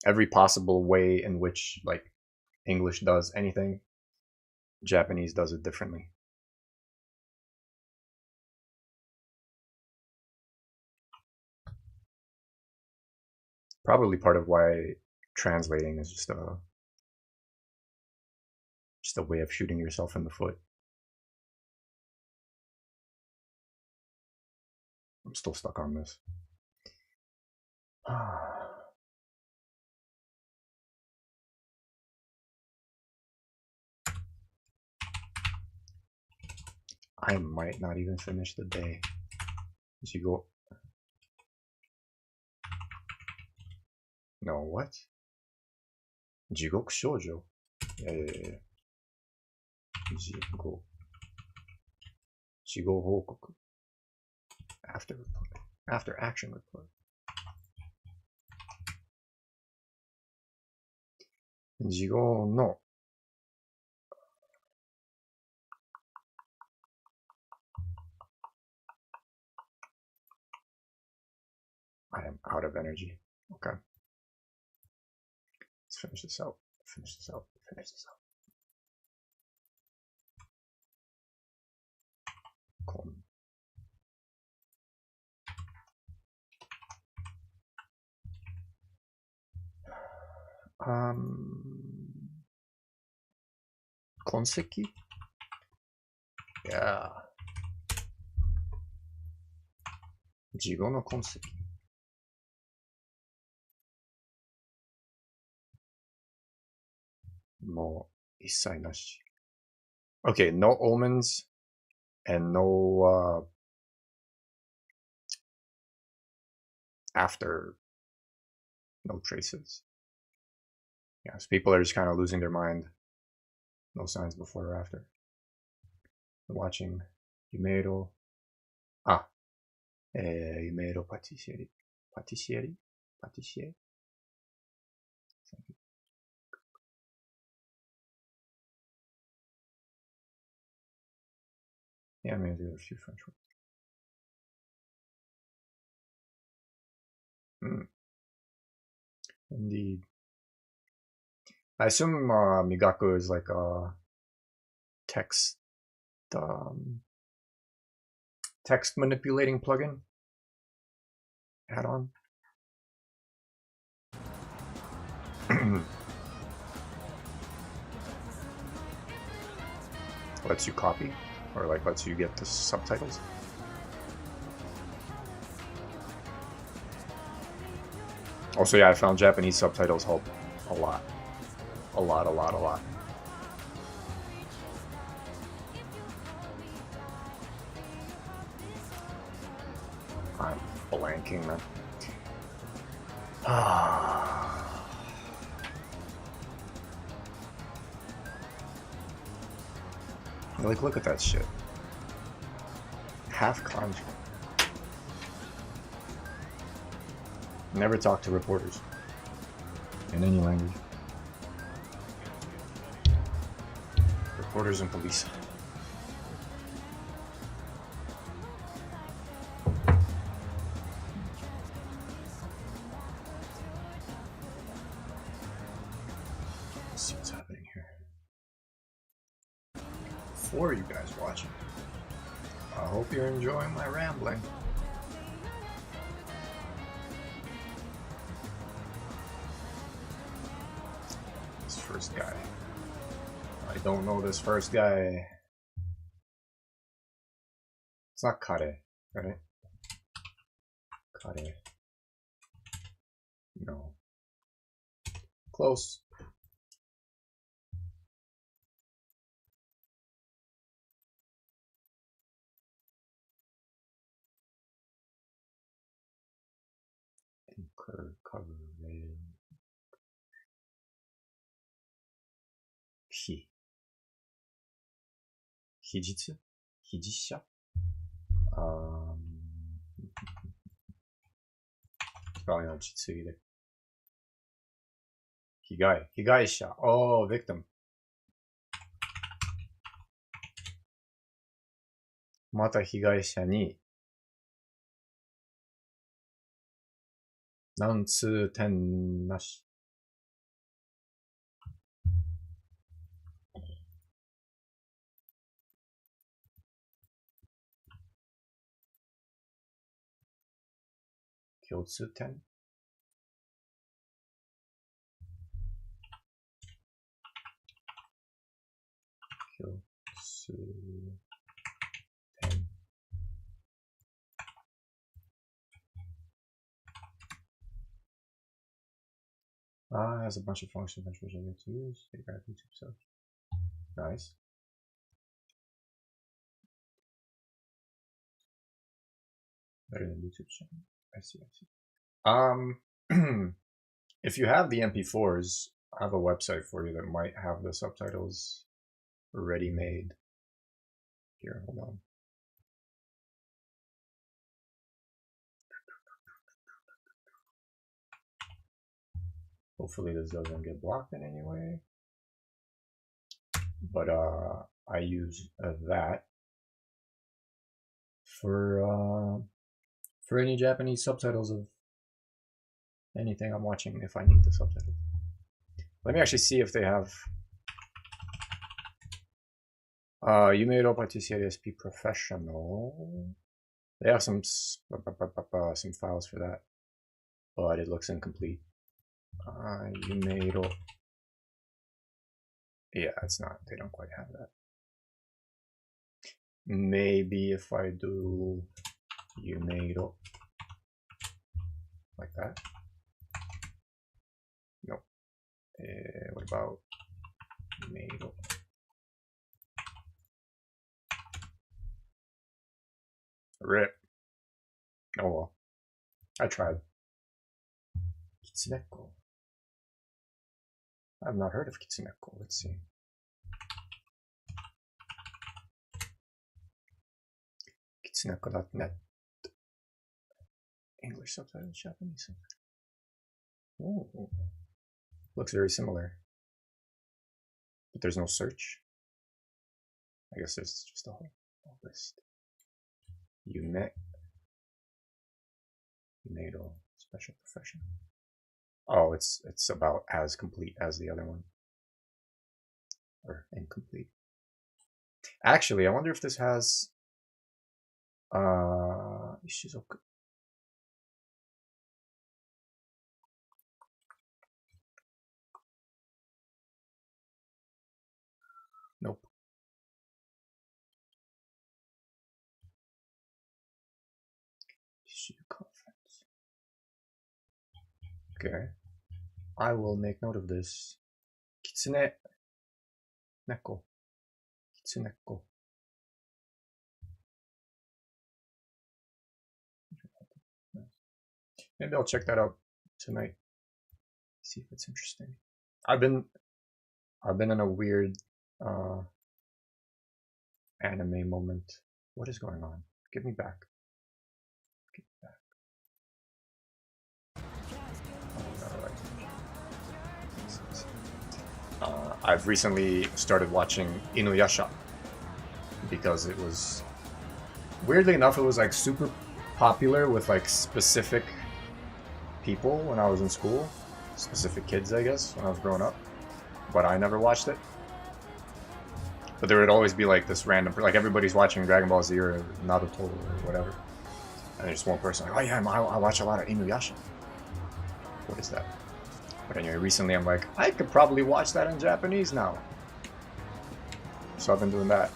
Every possible way in which, like, English does anything, Japanese does it differently. Probably part of why translating is just a way of shooting yourself in the foot. I'm still stuck on this. I might not even finish the day. Jigo. No, what? Jigoku shoujo. Yeah. Jigo. Jigo hokoku. After report. After action report. Jigo no. I am out of energy. Okay. Let's finish this out. Finish this out. Finish this out. Cool. Konseki? Yeah. Jigo no konseki. Mo issai nashi. Okay, no omens and no after, no traces. Yeah, so people are just kind of losing their mind. No signs before or after. Watching Yumeiro. Yumeiro Patissieri. Patissieri? Patissier? Yeah, I'm gonna do a few French words. Indeed. I assume Migaku is like a text text manipulating plugin add-on. Lets you copy, or like lets you get the subtitles. Also, yeah, I found Japanese subtitles help a lot. A lot. I'm blanking, man. Like, look at that shit. Half kanji. Never talk to reporters in any language. Reporters and police. Let's see what's happening here. For you guys watching, I hope you're enjoying my rambling. This first guy. I don't know this first guy. It's not Kare, right? Kare. No. Close. cover,非実非実者Probably not 実意で被害者 Oh, victim また被害者に何通点なし共通点共通点it has a bunch of functions that you get to use. They got YouTube stuff. Nice. Better than YouTube channel. I see. If you have the MP4s, I have a website for you that might have the subtitles ready made. Here, hold on. Hopefully this doesn't get blocked in any way. But I use that for any Japanese subtitles of anything I'm watching if I need the subtitles. Let me actually see if they have Yumeiro Patisserie SP Professional. They have some files for that, but it looks incomplete. Yumeiro. Yeah, it's not. They don't quite have that. Maybe if I do Yumeiro like that. No. What about Yumeiro? Rip. Oh well. I tried. Kitsuneko. I've not heard of Kitsuneko. Let's see. Kitsuneko.net. English subtitles, Japanese subtitles. Oh. Looks very similar. But there's no search. I guess there's just a whole list. Yumeiro Special Professional. Oh, it's about as complete as the other one. Or incomplete. Actually, I wonder if this has Ishizoku. Nope. Conference. Okay. I will make note of this. Kitsune Neko. Kitsuneko. Maybe I'll check that out tonight. See if it's interesting. I've been in a weird anime moment. What is going on? Give me back. Give me back. I've recently started watching Inuyasha because it was, weirdly enough, it was like super popular with like specific people when I was in school, specific kids, I guess, when I was growing up, but I never watched it. But there would always be like this random, like everybody's watching Dragon Ball Z or Naruto or whatever, and there's one person like, oh yeah, I watch a lot of Inuyasha. What is that? But anyway, recently I'm like, I could probably watch that in Japanese now. So I've been doing that,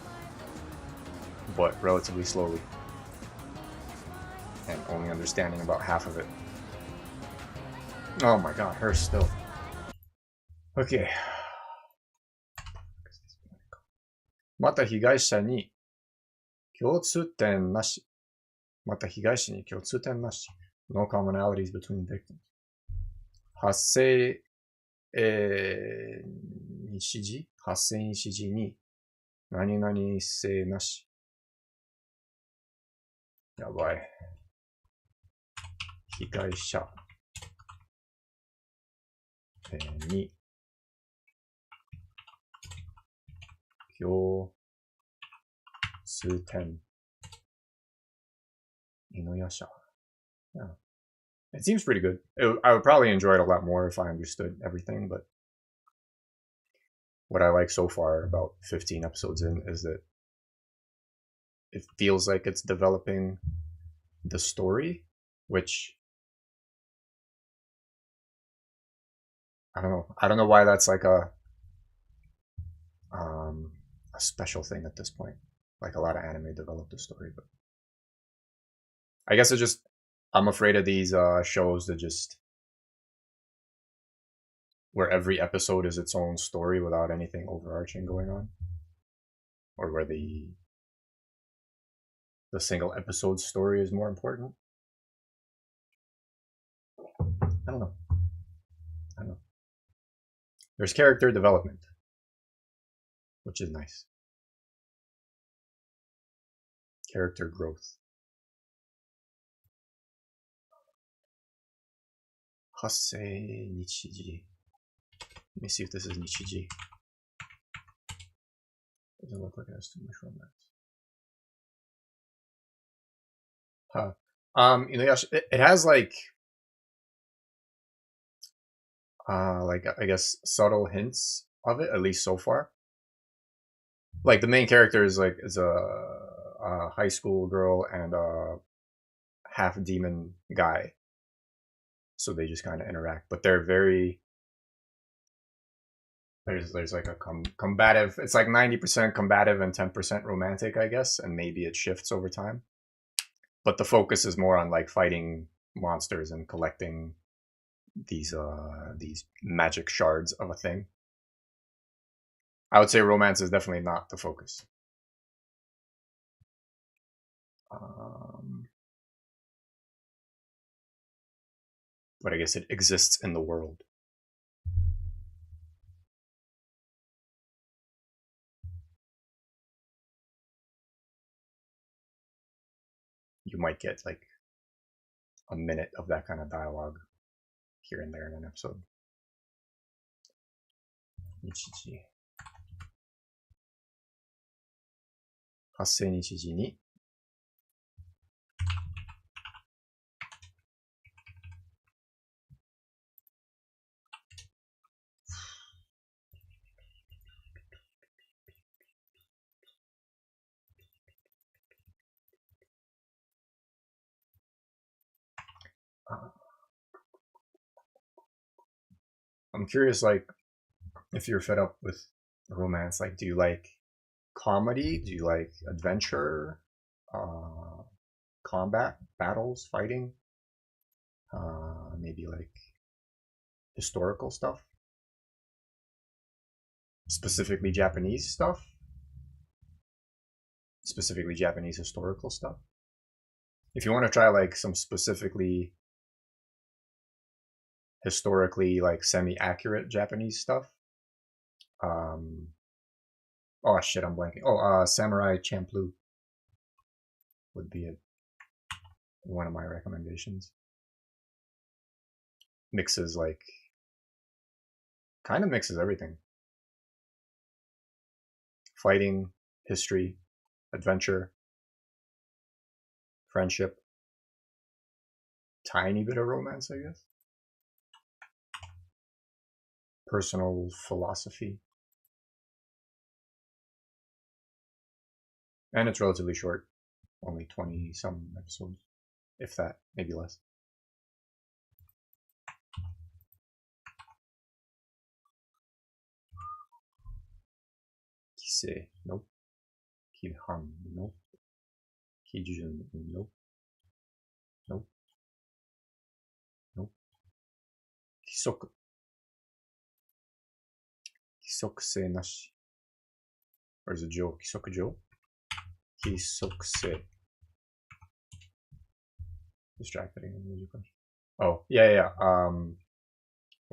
but relatively slowly, and only understanding about half of it. Oh my god, her still. Okay. また被害者に共通点なし。また被害者に共通点なし。No commonalities between victims. 発生、日時発生日時に何々性なし。やばい。被害者、に共通点。犬夜叉。Yeah. It seems pretty good. I would probably enjoy it a lot more if I understood everything, but what I like so far, about 15 episodes in, is that it feels like it's developing the story, which I don't know. I don't know why that's like a special thing at this point. Like a lot of anime develop the story, but I guess I'm afraid of these shows that just where every episode is its own story without anything overarching going on, or where the single episode story is more important. I don't know. There's character development, which is nice. Character growth. 発生日時. Let me see if this is 日時. Doesn't look like it has too much romance. It has like I guess subtle hints of it, at least so far. Like the main character is a high school girl and a half demon guy. So they just kind of interact, but they're very, there's like a combative, it's like 90% combative and 10% romantic, I guess, and maybe it shifts over time. But the focus is more on like fighting monsters and collecting these magic shards of a thing. I would say romance is definitely not the focus. But I guess it exists in the world. You might get like a minute of that kind of dialogue here and there in an episode. 日時。発生日時にI'm curious, like, if you're fed up with romance, like, do you like comedy? Do you like adventure? Combat, battles, fighting? Maybe like historical stuff? Specifically Japanese stuff? Specifically Japanese historical stuff? If you want to try like some specifically historically like semi-accurate Japanese stuff, oh shit, I'm blanking. Samurai Champloo would be one of my recommendations. Mixes like, kind of mixes everything. Fighting, history, adventure, friendship, tiny bit of romance, I guess. Personal philosophy. And it's relatively short. Only 20-some episodes. If that, maybe less. Kisei, nope. Kihan, nope. Kijun, nope. Nope. Nope. Kisoku. Kisokusei nashi. Or is it jo? Kisokujo? Kisokusei. Distracted. Oh, yeah.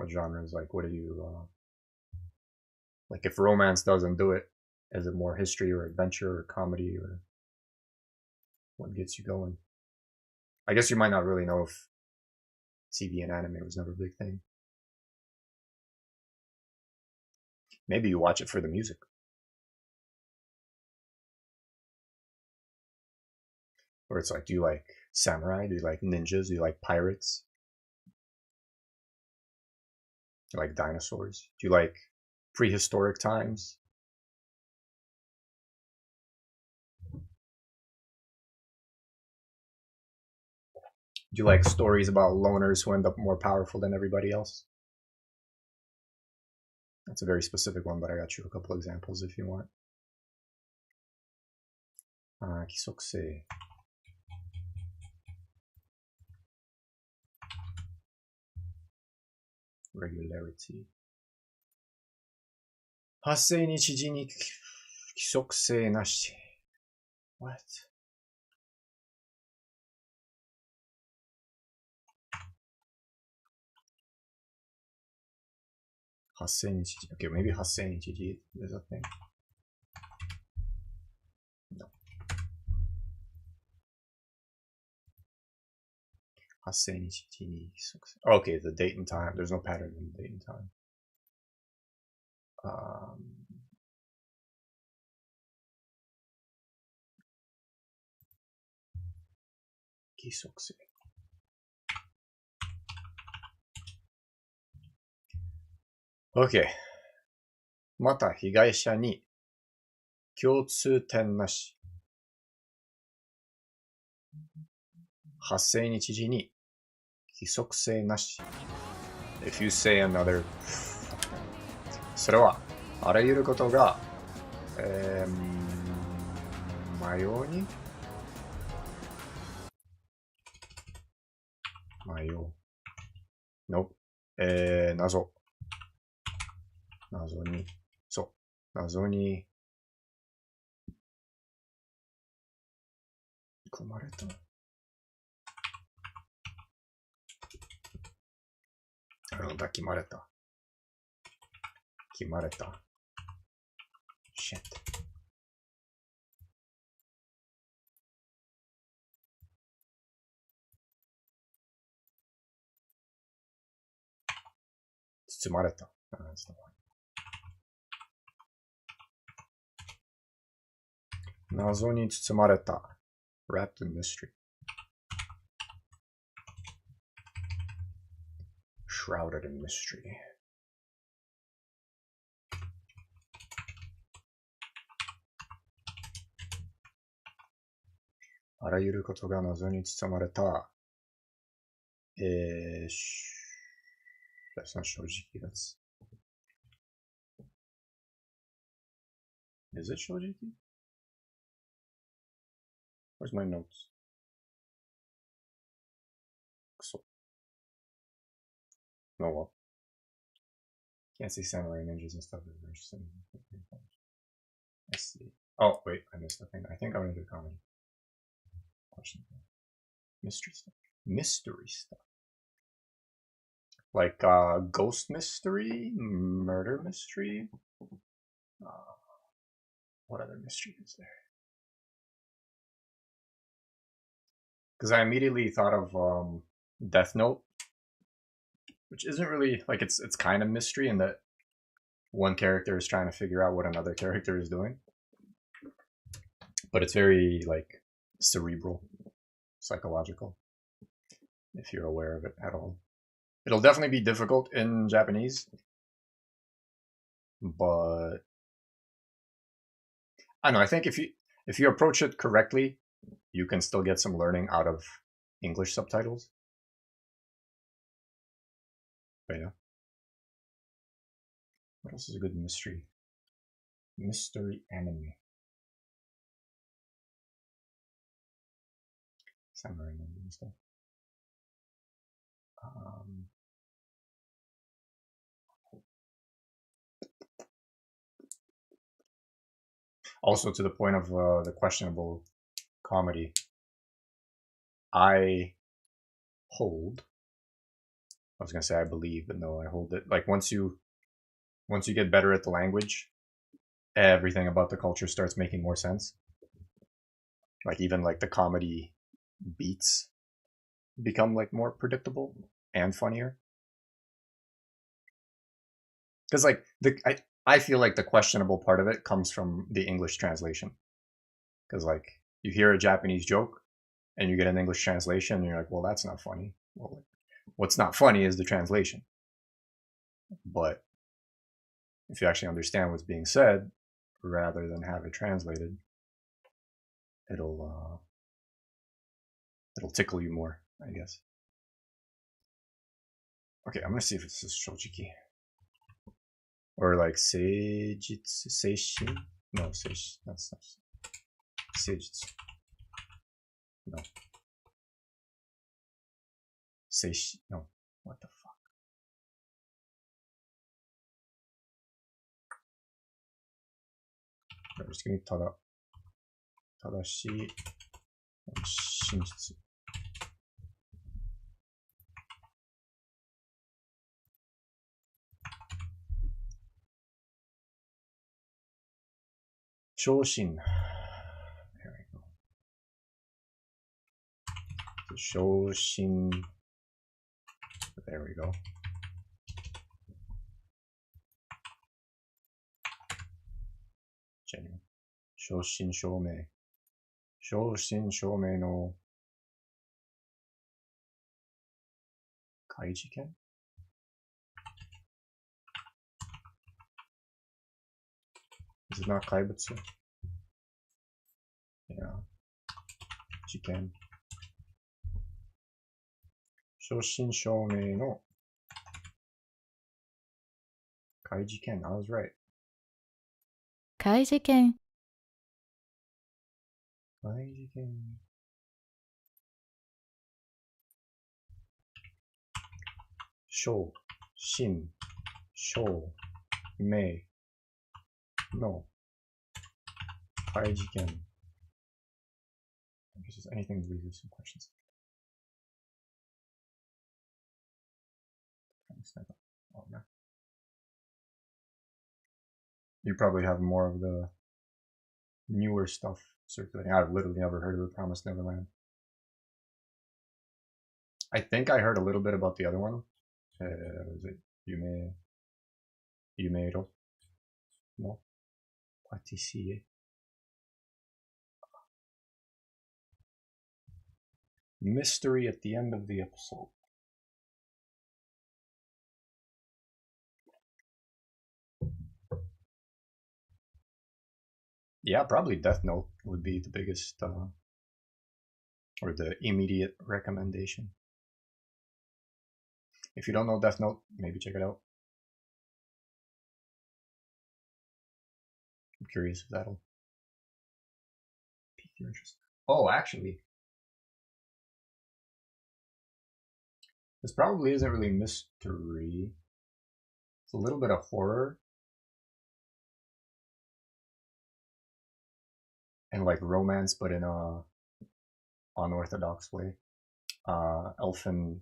What genres? Like, what do you like? If romance doesn't do it, is it more history or adventure or comedy, or what gets you going? I guess you might not really know if TV and anime was never a big thing. Maybe you watch it for the music. Or it's like, do you like samurai? Do you like ninjas? Do you like pirates? Do you like dinosaurs? Do you like prehistoric times? Do you like stories about loners who end up more powerful than everybody else? That's a very specific one, but I got you a couple examples if you want. 規則性 regularity 発生日時に規則性なし What? 発生日時 Okay, maybe 発生日時 is a thing. No. 発生日時に規則性 Okay, the date and time. There's no pattern in the date and time. 規則性 OK また被害者に共通点なし発生日時に規則性なし If you say another それはあらゆることが、迷うに迷う Nope 謎謎にそう謎に組まれた決まれた決まれた Shit 包まれた謎に包まれた Wrapped in mystery Shrouded in mystery あらゆることが謎に包まれたthat's not 正直that's Is it 正直? Where's my notes? くそ No well Can't say samurai ninjas and stuff is interesting I see Oh wait I missed a thing I think I'm gonna do comedy Question Mystery stuff Like ghost mystery murder mystery What other mystery is there? Because I immediately thought of Death Note, which isn't really like it's kind of mystery in that one character is trying to figure out what another character is doing, but it's very like cerebral, psychological. If you're aware of it at all, it'll definitely be difficult in Japanese, but I don't know. I think if you approach it correctly, you can still get some learning out of English subtitles. But yeah. What else is a good mystery? Mystery anime. Samurai and stuff. Also, to the point of the questionable comedy, I hold I was gonna say I believe, but no, I hold it. Like once you get better at the language, everything about the culture starts making more sense. Like even like the comedy beats become like more predictable and funnier. Because like I feel like the questionable part of it comes from the English translation. Because like you hear a Japanese joke and you get an English translation and you're like, well, that's not funny. Well, like, what's not funny is the translation. But if you actually understand what's being said, rather than have it translated, it'll tickle you more, I guess. Okay, I'm gonna see if it's shojiki. Or like seijitsu, seishin? No, seish, that's not seijitsu. No. Seish, no. What the fuck? Just give me tadashi, shinjitsu. Shoshin. There we go. Shoshin. There we go. Genuine. Shoshin shomei. Shoshin shomei no kaijiken? Is it not kaibutsu? Yeah. Jiken. Shoshin shomei no kaijiken. I was right. 怪事件 Kaijiken. Sho, shin, sho, mei, no, kaijiken. I guess there's anything to leave you some questions. Oh, no. You probably have more of the newer stuff circulating. I've literally never heard of the Promised Neverland. I think I heard a little bit about the other one. Was it Yumeiro? No? Patissier? Mystery at the end of the episode. Yeah, probably Death Note would be the biggest, or the immediate recommendation. If you don't know Death Note, maybe check it out. I'm curious if that'll pique your interest. Oh, actually, this probably isn't really mystery. It's a little bit of horror. And like romance, but in a unorthodox way. Elfin.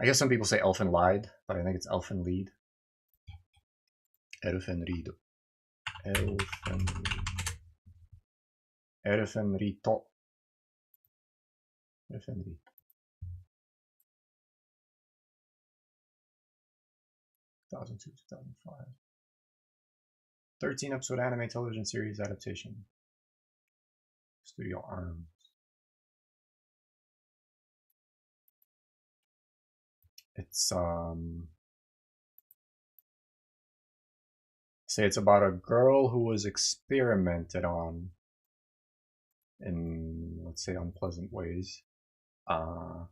I guess some people say Elfin Lied, but I think it's Elfin Lead. Elfin Rido. Elfin Rito. Elfin Rito. 2002, 2005. 13-episode anime television series adaptation. Studio Arms. It's say it's about a girl who was experimented on in, let's say, unpleasant ways. Not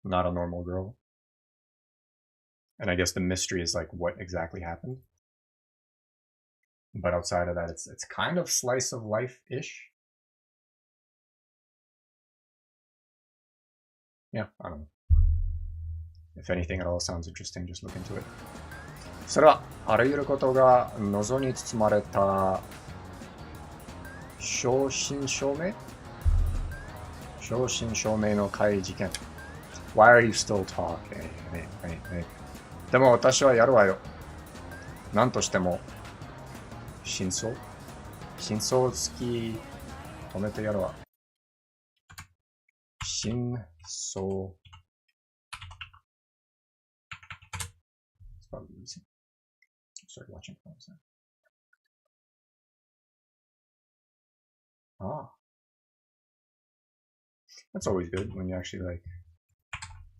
a normal girl. And I guess the mystery is like what exactly happened. But outside of that, it's kind of slice of life-ish. Yeah, I don't know. If anything at all sounds interesting, just look into it. それはあらゆることが謎に包まれた正真正銘の怪事件 Why are you still talking? でも私はやるわよ。なんとしても、真相好き止めてやるわ。真相。It's probably easy. Started watching films now. Ah. That's always good when you actually like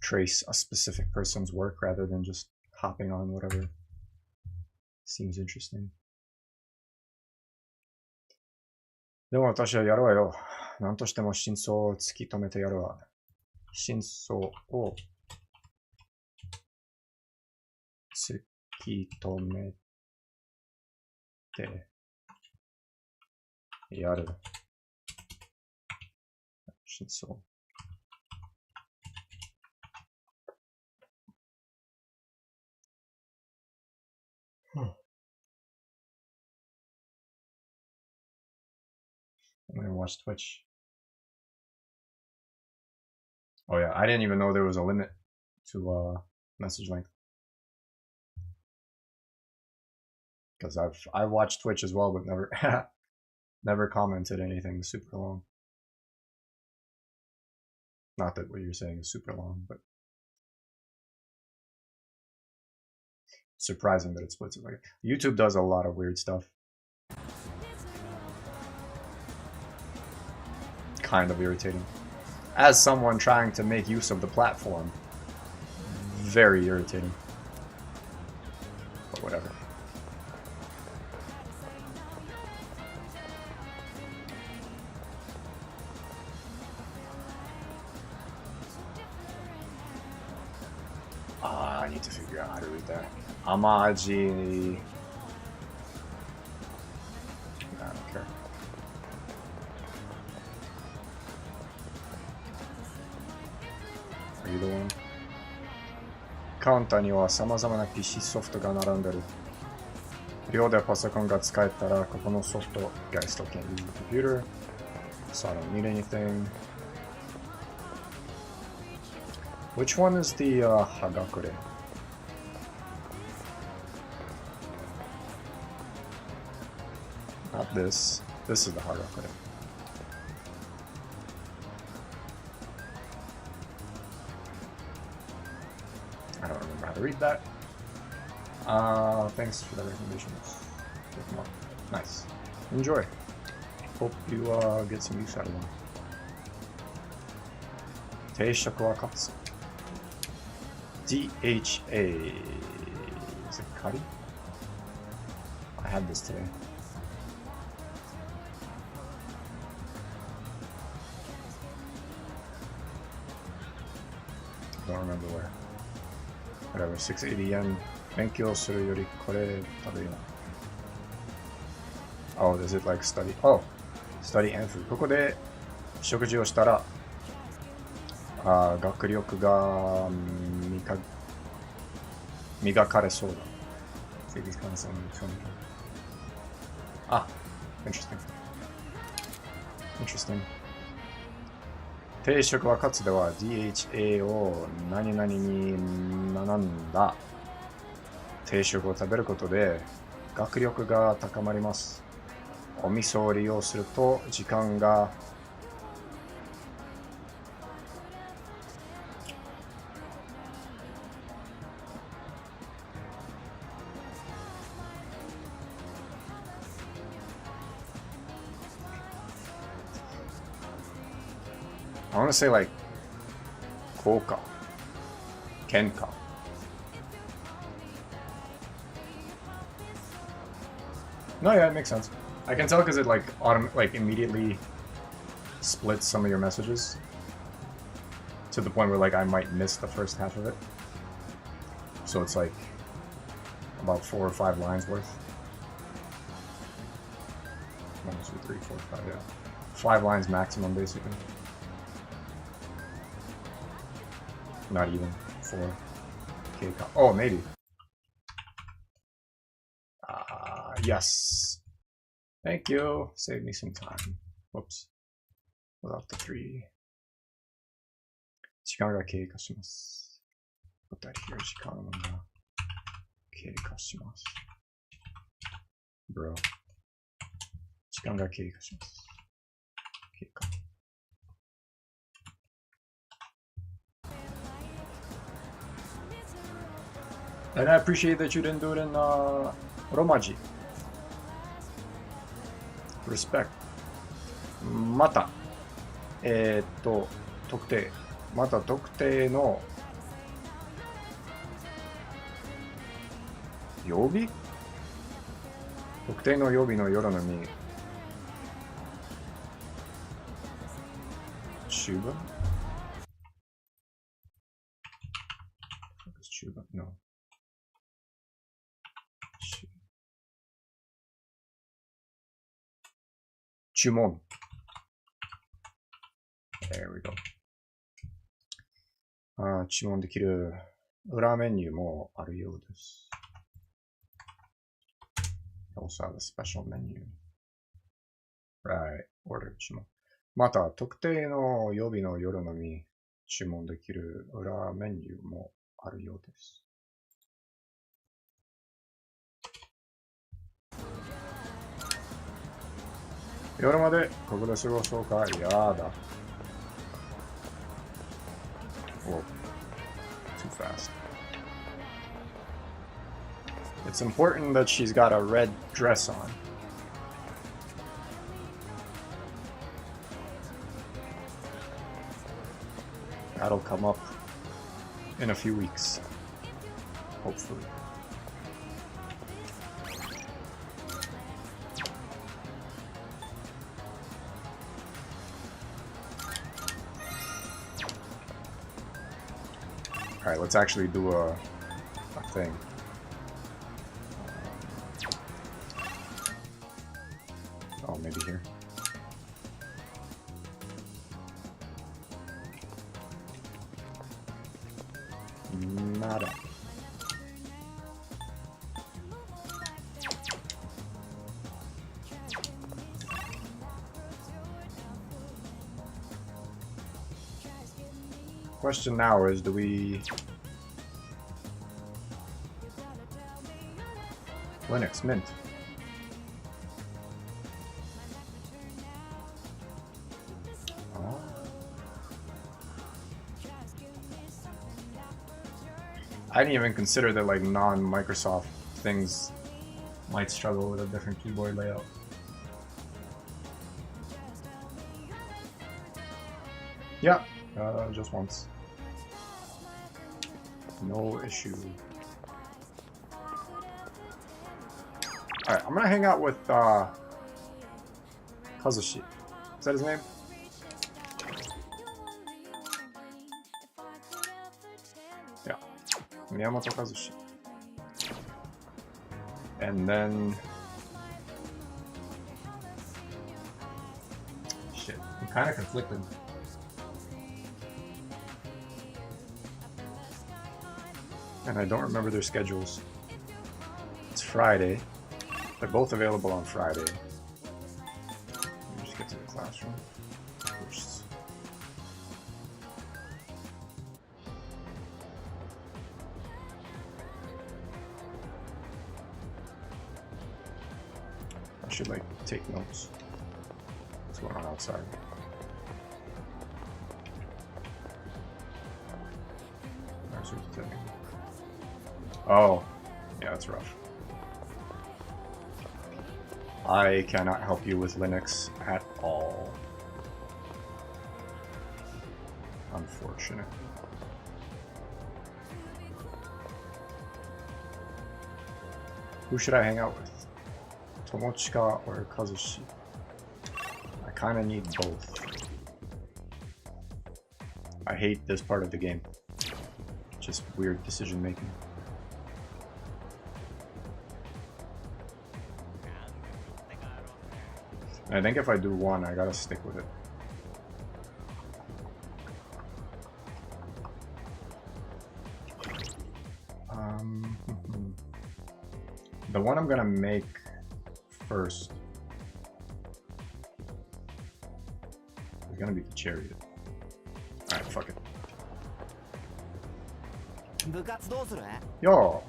trace a specific person's work rather than just hopping on whatever seems interesting. でも私はやるわよ。何としても真相を突き止めてやるわ。真相を突き止めてやる。真相。I'm gonna watch Twitch. Oh yeah, I didn't even know there was a limit to message length. Because I've watched Twitch as well, but never commented anything super long. Not that what you're saying is super long, but surprising that it splits it like YouTube does a lot of weird stuff. Kind of irritating. As someone trying to make use of the platform, very irritating. But whatever. I need to figure out how to read that. Amaji. I don't care. Are you the one? カウンターには様々な PC ソフトが並んでる。寮でパソコンが使えたら、ここのソフト I still can't use the computer, so I don't need anything. Which one is the Hagakure? Not this. This is the Hagakure. I don't remember how to read that. Thanks for the recommendations. Nice. Enjoy. Hope you get some use out of them. 定食はカツ。DHA. Is it curry? I had this today. I don't remember where. Whatever, 680 yen. 勉強するよりこれ食べよう。Oh, does it like study? Oh, study and food. ここで食事をしたら、学力が磨かれそうだ。Ah, interesting. Interesting. 定食はかつては DHA を何々に学んだ。定食を食べることで学力が高まります。お味噌を利用すると時間がI want to say like 効果、喧嘩。No, yeah, it makes sense. I can tell because it like immediately splits some of your messages to the point where like I might miss the first half of it. So it's like about 4 or 5 lines worth. 1, 2, 3, 4, 5, yeah. 5 lines maximum, basically. Not even 4. Okay. Oh, maybe. Yes. Thank you. Save me some time. Whoops. Without the 3. 時間が経過します。2人の時間が経過します。Bro。時間が経過します。経過。And I appreciate that you didn't do it in Romaji. Respect. また、特定。また特定の曜日？特定の曜日の夜のみ。週間？週間？ No.注文。There we go. 注文できる裏メニューもあるようです。Also have a special menu. Right. Order 注文。また、特定の曜日の夜のみ注文できる裏メニューもあるようです。夜までここで過ごそうか。やだ。Oh, too fast. It's important that she's got a red dress on. That'll come up in a few weeks, hopefully. Alright, let's actually do a thing. Oh, maybe here. Nada. Question now is, do we... Linux Mint. Oh. I didn't even consider that like non-Microsoft things might struggle with a different keyboard layout. Yeah, just once. No issue. Alright, I'm gonna hang out with Kazushi. Is that his name? Yeah. Miyamoto Kazushi. And then... Shit, I'm kinda conflicted. And I don't remember their schedules. It's Friday. They're both available on Friday. Let me just get to the classroom first. I should like take notes. What's going on outside? Oh, yeah, that's rough. I cannot help you with Linux at all. Unfortunate. Who should I hang out with? Tomochika or Kazushi? I kinda need both. I hate this part of the game. Just weird decision making. And I think if I do one, I gotta stick with it. The one I'm gonna make first is gonna be the chariot. Alright, fuck it. 部活どうする？よ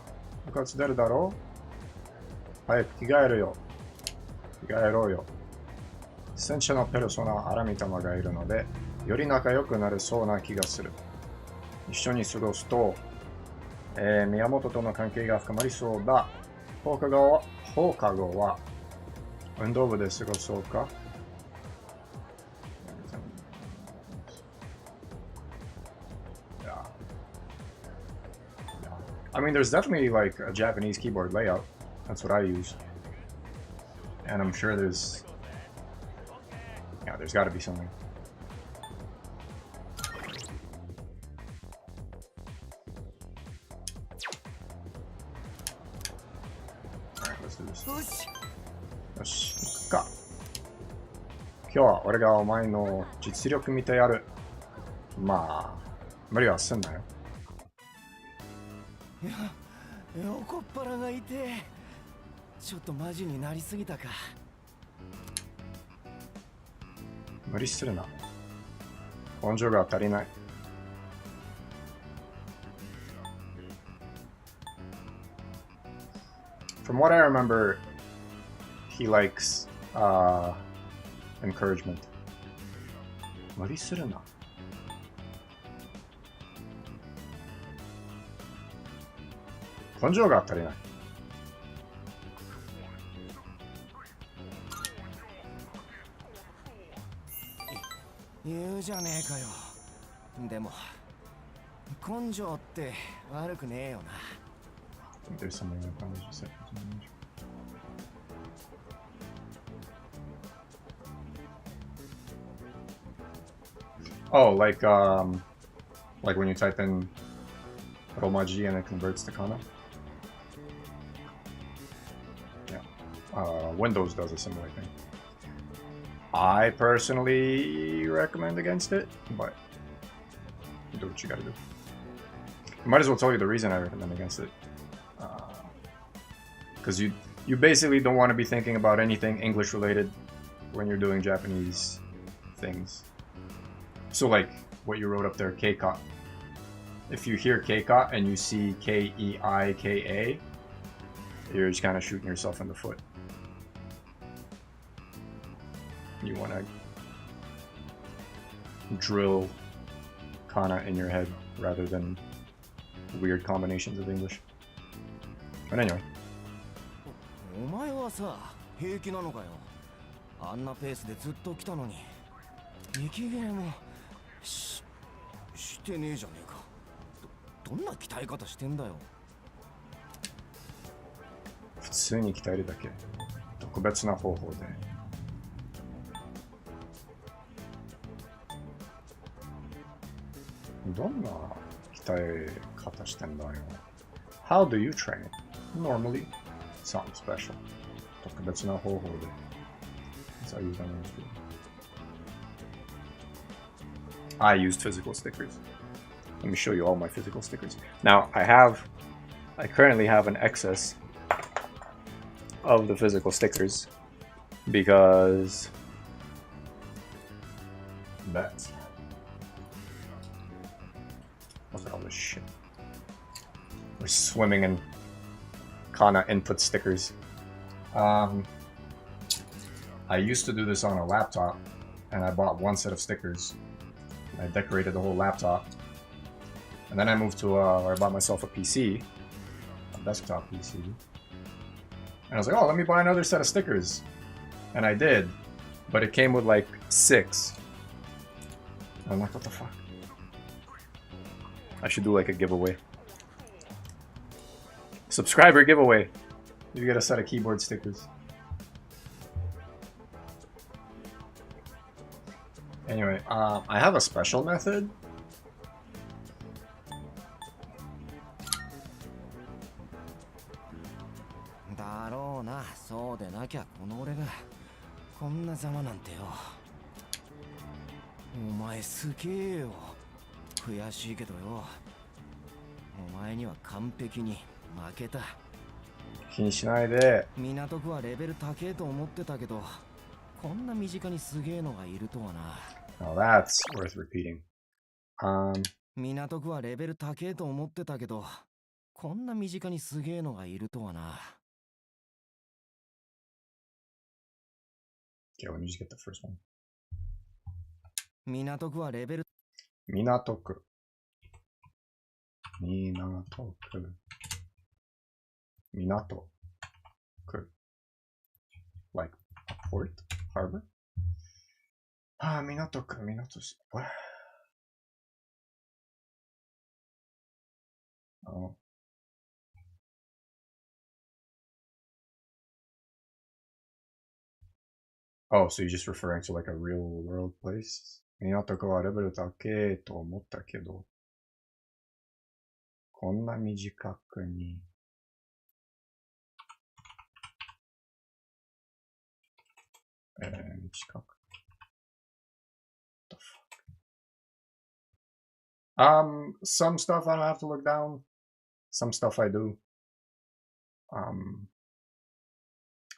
う、部活出るだろう？早く着替えるよ。着替えろよ。戦車のペルソナアラミタマがいるので、より仲良くなれそうな気がする。一緒に過ごすと、宮本との関係が深まりそうだ。放課後は運動部で過ごそうか。I mean, there's definitely like a Japanese keyboard layout. That's what I use. And I'm sure there's got to be something. Alright, let's do this. よし。よし、行くか。今日は俺がお前の実力見てやる。まあ、無理はすんなよ。横っ腹が痛え。ちょっとマジになりすぎたか。無理するな。根性が足りない。From what I remember, he likes encouragement. 無理するな。根性が足りない。言うじゃねえかよ。でも根性って悪くねえよな。There's something like that. Just said. Oh, like when you type in Romaji and it converts to kana. Yeah, Windows does a similar thing. I personally recommend against it, but do what you gotta do. I might as well tell you the reason I recommend against it. Because you basically don't want to be thinking about anything English related when you're doing Japanese things. So like what you wrote up there, Keika. If you hear Keika and you see Keika, you're just kind of shooting yourself in the foot. You want to drill kana in your head rather than weird combinations of English. But anyway. お前はさ、平気なのかよ。あんなペースでずっと来たのに。息切れもしてねえじゃねえか。どんな鍛え方してんだよ。普通に鍛えるだけ。特別な方法で。どんな鍛え方してんだよ。How do you train? Normally, something special. 特別な方法で。That's how you done it. I used physical stickers. Let me show you all my physical stickers. Now, I currently have an excess of the physical stickers because that's. Look at all this shit. We're swimming in kana input stickers. I used to do this on a laptop, and I bought one set of stickers. I decorated the whole laptop. And then I moved to, I bought myself a PC, a desktop PC. And I was like, oh, let me buy another set of stickers. And I did, but it came with like 6. I'm like, what the fuck? I should do like a giveaway. Subscriber giveaway. You get a set of keyboard stickers. Anyway, I have a special method. Now that's worth repeating. 港区はレベル高えと思ってたけど、こんな身近にすげえのがいるとはな。Okay, let me just get the first one. 港区はレベル、港区。港区。港区。Like a port? Harbor? 港区、港市。What? Oh. Oh, so you're just referring to like a real world place? 港区はレベル高えと思ったけど、こんな短くに。短く。What the fuck? Some stuff I don't have to look down. Some stuff I do.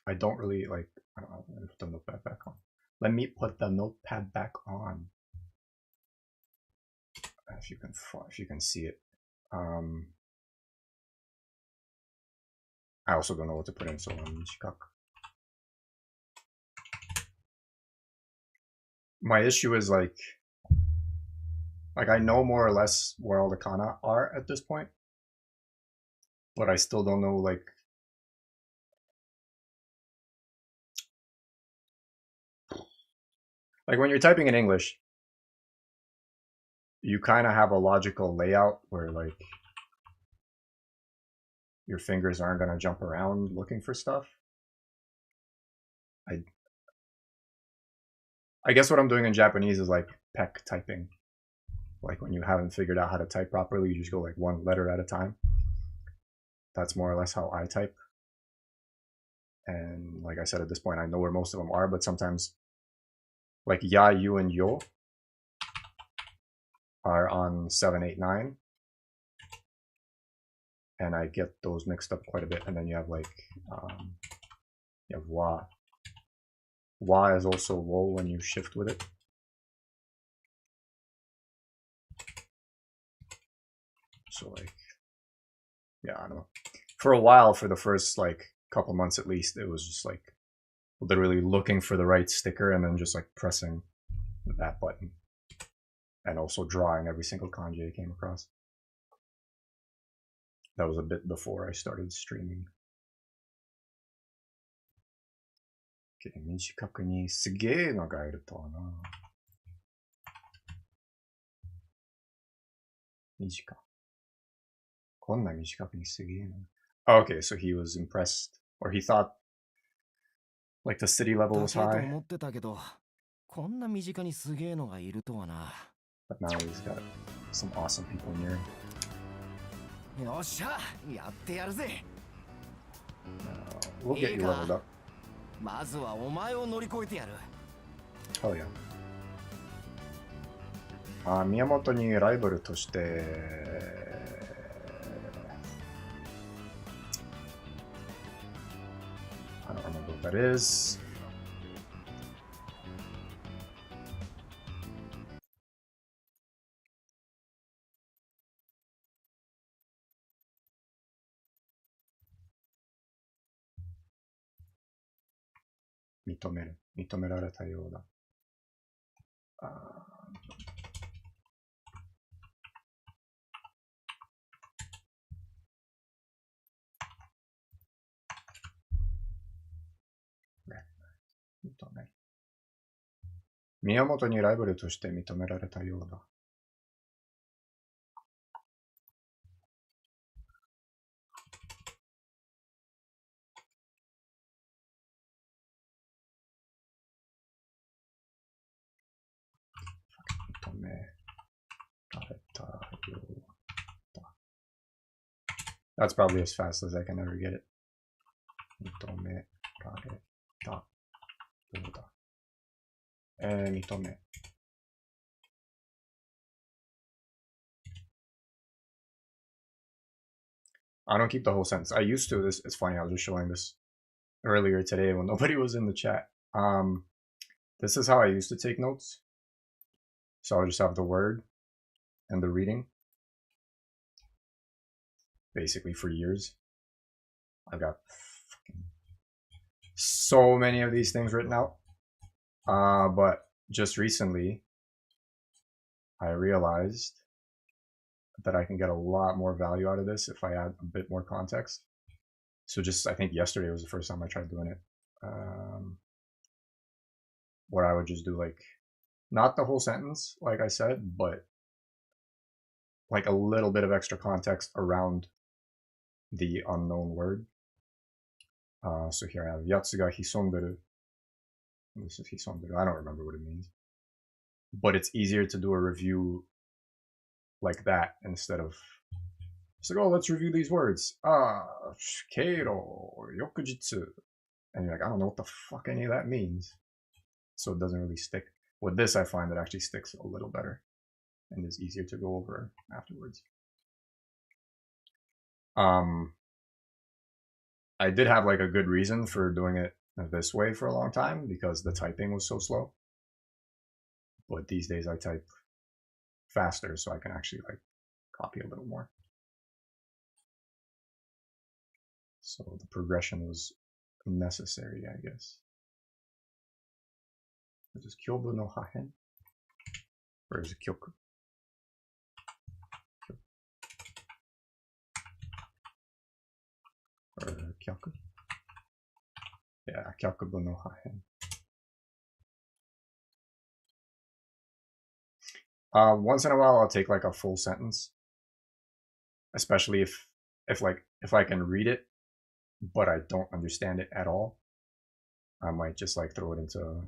I don't really like. I don't know. Let me put the notepad back on. Let me put the notepad back on. If you can see it. I also don't know what to put in, so my issue is like I know more or less where all the kana are at this point, but I still don't know like when you're typing in English, you kind of have a logical layout where like your fingers aren't going to jump around looking for stuff. I guess what I'm doing in Japanese is like peck typing. Like when you haven't figured out how to type properly, you just go like one letter at a time. That's more or less how I type. And like I said, at this point, I know where most of them are, but sometimes like ya, you, and yo are on 7, 8, 9. And I get those mixed up quite a bit. And then you have like, you have wa. Wa is also wo when you shift with it. So like, yeah, I don't know. For a while, for the first like couple months at least, it was just like literally looking for the right sticker and then just like pressing that button. And also drawing every single kanji I came across. That was a bit before I started streaming. Okay, 短くにすげえのがいるとはな。短。こんな短くにすげえの。Oh, okay, so he was impressed, or he thought like the city level was 高えと high, 思ってたけど、こんな身近にすげえのがいるとはな。but now he's got some awesome people near him. よっしゃ、やってやるぜ。We'll get you leveled up. まずはお前を乗り越えてやる。Oh yeah. 宮本にライバルとして、I don't remember what that is. "認める。認められたようだ。認める。宮本にライバルとして認められたようだ。認められたようだ。That's probably as fast as I can ever get it. 認められたようだ。認め。I don't keep the whole sentence. I used to. It's funny. I was just showing this earlier today when nobody was in the chat. This is how I used to take notes. So I'll just have the word, and the reading. Basically for years. I've got so many of these things written out. But just recently, I realized that I can get a lot more value out of this if I add a bit more context. So just, I think yesterday was the first time I tried doing it. Where I would just do like, not the whole sentence, like I said, but like a little bit of extra context around the unknown word. So here I have yatsu ga hisonderu. This is hisonderu. I don't remember what it means. But it's easier to do a review like that instead of just like, oh, let's review these words. Keiro, yokujitsu. And you're like, I don't know what the fuck any of that means. So it doesn't really stick. With this, I find it actually sticks a little better and is easier to go over afterwards. I did have like a good reason for doing it this way for a long time because the typing was so slow. But these days I type faster so I can actually like copy a little more. So the progression was necessary, I guess. This is kyobu no hahen. Or is it kyoku? Or kyaku? Yeah, kyakubu no hahen. Once in a while I'll take like a full sentence. Especially if I can read it, but I don't understand it at all. I might just like throw it into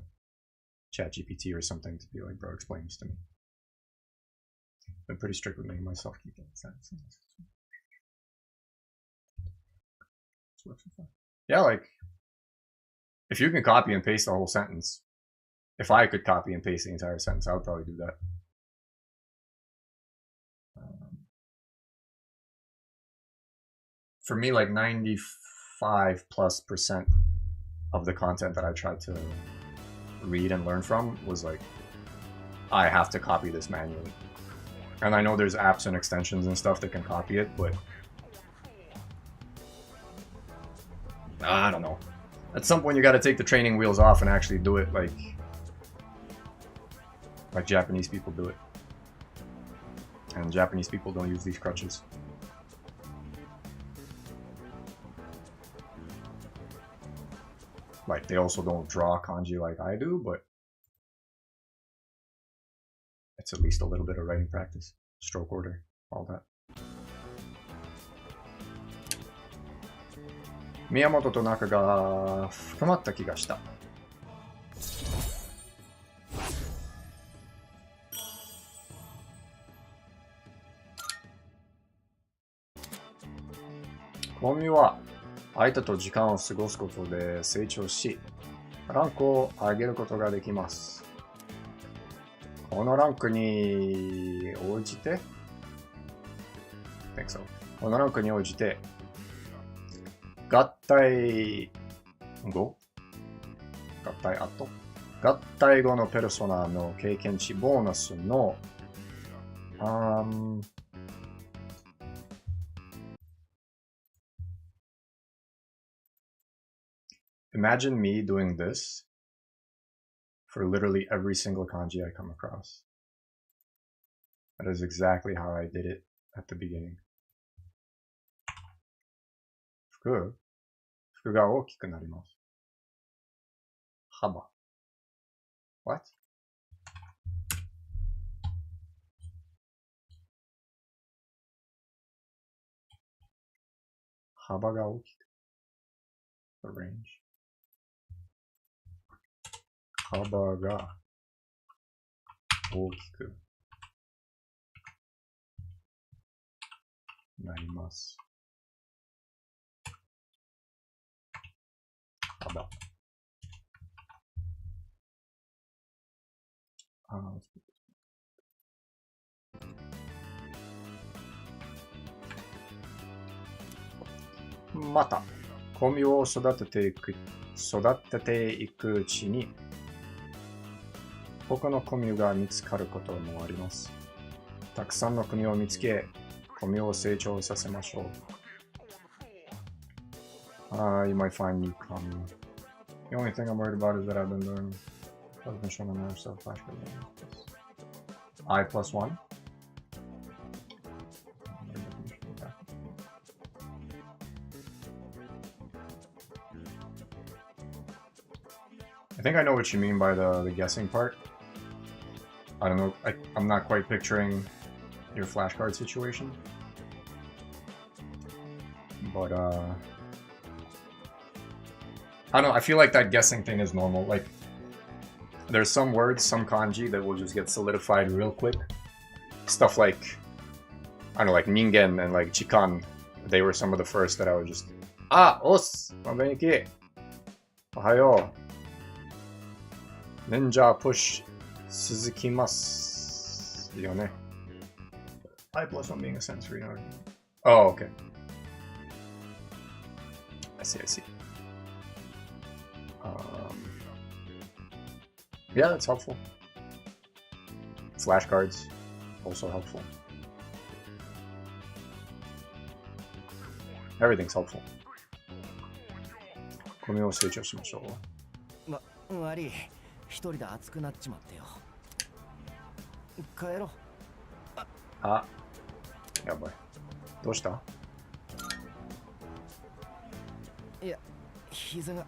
ChatGPT or something to be like, bro, explain this to me. I've been pretty strict with making myself keep that sentence. Yeah, like if you can copy and paste the whole sentence, if I could copy and paste the entire sentence, I would probably do that. For me, like 95+% of the content that I tried to read and learn from was like, I have to copy this manually. And I know there's apps and extensions and stuff that can copy it, but I don't know. At some point you gotta take the training wheels off and actually do it like Japanese people do it. And Japanese people don't use these crutches. Like, they also don't draw kanji like I do, but it's at least a little bit of writing practice. Stroke order, all that. Miyamoto to Nakaが深まった気がした。コミは相手と時間を過ごすことで成長し、ランクを上げることができます。このランクに応じて、think so. このランクに応じて、合体後のペルソナの経験値ボーナスのImagine me doing this for literally every single kanji I come across. That is exactly how I did it at the beginning. 服が大きくなります。幅。What? 幅が大きく。The range. 幅が大きくなります。幅。また、コミを育てていくうちに、他のコミュが見つかることもあります。たくさんの国を見つけ、国を成長させましょう。You might find new commune. The only thing I'm worried about is that I've been doing. I've been showing another stuff flash. I plus 1. I think I know what you mean by the guessing part. I don't know. I'm not quite picturing your flashcard situation. But, I don't know. I feel like that guessing thing is normal. Like, there's some words, some kanji that will just get solidified real quick. Stuff like, I don't know, like ningen and like chikan. They were some of the first that I would just, os! Mabeniki! Ohayo! Ninja push suzukimasu. You know, I plus 1 being a sensory. Oh, okay. I see. Yeah, that's helpful. Flashcards, also helpful. Everything's helpful. このよう成長しましょう。悪い。一人で熱くなっちまってよ。帰ろう。あ、やばい。どうした？いや、膝が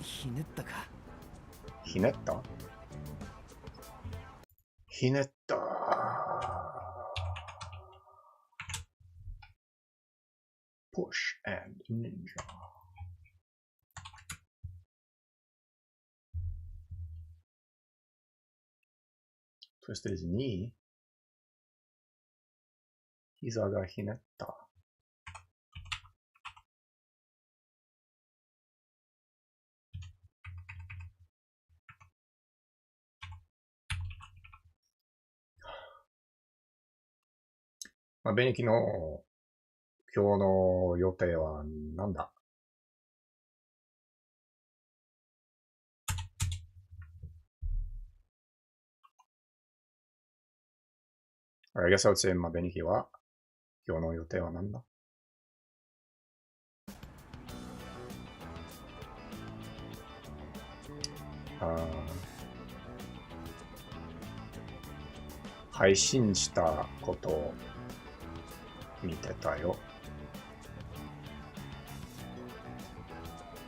ひねったか。ひねった？ひねった。Push and ninja. Twisted his knee. 膝がひねった。まあ、ベニキの今日の予定は何だ？I guess I would say まあベニキは今日の予定は何だ？配信したことを見てたよ。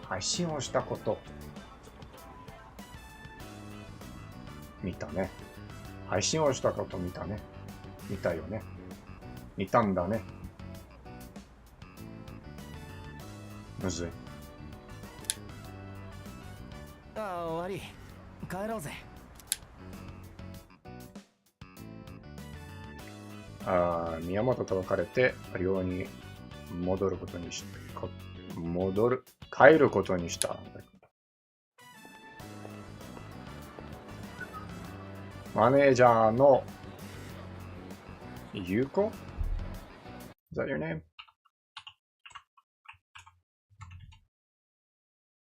配信をしたこと見たね。配信をしたこと見たね。見たよね。見たんだね。むずい。悪い。帰ろうぜ。宮本と別れて寮に戻ることにし帰ることにした。マネージャーのゆうこ Is that your name?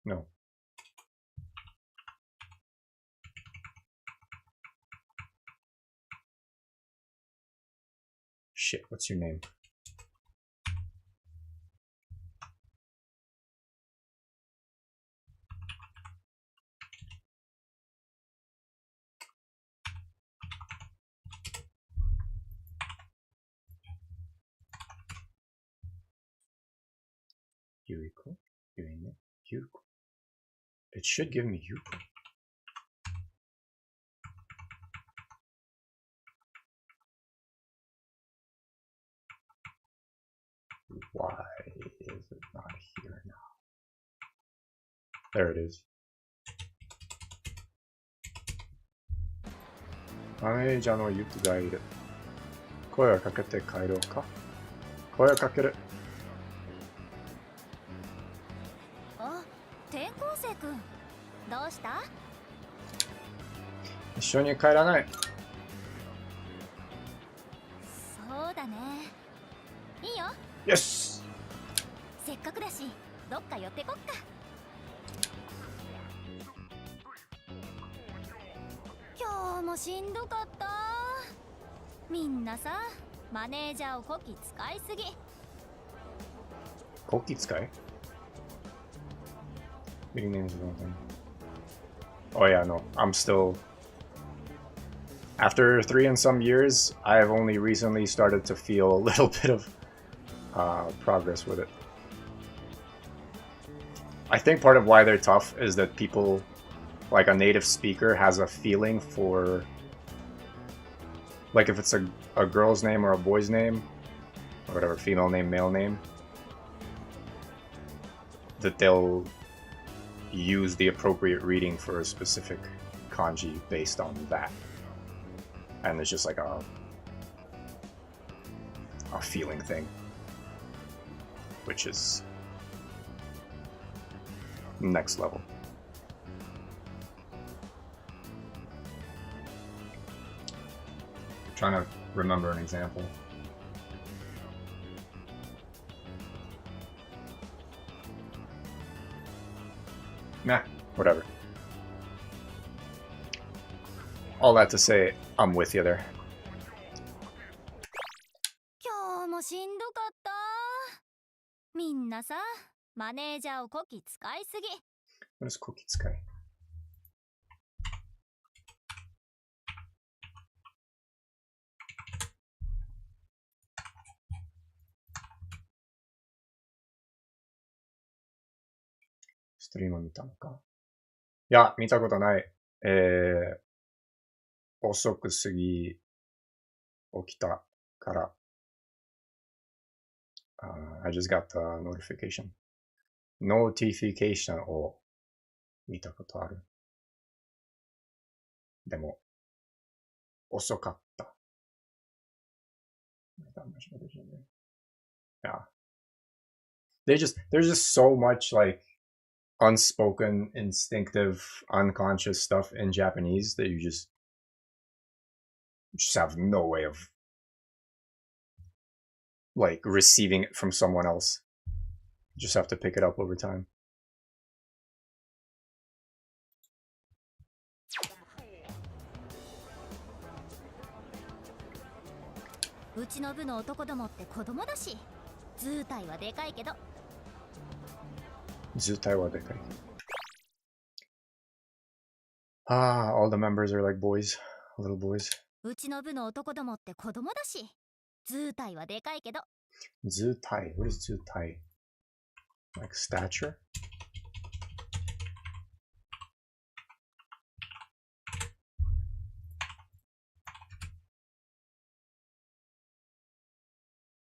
No. Shit, what's your name? Yuiko? Yuiko. It should give me Yuiko. Why is it not here now? There it is. マネージャーのユキがいる。声をかけて帰ろうか。声をかける。あ、転校生くん、どうした？一緒に帰らない。そうだね。いいよ。よし。せっかくだし、どっか寄ってこっか。今日もしんどかった。みんなさ、マネージャーをこき使いすぎ。Kokitsukai? Meeting names is one thing. Oh yeah, no. I'm still... After 3 and some years, I have only recently started to feel a little bit of progress with it. I think part of why they're tough is that people, like a native speaker, has a feeling for... Like if it's a girl's name or a boy's name, or whatever, female name, male name, that they'll use the appropriate reading for a specific kanji based on that. And it's just like a feeling thing, which is next level. I'm trying to remember an example. Nah, whatever. All that to say, I'm with you there. 今日もしんどかった。みんなさ、マネージャーをこき使いすぎ。 What is Kokitsukai? Stream を見たのか。いや、見たことない。遅く過ぎ起きたから。I just got the notification. Notification を見たことある。でも、遅かった。Yeah. There's just so much like unspoken, instinctive, unconscious stuff in Japanese that you just have no way of like receiving it from someone else. You just have to pick it up over time. うちの部の男どもって子供だし、図体はでかいけど。図体はでかい。all the members are like boys, little boys. うちの部の男どもって子供だし、図体はでかいけど。図体? What is 図体? Like stature?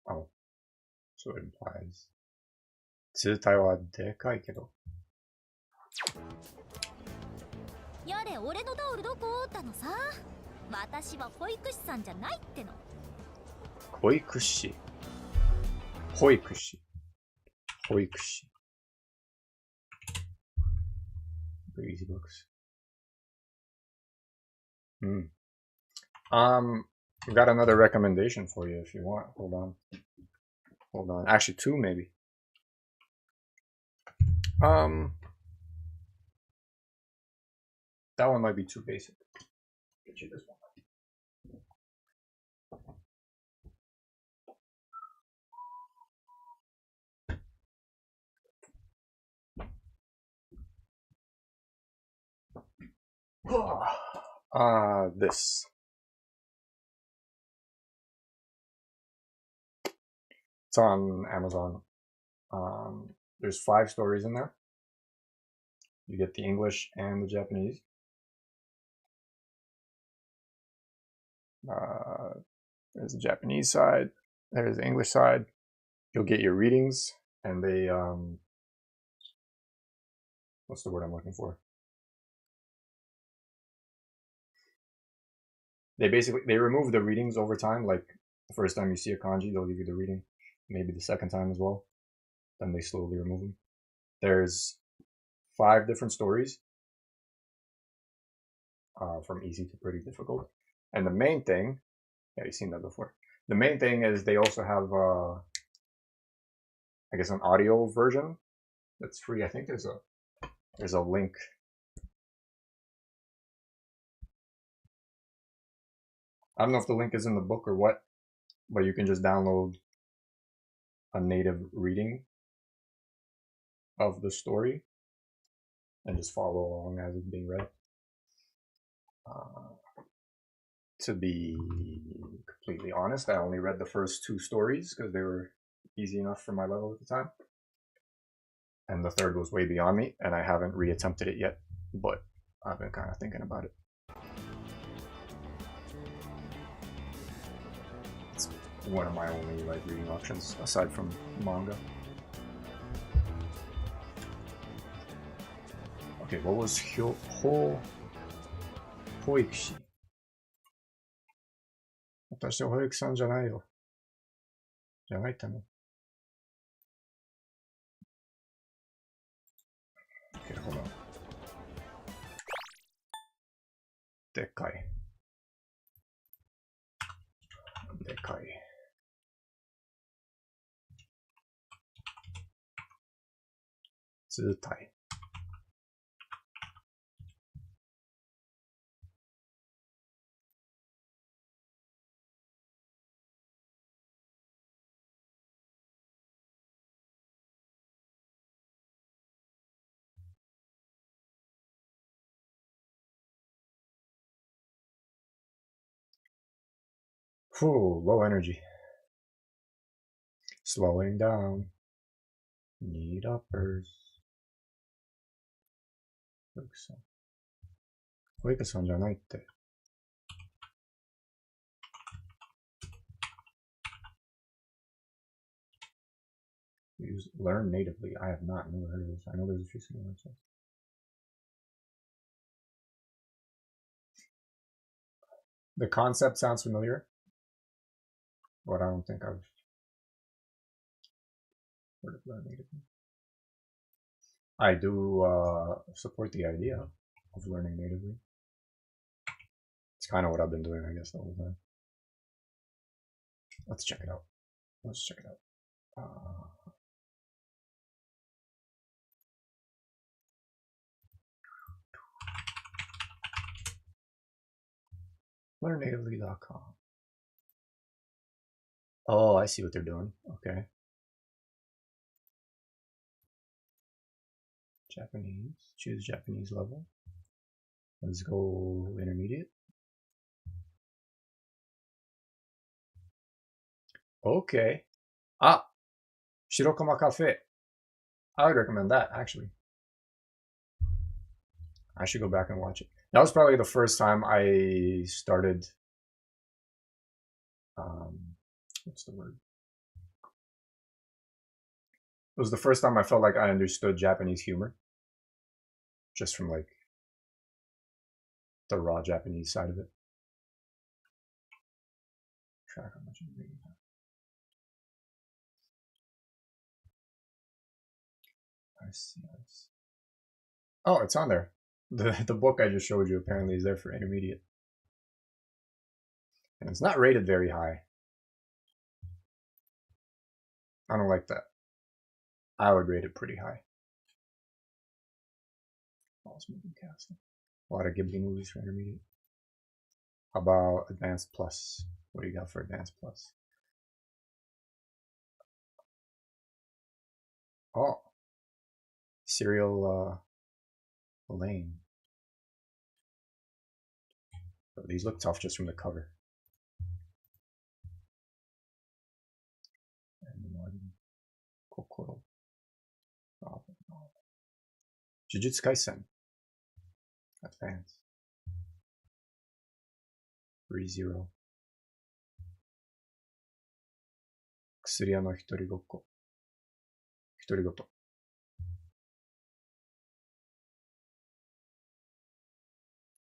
Oh, so it implies 図体はでかいけど。やれ、俺のタオルどこだのさ。私は保育士さんじゃないっての。保育士。保育士。保育士。Easy books. I've got another recommendation for you if you want. Hold on. Hold on. Actually, 2 maybe. That one might be too basic. Get you this one. This. It's on Amazon. There's 5 stories in there. You get the English and the Japanese. There's the Japanese side. There's the English side. You'll get your readings, and they what's the word I'm looking for? They remove the readings over time. Like the first time you see a kanji, they'll give you the reading. Maybe the second time as well. Then they slowly remove them. There's 5 different stories, from easy to pretty difficult. And the main thing, yeah, you've seen that before. The main thing is they also have, I guess, an audio version that's free. I think there's a link. I don't know if the link is in the book or what, but you can just download a native reading of the story and just follow along as it's being read. To be completely honest, I only read the first 2 stories because they were easy enough for my level at the time. And the third was way beyond me, and I haven't reattempted it yet, but I've been kind of thinking about it. It's one of my only like reading options aside from manga. Okay, what was Hoikushi? 私は保育士さんじゃないよ。じゃないっての。Okay, hold on. でかい。でかい。図体。Low energy. Slowing down. Need uppers. 保育さんじゃないって。Learn natively. I have not never heard of this. I know there's a few similar websites. The concept sounds familiar, but I don't think I've heard of learn natively. I do support the idea of learning natively. It's kind of what I've been doing, I guess, the whole time. Let's check it out. Let's check it out. LearnNatively.com. Oh, I see what they're doing. Okay. Japanese. Choose Japanese level. Let's go intermediate. Okay. Ah! Shirokuma Cafe. I would recommend that, actually. I should go back and watch it. That was probably the first time I started... what's the word? It was the first time I felt like I understood Japanese humor. Just from, like, the raw Japanese side of it. Track how much I'm reading. I see. Oh, it's on there. The book I just showed you apparently is there for intermediate. And it's not rated very high. I don't like that. I would rate it pretty high. Movie casting. A lot of Ghibli movies for intermediate. How about Advanced Plus? What do you got for Advanced Plus? Oh. Serial Lane. But these look tough just from the cover. And one Kokoro. Jujutsu Kaisen. Advance. 3-0. 薬屋の一人ごっこ。独り言。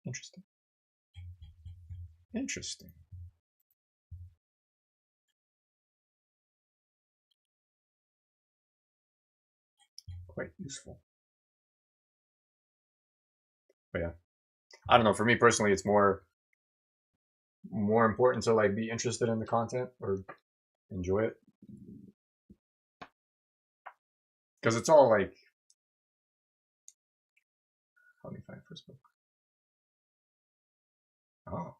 Interesting. Interesting. Quite useful. But yeah. I don't know, for me personally it's more important to like be interested in the content or enjoy it. Because it's all like, let me find first book. Oh,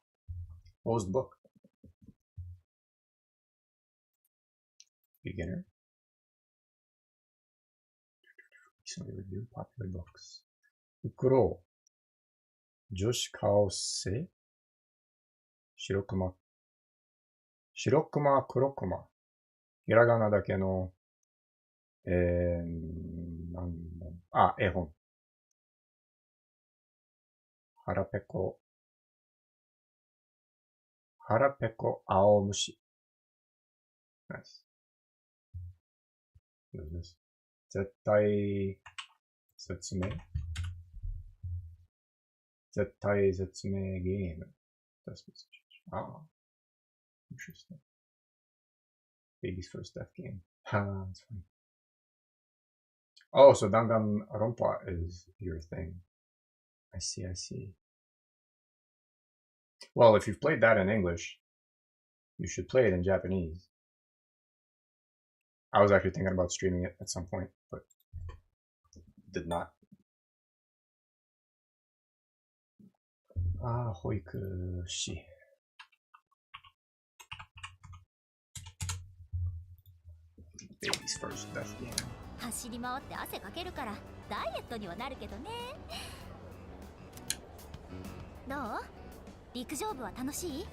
what was the book? Beginner. Recently reviewed popular books. フクロウ。女子高生。白熊。白熊、黒熊。ひらがなだけの、絵本。腹ペコ。腹ペコ、青虫。Nice. What is this? 絶対説明絶対説明ゲーム。Ah, interesting. Baby's first death game. Ha, that's funny. Oh, so Danganronpa is your thing. I see, I see. Well, if you've played that in English, you should play it in Japanese. I was actually thinking about streaming it at some point, but did not. Ah, 保育士。Baby's first death game. 走り回って汗かけるからダイエットにはなるけどね。どう？陸上部は楽しい？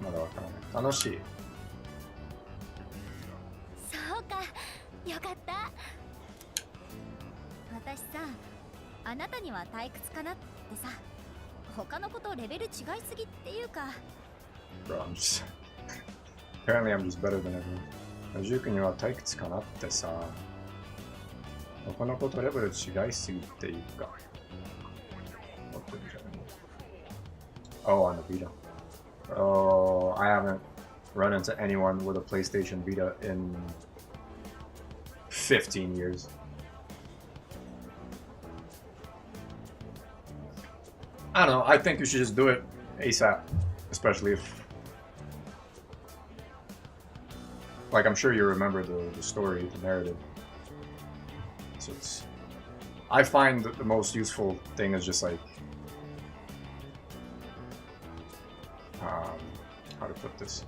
まだわからない。楽しい。そうか、よかった。私さ、あなたには退屈かなってさ、他の子とレベル違いすぎっていうか。Bro, I'm just... Apparently I'm just better than everyone. ジュークには退屈かなってさ、他の子とレベル違いすぎっていうか。Oh, on the Vita. Oh, I haven't run into anyone with a PlayStation Vita in 15 years. I don't know. I think you should just do it ASAP, especially if, like, I'm sure you remember the story, the narrative. So it's, I find that the most useful thing is just like, how to put this?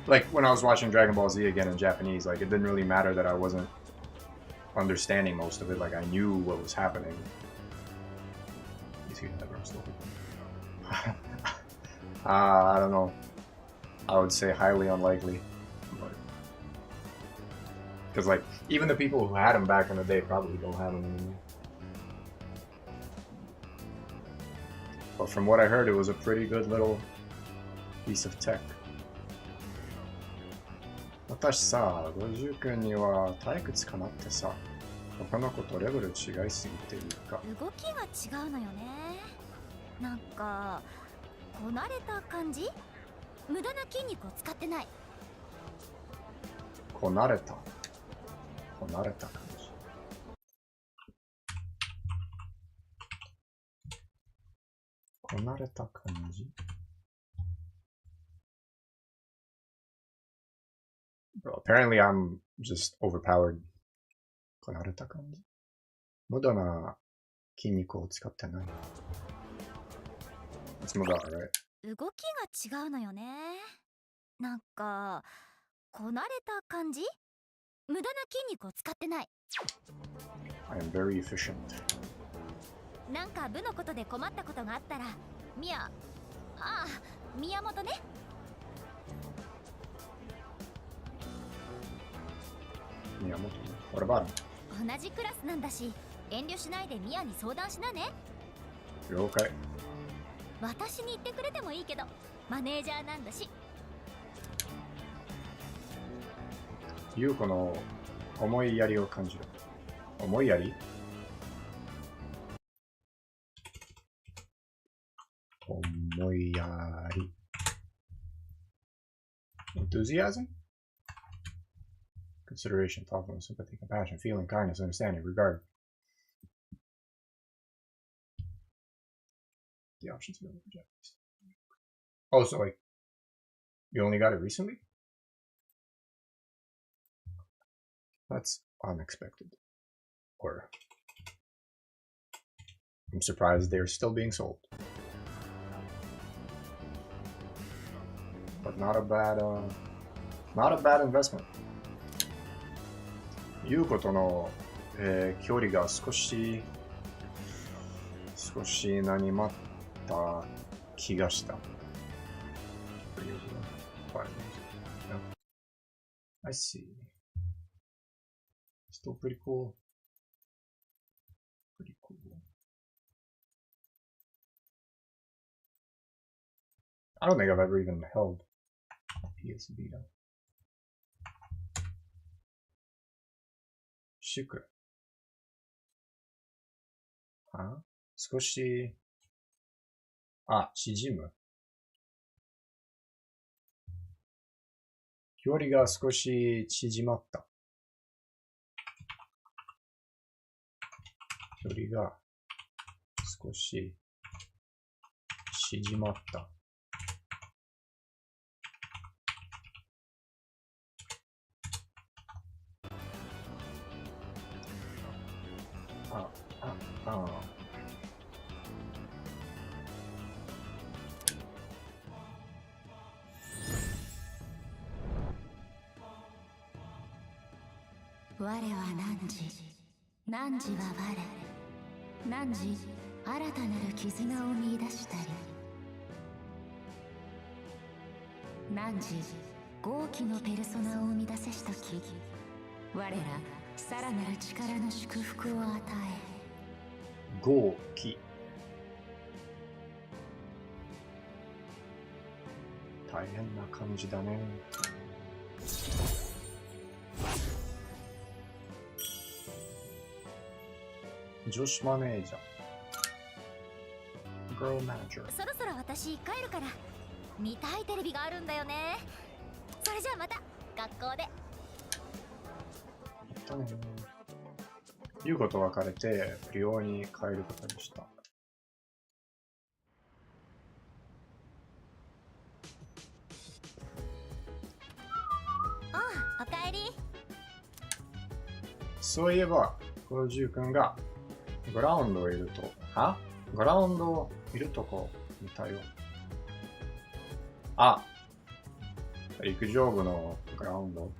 Like when I was watching Dragon Ball Z again in Japanese, like it didn't really matter that I wasn't understanding most of it. Like I knew what was happening. I don't know. I would say highly unlikely. Because like even the people who had them back in the day probably don't have them anymore. But from what I heard, it was a pretty good little piece of tech. 私さ、50君には退屈かなってさ、他の子とレベル違いすぎているか。動きが違うのよね。なんかこなれた感じ？無駄な筋肉を使ってない。こなれた。こなれた感じ。こなれた感じ。Bro, apparently I'm just overpowered. こなれた感じ。無駄な筋肉を使ってない。It's 無駄、right? 動きが違うのよね。なんかこなれた感じ？無駄な筋肉を使ってない。I am very efficient. なんか部のことで困ったことがあったら、宮本ね。宮本。What about him? 同じクラスなんだし、遠慮しないで宮に相談しなね。了解。私に言ってくれてもいいけど、マネージャーなんだし。優子の思いやりを感じる。思いやり？思いやり。Enthusiasm? Consideration, thoughtfulness, sympathy, compassion, feeling, kindness, understanding, regard. The options available for Japanese. Oh, so like, you only got it recently? That's unexpected. Or, I'm surprised they're still being sold. But not a bad Not a bad investment. 言うことの、距離が少し何まった気がした。I see. Still pretty cool. Pretty cool. I don't think I've ever even held a PS Vita. 祝。少し、縮む。距離が少し縮まった。距離が少し縮まった。我は汝、汝は我。汝、新たなる絆を見出したり。汝、豪気のペルソナを生み出せしとき、我ら、さらなる力の祝福を与え。豪気。大変な感じだね。女子マネージャー。Girl Manager。そろそろ私帰るから。見たいテレビがあるんだよね。それじゃあまた学校で。言うこと別れて、寮に帰ることにした。おかえり。そういえば、このジュウ君がグラウンドいると、グラウンドいるとこ見たよ。陸上部のグラウンド。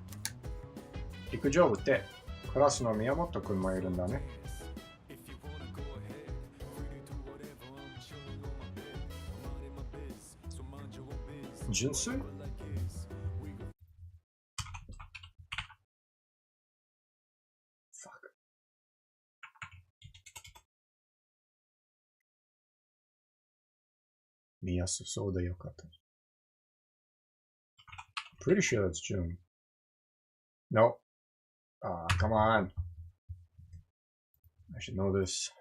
陸上部ってクラスの宮本君もいるんだね。純粋？見やすそうでよかった。Pretty sure it's June. No. Come on. I should know this.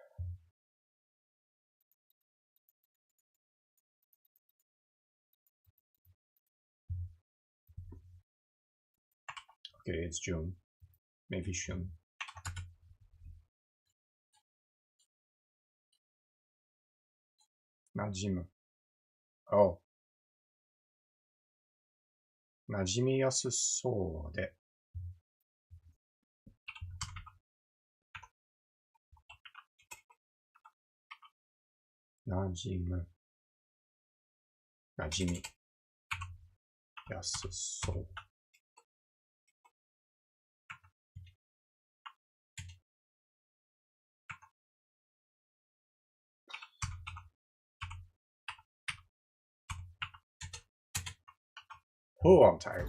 Okay, it's June. Maybe June. Not Jim. Oh. 馴染みやすそうで。馴染む。馴染みやすそう。Oh, I'm tired.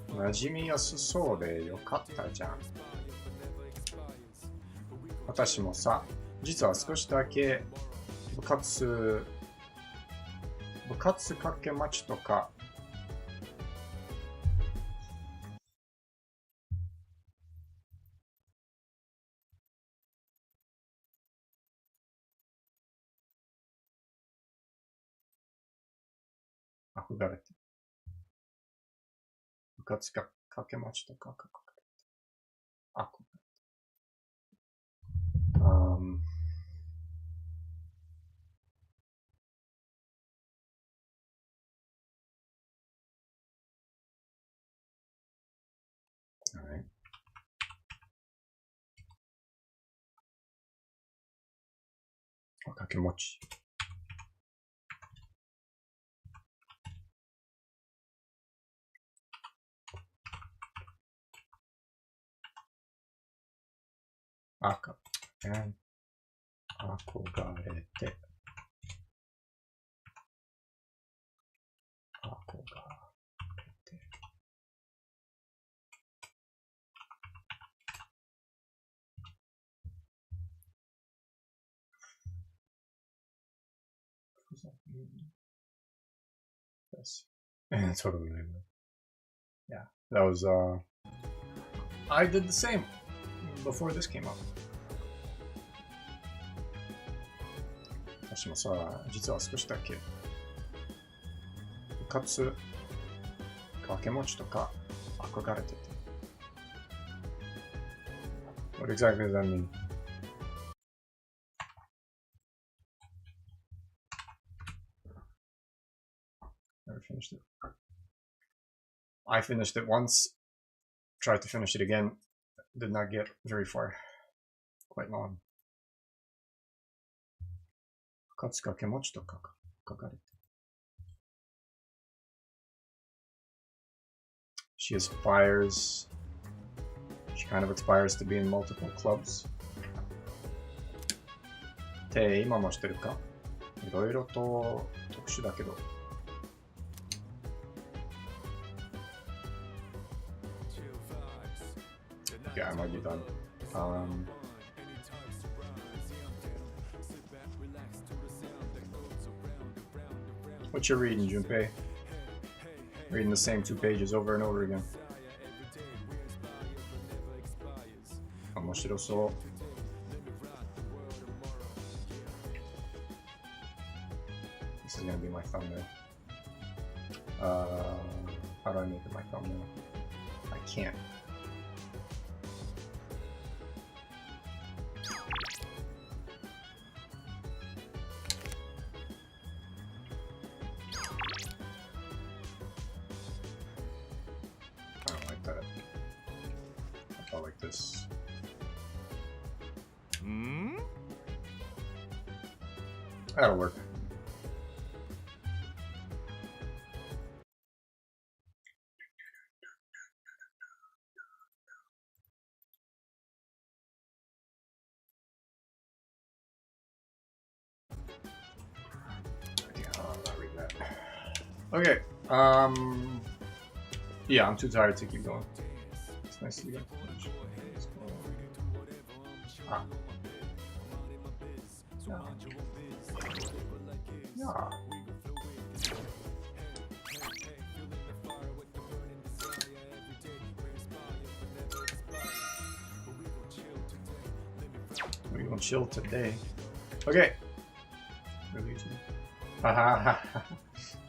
馴染みやすそうでよかったじゃん。私もさ、実は少しだけ部活掛け待ちとか、憧れて。部活掛け待ちとか憧れて。Alright. Kakimochi. 赤。憧れて。憧れて。Yes. Totally. Yeah, that was, I did the same before this came up. 私もさ、実は少しだけ部活、掛け持ちとか憧れてて。What exactly does that mean? Never finished it. I finished it once, tried to finish it again, did not get very far. Quite long. 部活掛け持ちとか書かれて。She kind of aspires to be in multiple clubs. って今もしてるか？いろいろと特殊だけど。Yeah, I might be done. What you reading, Junpei? Reading the same 2 pages over and over again. 面白そう。This is gonna be my thumbnail. How do I make it my thumbnail? I can't. I don't like that. I thought like this. That'll work. Yeah, I'll not read that. Okay. Yeah, I'm too tired to keep going. It's nice to get. Ah. Yeah. We're gonna chill today. Okay. Really?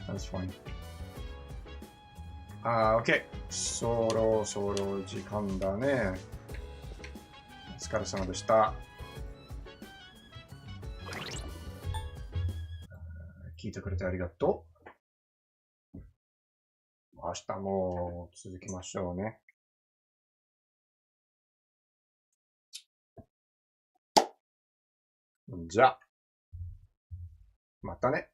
That's funny. Okay. そろそろ時間だね。お疲れ様でした。聞いてくれてありがとう。明日も続きましょうね。じゃあ、またね。